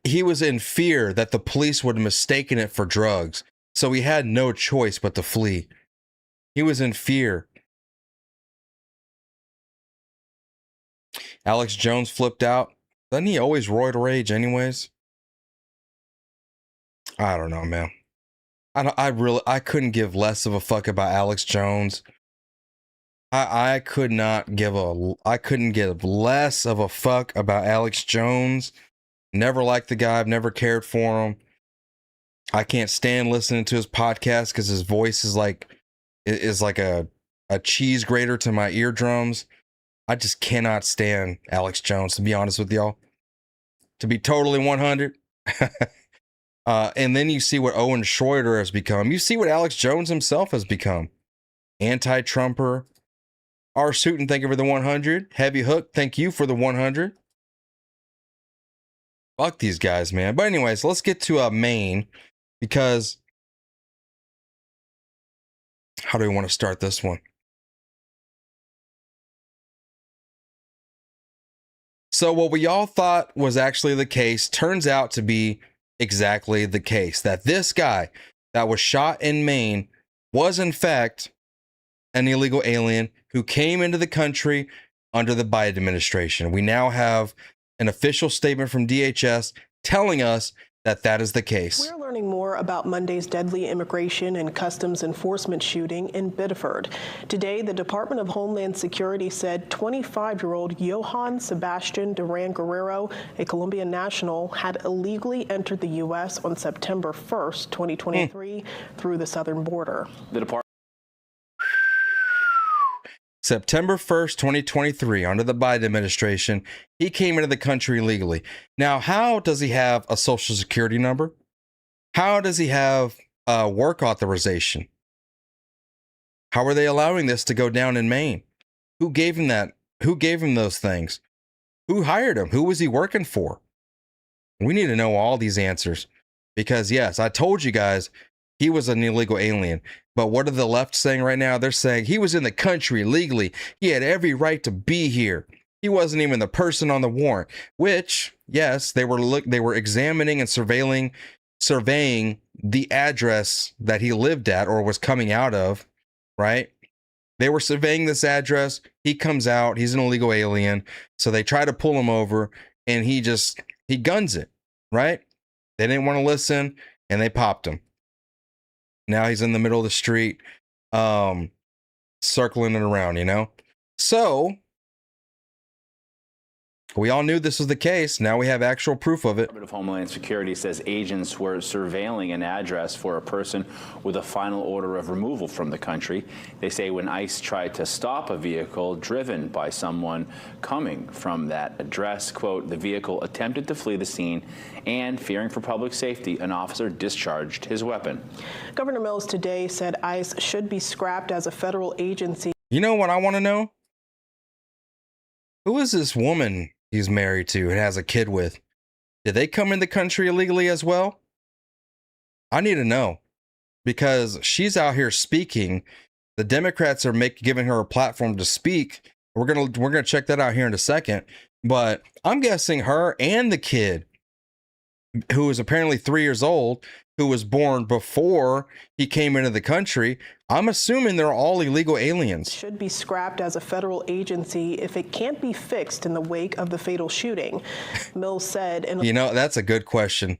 he was in fear that the police would have mistaken it for drugs. So he had no choice but to flee. He was in fear. Alex Jones flipped out. Doesn't he always roid rage anyways? I don't know, man. I couldn't give less of a fuck about Alex Jones. I couldn't give less of a fuck about Alex Jones. Never liked the guy. I've never cared for him. I can't stand listening to his podcast because his voice is like a cheese grater to my eardrums. I just cannot stand Alex Jones, to be honest with y'all. To be totally 100. And then you see what Owen Schroeder has become. You see what Alex Jones himself has become. Anti-Trumper. R. Suiton, thank you for the 100. Heavy Hook, thank you for the 100. Fuck these guys, man. But anyways, let's get to Maine, because how do we want to start this one? So what we all thought was actually the case turns out to be exactly the case. That this guy that was shot in Maine was in fact an illegal alien who came into the country under the Biden administration. We now have an official statement from DHS telling us that that is the case. We're learning more about Monday's deadly immigration and customs enforcement shooting in Biddeford. Today, the Department of Homeland Security said 25-year-old Johann Sebastian Duran Guerrero, a Colombian national, had illegally entered the U.S. on September 1st, 2023, through the southern border. September 1st, 2023, under the Biden administration, he came into the country legally. Now, how does he have a social security number? How does he have work authorization? How are they allowing this to go down in Maine? Who gave him that? Who gave him those things? Who hired him? Who was he working for? We need to know all these answers, because yes, I told you guys he was an illegal alien. But what are the left saying right now? They're saying he was in the country legally. He had every right to be here. He wasn't even the person on the warrant, which, yes, they were examining and surveying the address that he lived at or was coming out of, right? They were surveying this address. He comes out. He's an illegal alien. So they try to pull him over, and he guns it, right? They didn't want to listen, and they popped him. Now he's in the middle of the street, circling it around, you know? So we all knew this was the case. Now we have actual proof of it. The Department of Homeland Security says agents were surveilling an address for a person with a final order of removal from the country. They say when ICE tried to stop a vehicle driven by someone coming from that address, quote, the vehicle attempted to flee the scene, and fearing for public safety, an officer discharged his weapon. Governor Mills today said ICE should be scrapped as a federal agency. You know what I want to know? Who is this woman he's married to and has a kid with? Did they come in the country illegally as well? I need to know, because she's out here speaking. The Democrats are giving her a platform to speak. We're gonna check that out here in a second. But I'm guessing her and the kid, who is apparently 3 years old, who was born before he came into the country, I'm assuming they're all illegal aliens. Should be scrapped as a federal agency if it can't be fixed in the wake of the fatal shooting. Mills said in You know, that's a good question.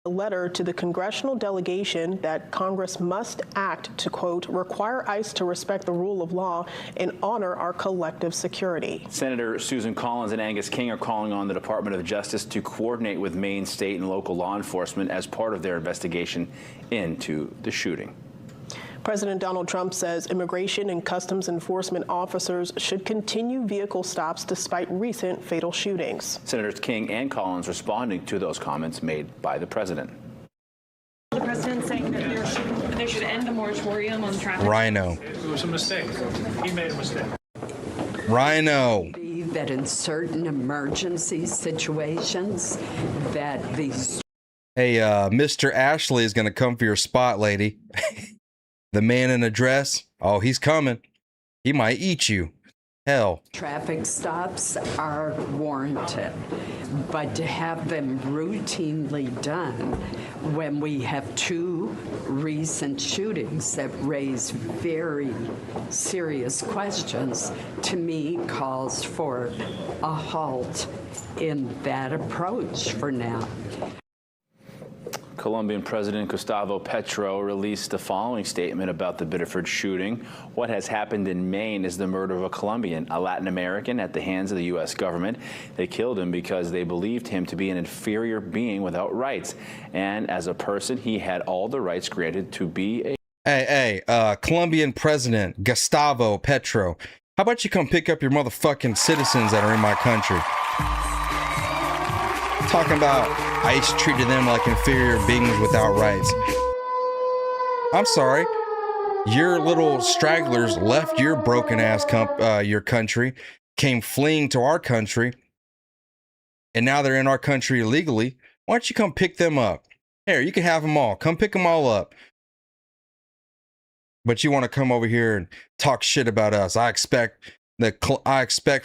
a letter to the congressional delegation that Congress must act to, quote, require ICE to respect the rule of law and honor our collective security. Senator Susan Collins and Angus King are calling on the Department of Justice to coordinate with Maine state and local law enforcement as part of their investigation into the shooting. President Donald Trump says immigration and customs enforcement officers should continue vehicle stops despite recent fatal shootings. Senators King and Collins responding to those comments made by the president. The president saying that they should end the moratorium on traffic. Rhino. It was a mistake. He made a mistake. Rhino. That in certain emergency situations that these... Hey, Mr. Ashley is going to come for your spot, lady. The man in a dress, oh, he's coming. He might eat you. Hell. Traffic stops are warranted, but to have them routinely done when we have two recent shootings that raise very serious questions, to me calls for a halt in that approach for now. Colombian President Gustavo Petro released the following statement about the Biddeford shooting. What has happened in Maine is the murder of a Colombian, a Latin American, at the hands of the U.S. government. They killed him because they believed him to be an inferior being without rights. And as a person, he had all the rights granted to be a... Hey, Colombian President Gustavo Petro, how about you come pick up your motherfucking citizens that are in my country? Talking about ICE treated them like inferior beings without rights. I'm sorry. Your little stragglers left your broken ass your country, came fleeing to our country, and now they're in our country illegally. Why don't you come pick them up? Here, you can have them all. Come pick them all up. But you want to come over here and talk shit about us. I expect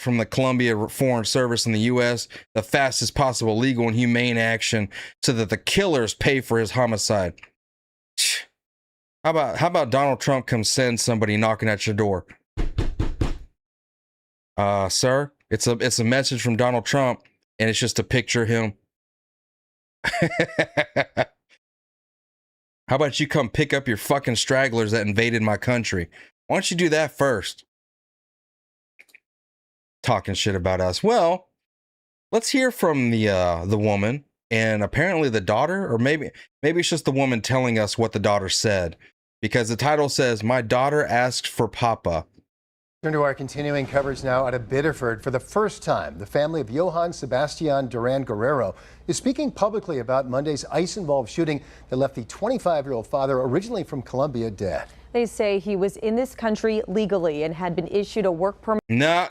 from the Colombia Foreign Service in the U.S. the fastest possible legal and humane action so that the killers pay for his homicide. How about Donald Trump come send somebody knocking at your door? Sir, it's a message from Donald Trump, and it's just a picture of him. How about you come pick up your fucking stragglers that invaded my country? Why don't you do that first? Talking shit about us. Well, let's hear from the woman and apparently the daughter, or maybe it's just the woman telling us what the daughter said, because the title says, "My daughter asked for Papa." Turn to our continuing coverage now out of Biddeford. For the first time, the family of Johann Sebastian Duran Guerrero is speaking publicly about Monday's ICE-involved shooting that left the 25-year-old father, originally from Colombia, dead. They say he was in this country legally and had been issued a work permit. No.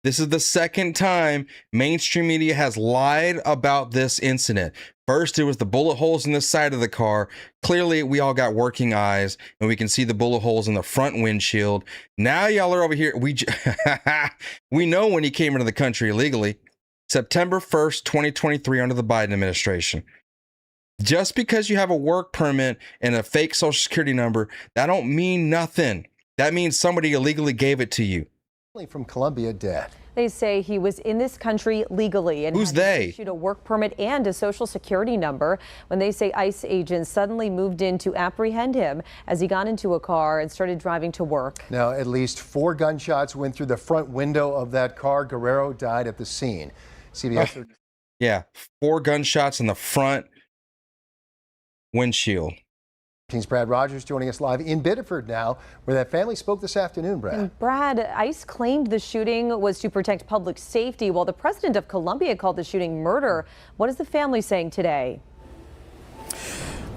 This is the second time mainstream media has lied about this incident. First, it was the bullet holes in the side of the car. Clearly, we all got working eyes, and we can see the bullet holes in the front windshield. Now y'all are over here. We know when he came into the country illegally. September 1st, 2023, under the Biden administration. Just because you have a work permit and a fake social security number, that don't mean nothing. That means somebody illegally gave it to you. From Colombia, dead. They say he was in this country legally and Who's had they? issued a work permit and a social security number when they say ICE agents suddenly moved in to apprehend him as he got into a car and started driving to work. Now, at least 4 gunshots went through the front window of that car. Guerrero died at the scene. CBS. Yeah, 4 gunshots in the front windshield. King's Brad Rogers joining us live in Biddeford now, where that family spoke this afternoon, Brad. And Brad, ICE claimed the shooting was to protect public safety, while the president of Colombia called the shooting murder. What is the family saying today?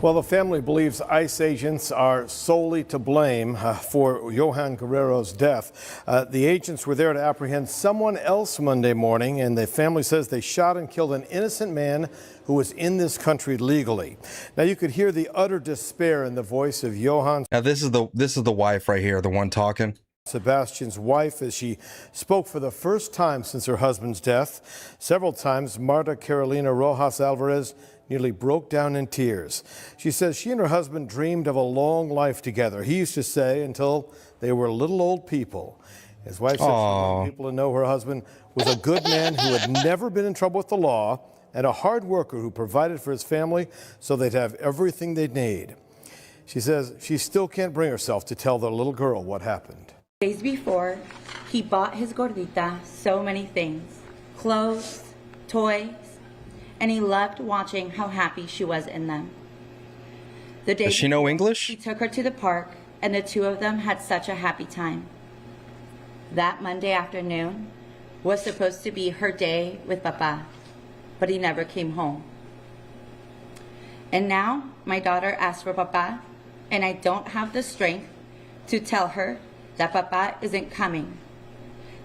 Well, the family believes ICE agents are solely to blame for Johann Guerrero's death. The agents were there to apprehend someone else Monday morning, and the family says they shot and killed an innocent man who was in this country legally. Now, you could hear the utter despair in the voice of Johann. Now, this is the wife right here, the one talking. Sebastian's wife, as she spoke for the first time since her husband's death. Several times, Marta Carolina Rojas Alvarez nearly broke down in tears. She says she and her husband dreamed of a long life together. He used to say, until they were little old people. His wife said she wanted people to know her husband was a good man who had never been in trouble with the law and a hard worker who provided for his family so they'd have everything they'd need. She says she still can't bring herself to tell the little girl what happened. Days before, he bought his gordita so many things, clothes, toys, and he loved watching how happy she was in them. The day Does she know English? He took her to the park, and the two of them had such a happy time. That Monday afternoon was supposed to be her day with Papa, but he never came home. And now my daughter asked for Papa, and I don't have the strength to tell her that Papa isn't coming,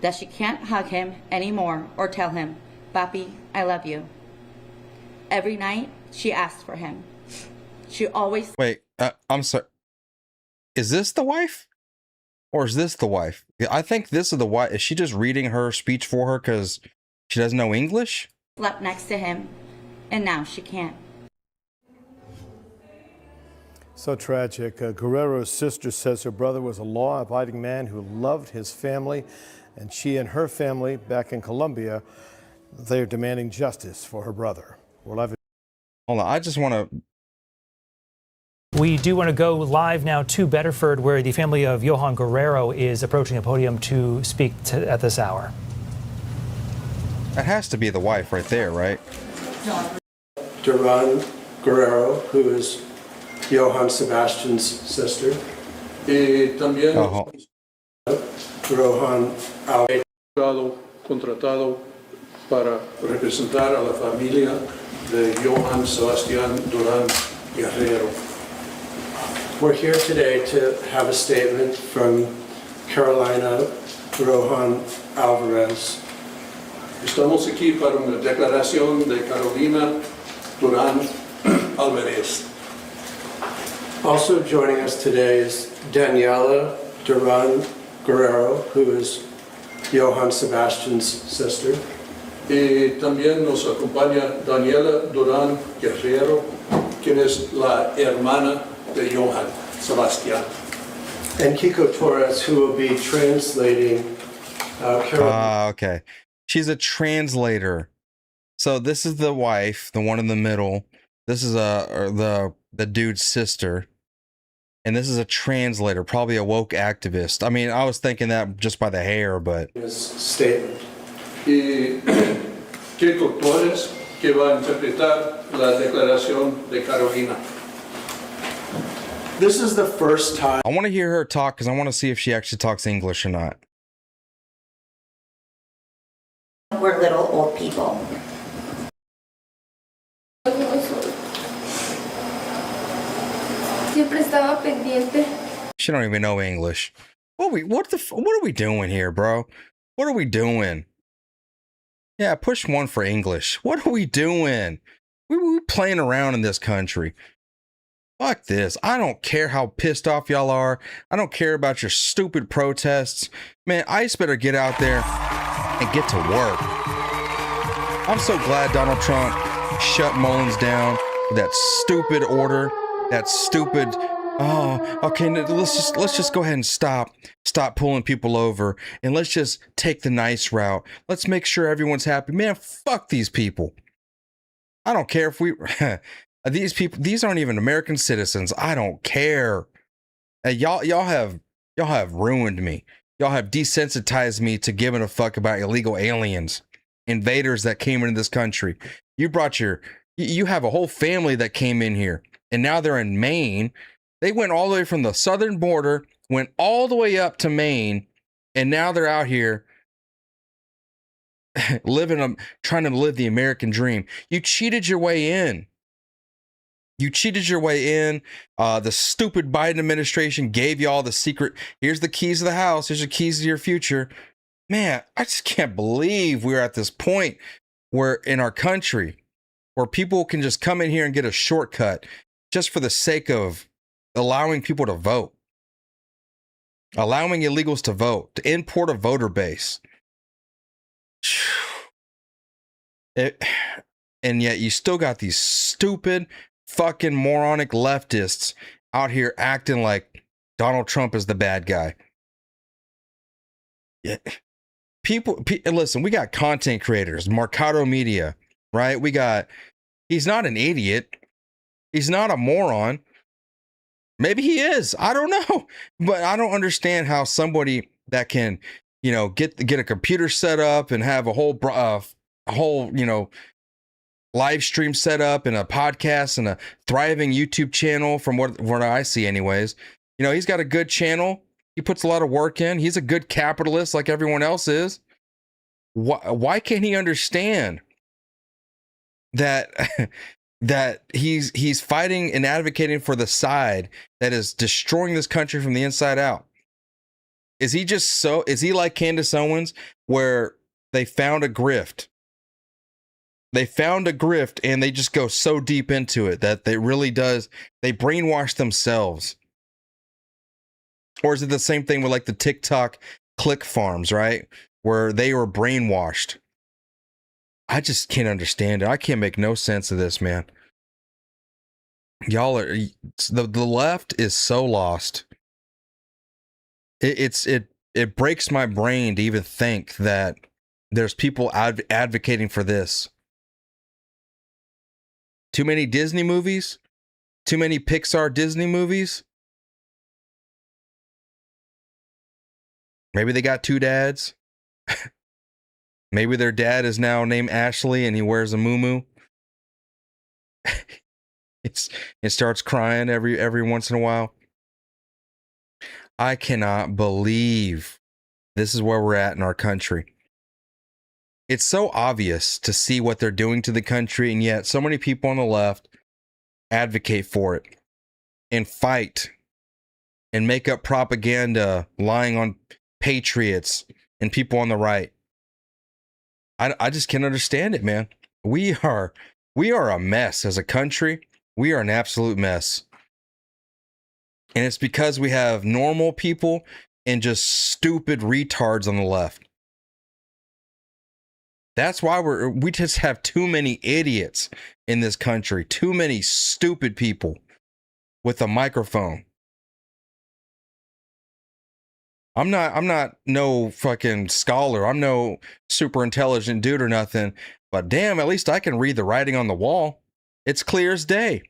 that she can't hug him anymore or tell him, Papi, I love you. Every night, she asked for him. She always... Wait, I'm sorry. Is this the wife? Or is this the wife? I think this is the wife. Is she just reading her speech for her because she doesn't know English? Slept next to him, and now she can't. So tragic. Guerrero's sister says her brother was a law-abiding man who loved his family, and she and her family back in Colombia, they're demanding justice for her brother. We're live. Hold on, I just want to. We do want to go live now to Bedford, where the family of Johan Guerrero is approaching a podium to speak at this hour. That has to be the wife right there, right? Duran Guerrero, who is Johann Sebastian's sister. Y también Rohan Alvarez, contratado para representar a la familia de Johann Sebastian Duran Guerrero. We're here today to have a statement from Carolina Rohan Alvarez. Estamos aquí para una declaración de Carolina Duran Alvarez. Also joining us today is Daniela Duran Guerrero, who is Johann Sebastian's sister. Y también nos acompaña Daniela Duran Guerrero, quien es la hermana de Johann Sebastian. And Kiko Torres, who will be translating Okay. She's a translator. So this is the wife, the one in the middle. This is the dude's sister. And this is a translator, probably a woke activist. I mean, I was thinking that just by the hair, but... His statement. Y Kiko Torres, que va a interpretar la declaración de Carolina. This is the first time... I want to hear her talk because I want to see if she actually talks English or not. We're little old people. Siempre estaba pendiente. She don't even know English. What are we doing here, bro? What are we doing? Yeah, push 1 for English. What are we doing? We playing around in this country. Fuck this. I don't care how pissed off y'all are. I don't care about your stupid protests. Man, ICE better get out there and get to work. I'm so glad Donald Trump shut Mullins down with that stupid order. That stupid, okay, let's just go ahead and stop pulling people over, and let's just take the nice route. Let's make sure everyone's happy. Man, fuck these people. I don't care if these people, these aren't even American citizens. I don't care. Y'all have ruined me. Y'all have desensitized me to giving a fuck about illegal aliens, invaders that came into this country. You have a whole family that came in here. And now they're in Maine. They went all the way from the southern border, went all the way up to Maine, and now they're out here trying to live the American dream. You cheated your way in. You cheated your way in. The stupid Biden administration gave you all the secret. Here's the keys to the house. Here's the keys to your future. Man, I just can't believe we're at this point where in our country where people can just come in here and get a shortcut just for the sake of allowing people to vote, allowing illegals to vote, to import a voter base. And yet you still got these stupid fucking moronic leftists out here acting like Donald Trump is the bad guy. Yeah. Listen, we got content creators, Mercado Media, right? He's not an idiot. He's not a moron. Maybe he is. I don't know. But I don't understand how somebody that can, get a computer set up and have a whole live stream set up and a podcast and a thriving YouTube channel from what I see anyways. He's got a good channel. He puts a lot of work in. He's a good capitalist like everyone else is. Why can't he understand that that he's fighting and advocating for the side that is destroying this country from the inside out? Is he like Candace Owens, where they found a grift? They found a grift and they just go so deep into it that they brainwash themselves. Or is it the same thing with like the TikTok click farms, right? Where they were brainwashed. I just can't understand it. I can't make no sense of this, man. Y'all are, the left is so lost. It breaks my brain to even think that there's people advocating for this. Too many Disney movies? Too many Pixar Disney movies? Maybe they got two dads. Maybe their dad is now named Ashley and he wears a muumuu. It starts crying every once in a while. I cannot believe this is where we're at in our country. It's so obvious to see what they're doing to the country, and yet so many people on the left advocate for it and fight and make up propaganda lying on patriots and people on the right. I just can't understand it, man. We are a mess as a country. We are an absolute mess. And it's because we have normal people and just stupid retards on the left. That's why we just have too many idiots in this country. Too many stupid people with a microphone. I'm not no fucking scholar. I'm no super intelligent dude or nothing. But damn, at least I can read the writing on the wall. It's clear as day.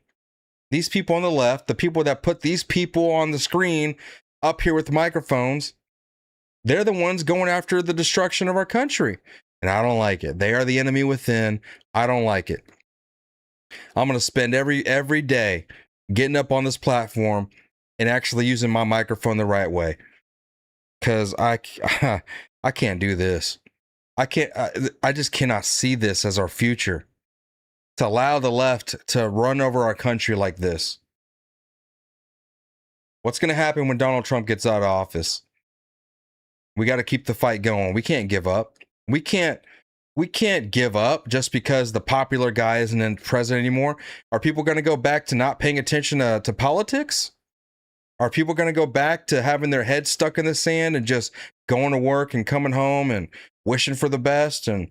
These people on the left, the people that put these people on the screen up here with microphones, they're the ones going after the destruction of our country. And I don't like it. They are the enemy within. I don't like it. I'm going to spend every day getting up on this platform and actually using my microphone the right way. Because I can't do this. I just cannot see this as our future. To allow the left to run over our country like this. What's going to happen when Donald Trump gets out of office? We got to keep the fight going. We can't give up. We can't give up just because the popular guy isn't in president anymore. Are people going to go back to not paying attention to politics? Are people going to go back to having their heads stuck in the sand and just going to work and coming home and wishing for the best? And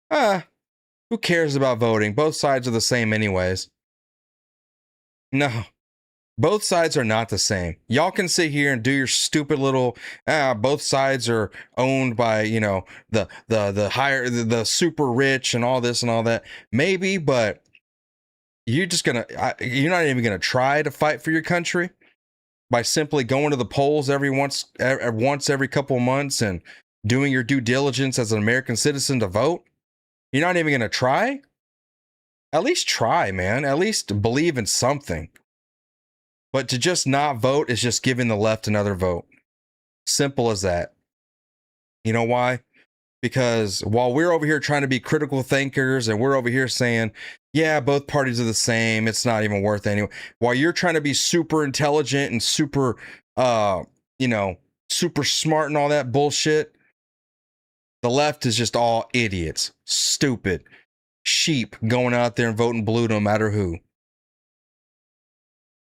who cares about voting? Both sides are the same anyways. No, both sides are not the same. Y'all can sit here and do your stupid little, both sides are owned by, the super rich and all this and all that. Maybe, but you're not even going to try to fight for your country by simply going to the polls once every couple of months and doing your due diligence as an American citizen to vote. You're not even going to try? At least try, man. At least believe in something. But to just not vote is just giving the left another vote. Simple as that. You know why? Because while we're over here trying to be critical thinkers and we're over here saying, yeah, both parties are the same, it's not even worth it anyway. While you're trying to be super intelligent and super, super smart and all that bullshit, the left is just all idiots, stupid, sheep going out there and voting blue no matter who.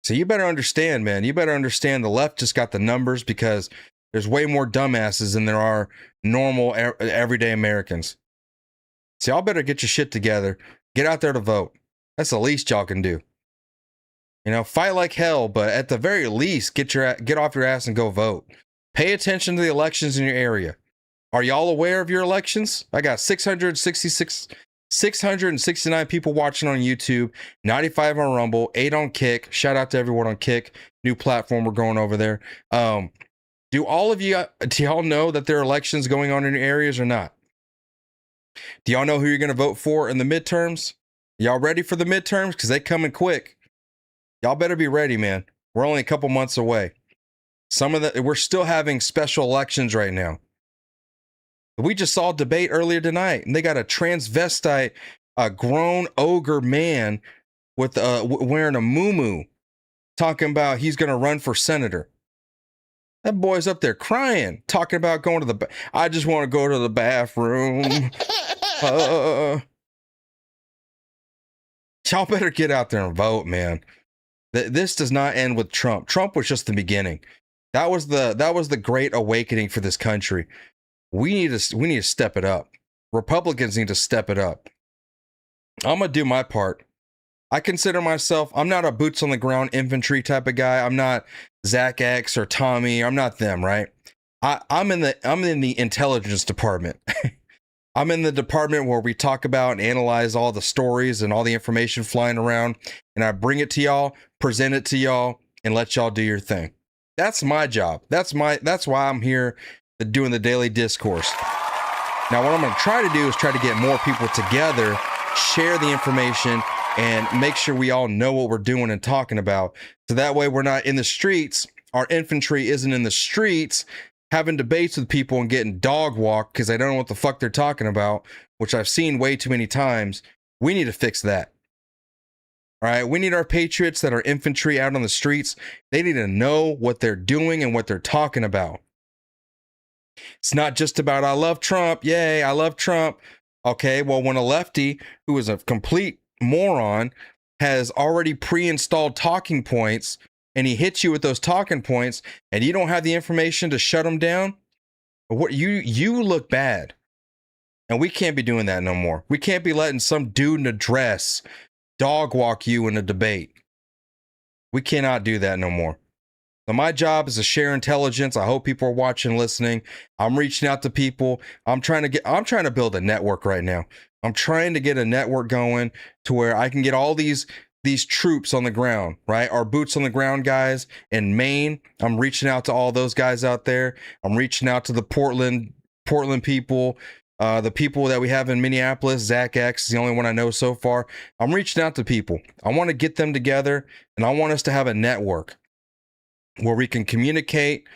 So you better understand, man. You better understand the left just got the numbers because there's way more dumbasses than there are normal, everyday Americans. So y'all better get your shit together. Get out there to vote. That's the least y'all can do. Fight like hell, but at the very least, get off your ass and go vote. Pay attention to the elections in your area. Are y'all aware of your elections? I got 669 people watching on YouTube, 95 on Rumble, 8 on Kick. Shout out to everyone on Kick. New platform we're going over there. Do y'all know that there are elections going on in your areas or not? Do y'all know who you're going to vote for in the midterms? Y'all ready for the midterms? Because they coming quick. Y'all better be ready, man. We're only a couple months away. We're still having special elections right now. We just saw a debate earlier tonight, and they got a transvestite, a grown ogre man with wearing a muumuu, talking about he's going to run for senator. That boy's up there crying, talking about going to I just want to go to the bathroom. Y'all better get out there and vote, man. This does not end with Trump. Trump was just the beginning. That was the great awakening for this country. We need to step it up. Republicans need to step it up. I'm gonna do my part. I consider myself, I'm not a boots on the ground infantry type of guy. I'm not Zach X or Tommy. I'm not them, right? I'm in the intelligence department. I'm in the department where we talk about and analyze all the stories and all the information flying around, and I bring it to y'all, present it to y'all, and let y'all do your thing. That's my job. That's why I'm here doing the daily discourse. Now, what I'm going to try to do is try to get more people together, share the information, and make sure we all know what we're doing and talking about. So that way we're not in the streets. Our infantry isn't in the streets having debates with people and getting dog walked because they don't know what the fuck they're talking about, which I've seen way too many times. We need to fix that. All right, we need our patriots that are infantry out on the streets. They need to know what they're doing and what they're talking about. It's not just about, I love Trump. Yay, I love Trump. Okay, well, when a lefty who is a complete moron has already pre-installed talking points and he hits you with those talking points and you don't have the information to shut him down, what you look bad. And we can't be doing that no more. We can't be letting some dude in a dress dog walk you in a debate. We cannot do that no more. So my job is to share intelligence. I hope people are watching, listening. I'm reaching out to people. I'm trying to build a network right now. I'm trying to get a network going to where I can get all these troops on the ground, right? Our boots on the ground guys in Maine. I'm reaching out to all those guys out there. I'm reaching out to the Portland people, the people that we have in Minneapolis. Zach X is the only one I know so far. I'm reaching out to people. I want to get them together, and I want us to have a network where we can communicate,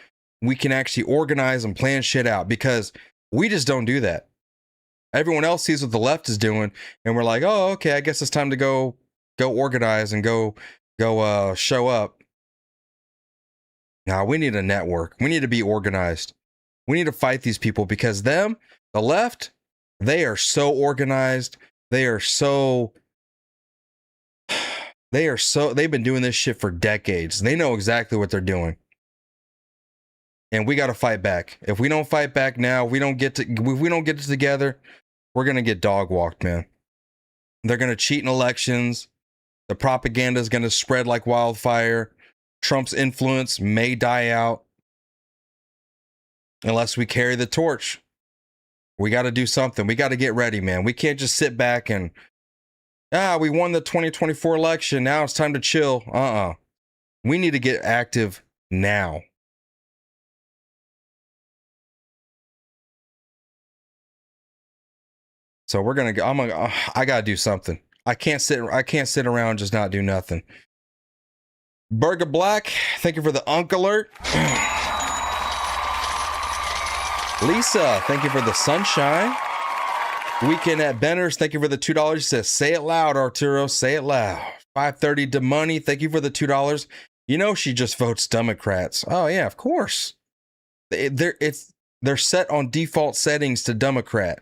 we can actually organize and plan shit out, because we just don't do that. Everyone else sees what the left is doing, and we're like, oh, okay, I guess it's time to go organize and go show up. Now, we need a network. We need to be organized. We need to fight these people, because the left, they are so organized. They've been doing this shit for decades. They know exactly what they're doing. And we got to fight back. If we don't fight back now, if we don't get it together, we're going to get dog walked, man. They're going to cheat in elections. The propaganda is going to spread like wildfire. Trump's influence may die out unless we carry the torch. We got to do something. We got to get ready, man. We can't just sit back and, we won the 2024 election. Now it's time to chill. We need to get active now. So I got to do something. I can't sit around and just not do nothing. Burger Black, thank you for the Unk alert. Lisa, thank you for the sunshine. Weekend at Benner's, thank you for the $2. She says, say it loud, Arturo, say it loud. 530 to money, thank you for the $2. You know she just votes Democrats. Oh yeah, of course. They're set on default settings to Democrat.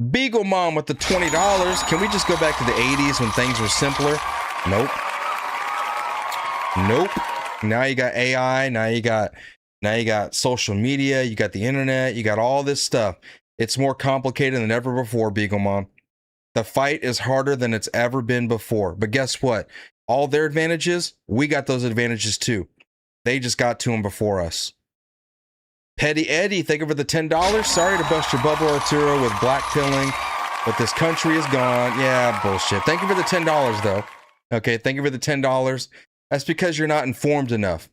Beagle Mom with the $20. Can we just go back to the 80s when things were simpler? Nope. Now you got AI. Now you got social media. You got the internet. You got all this stuff. It's more complicated than ever before, Beagle Mom. The fight is harder than it's ever been before. But guess what? All their advantages, we got those advantages too. They just got to them before us. Petty Eddie, thank you for the $10. Sorry to bust your bubble, Arturo, with black pilling, but this country is gone. Yeah, bullshit. Thank you for the $10, though. Okay, thank you for the $10. That's because you're not informed enough.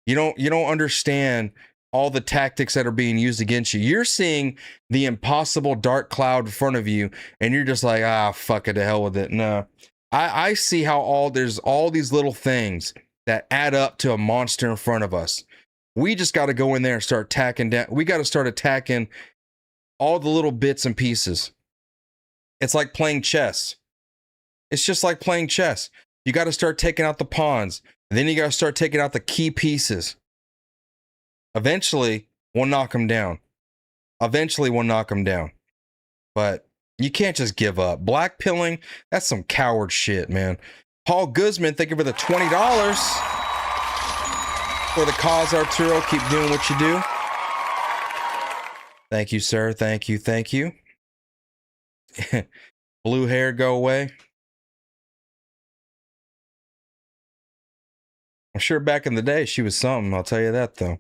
You don't understand all the tactics that are being used against you. You're seeing the impossible dark cloud in front of you, and you're just like, fuck it, to hell with it. No, I see how there's all these little things that add up to a monster in front of us. We just got to go in there and start attacking down. We got to start attacking all the little bits and pieces. It's like playing chess. It's just like playing chess. You got to start taking out the pawns. And then you got to start taking out the key pieces. Eventually, we'll knock them down. But you can't just give up. Black pilling, that's some coward shit, man. Paul Guzman, thank you for the $20. For the cause, Arturo. Keep doing what you do. Thank you, sir. Thank you. Thank you. Blue hair, go away. I'm sure back in the day she was something. I'll tell you that, though.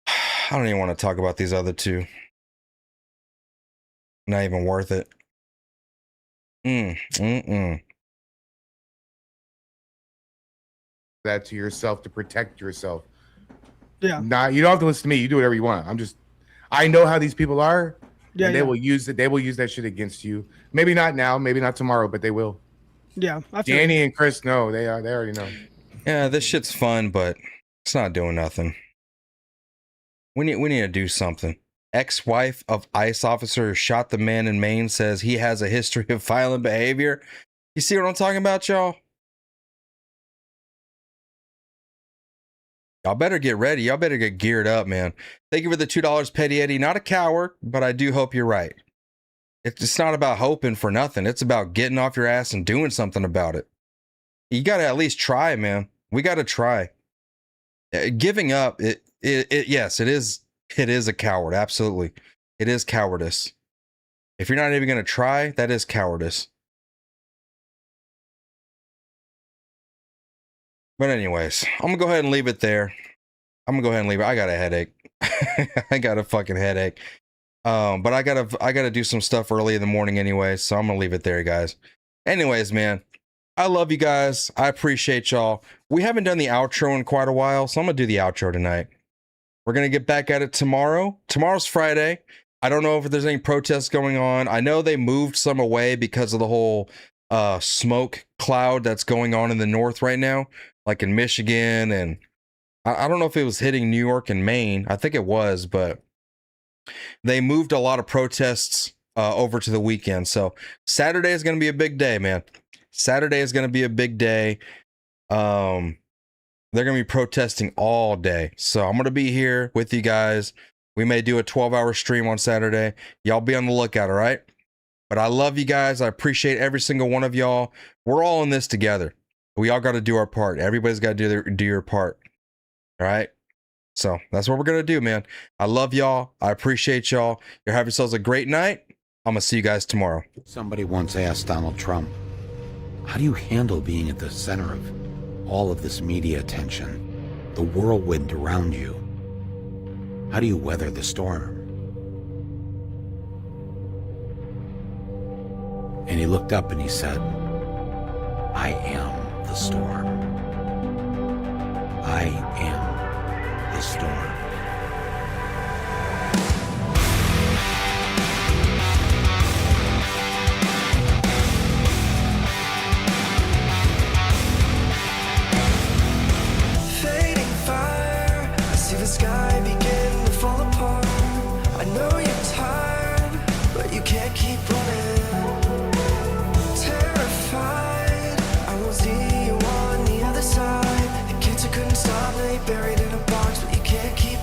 I don't even want to talk about these other two. Not even worth it. That to yourself to protect yourself. Yeah. You don't have to listen to me. You do whatever you want. I know how these people are. Yeah, and they yeah. will use it. They will use that shit against you. Maybe not now, maybe not tomorrow, but they will. Yeah. I feel Danny and Chris know. They already know. Yeah, this shit's fun, but it's not doing nothing. We need to do something. Ex-wife of ICE officer who shot the man in Maine says he has a history of violent behavior. You see what I'm talking about, y'all? Y'all better get ready. Y'all better get geared up, man. Thank you for the $2, Petty Eddie. Not a coward, but I do hope you're right. It's not about hoping for nothing. It's about getting off your ass and doing something about it. You got to at least try, man. We got to try. Giving up, yes, it is a coward. Absolutely. It is cowardice. If you're not even going to try, that is cowardice. But anyways, I'm going to go ahead and leave it there. I got a headache. I got a fucking headache. But I gotta do some stuff early in the morning anyway, so I'm gonna leave it there, guys. Anyways, man, I love you guys. I appreciate y'all. We haven't done the outro in quite a while, so I'm gonna do the outro tonight. We're gonna get back at it tomorrow. Tomorrow's Friday. I don't know if there's any protests going on. I know they moved some away because of the whole smoke cloud that's going on in the north right now, like in Michigan, and I don't know if it was hitting New York and Maine. I think it was, but they moved a lot of protests over to the weekend. So Saturday is going to be a big day, man. Saturday is going to be a big day. They're going to be protesting all day. So I'm going to be here with you guys. We may do a 12-hour stream on Saturday. Y'all be on the lookout, all right? But I love you guys. I appreciate every single one of y'all. We're all in this together. We all got to do our part. Everybody's got to do your part. All right? So that's what we're going to do, man. I love y'all. I appreciate y'all. You're having yourselves a great night. I'm going to see you guys tomorrow. Somebody once asked Donald Trump, how do you handle being at the center of all of this media attention, the whirlwind around you? How do you weather the storm? And he looked up and he said, I am the storm. I am the storm. Fading fire, I see the sky begin to fall apart. I know you're tired, but you can't keep running. Terrified, I won't see you on the other side. The kids who couldn't stop, they buried in a box, but you can't keep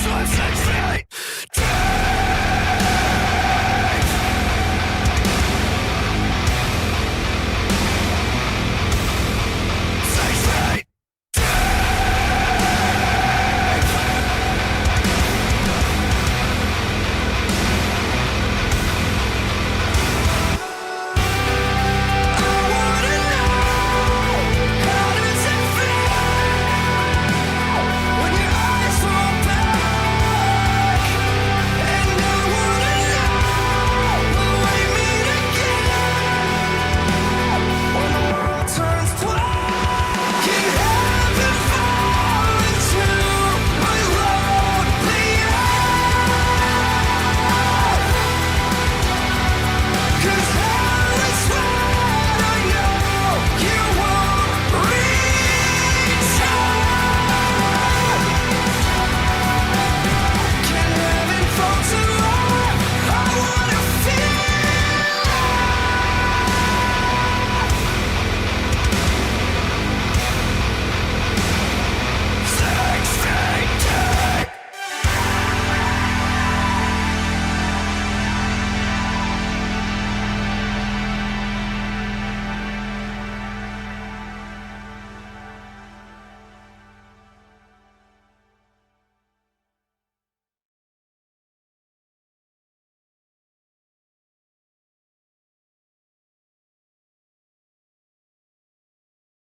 So I've said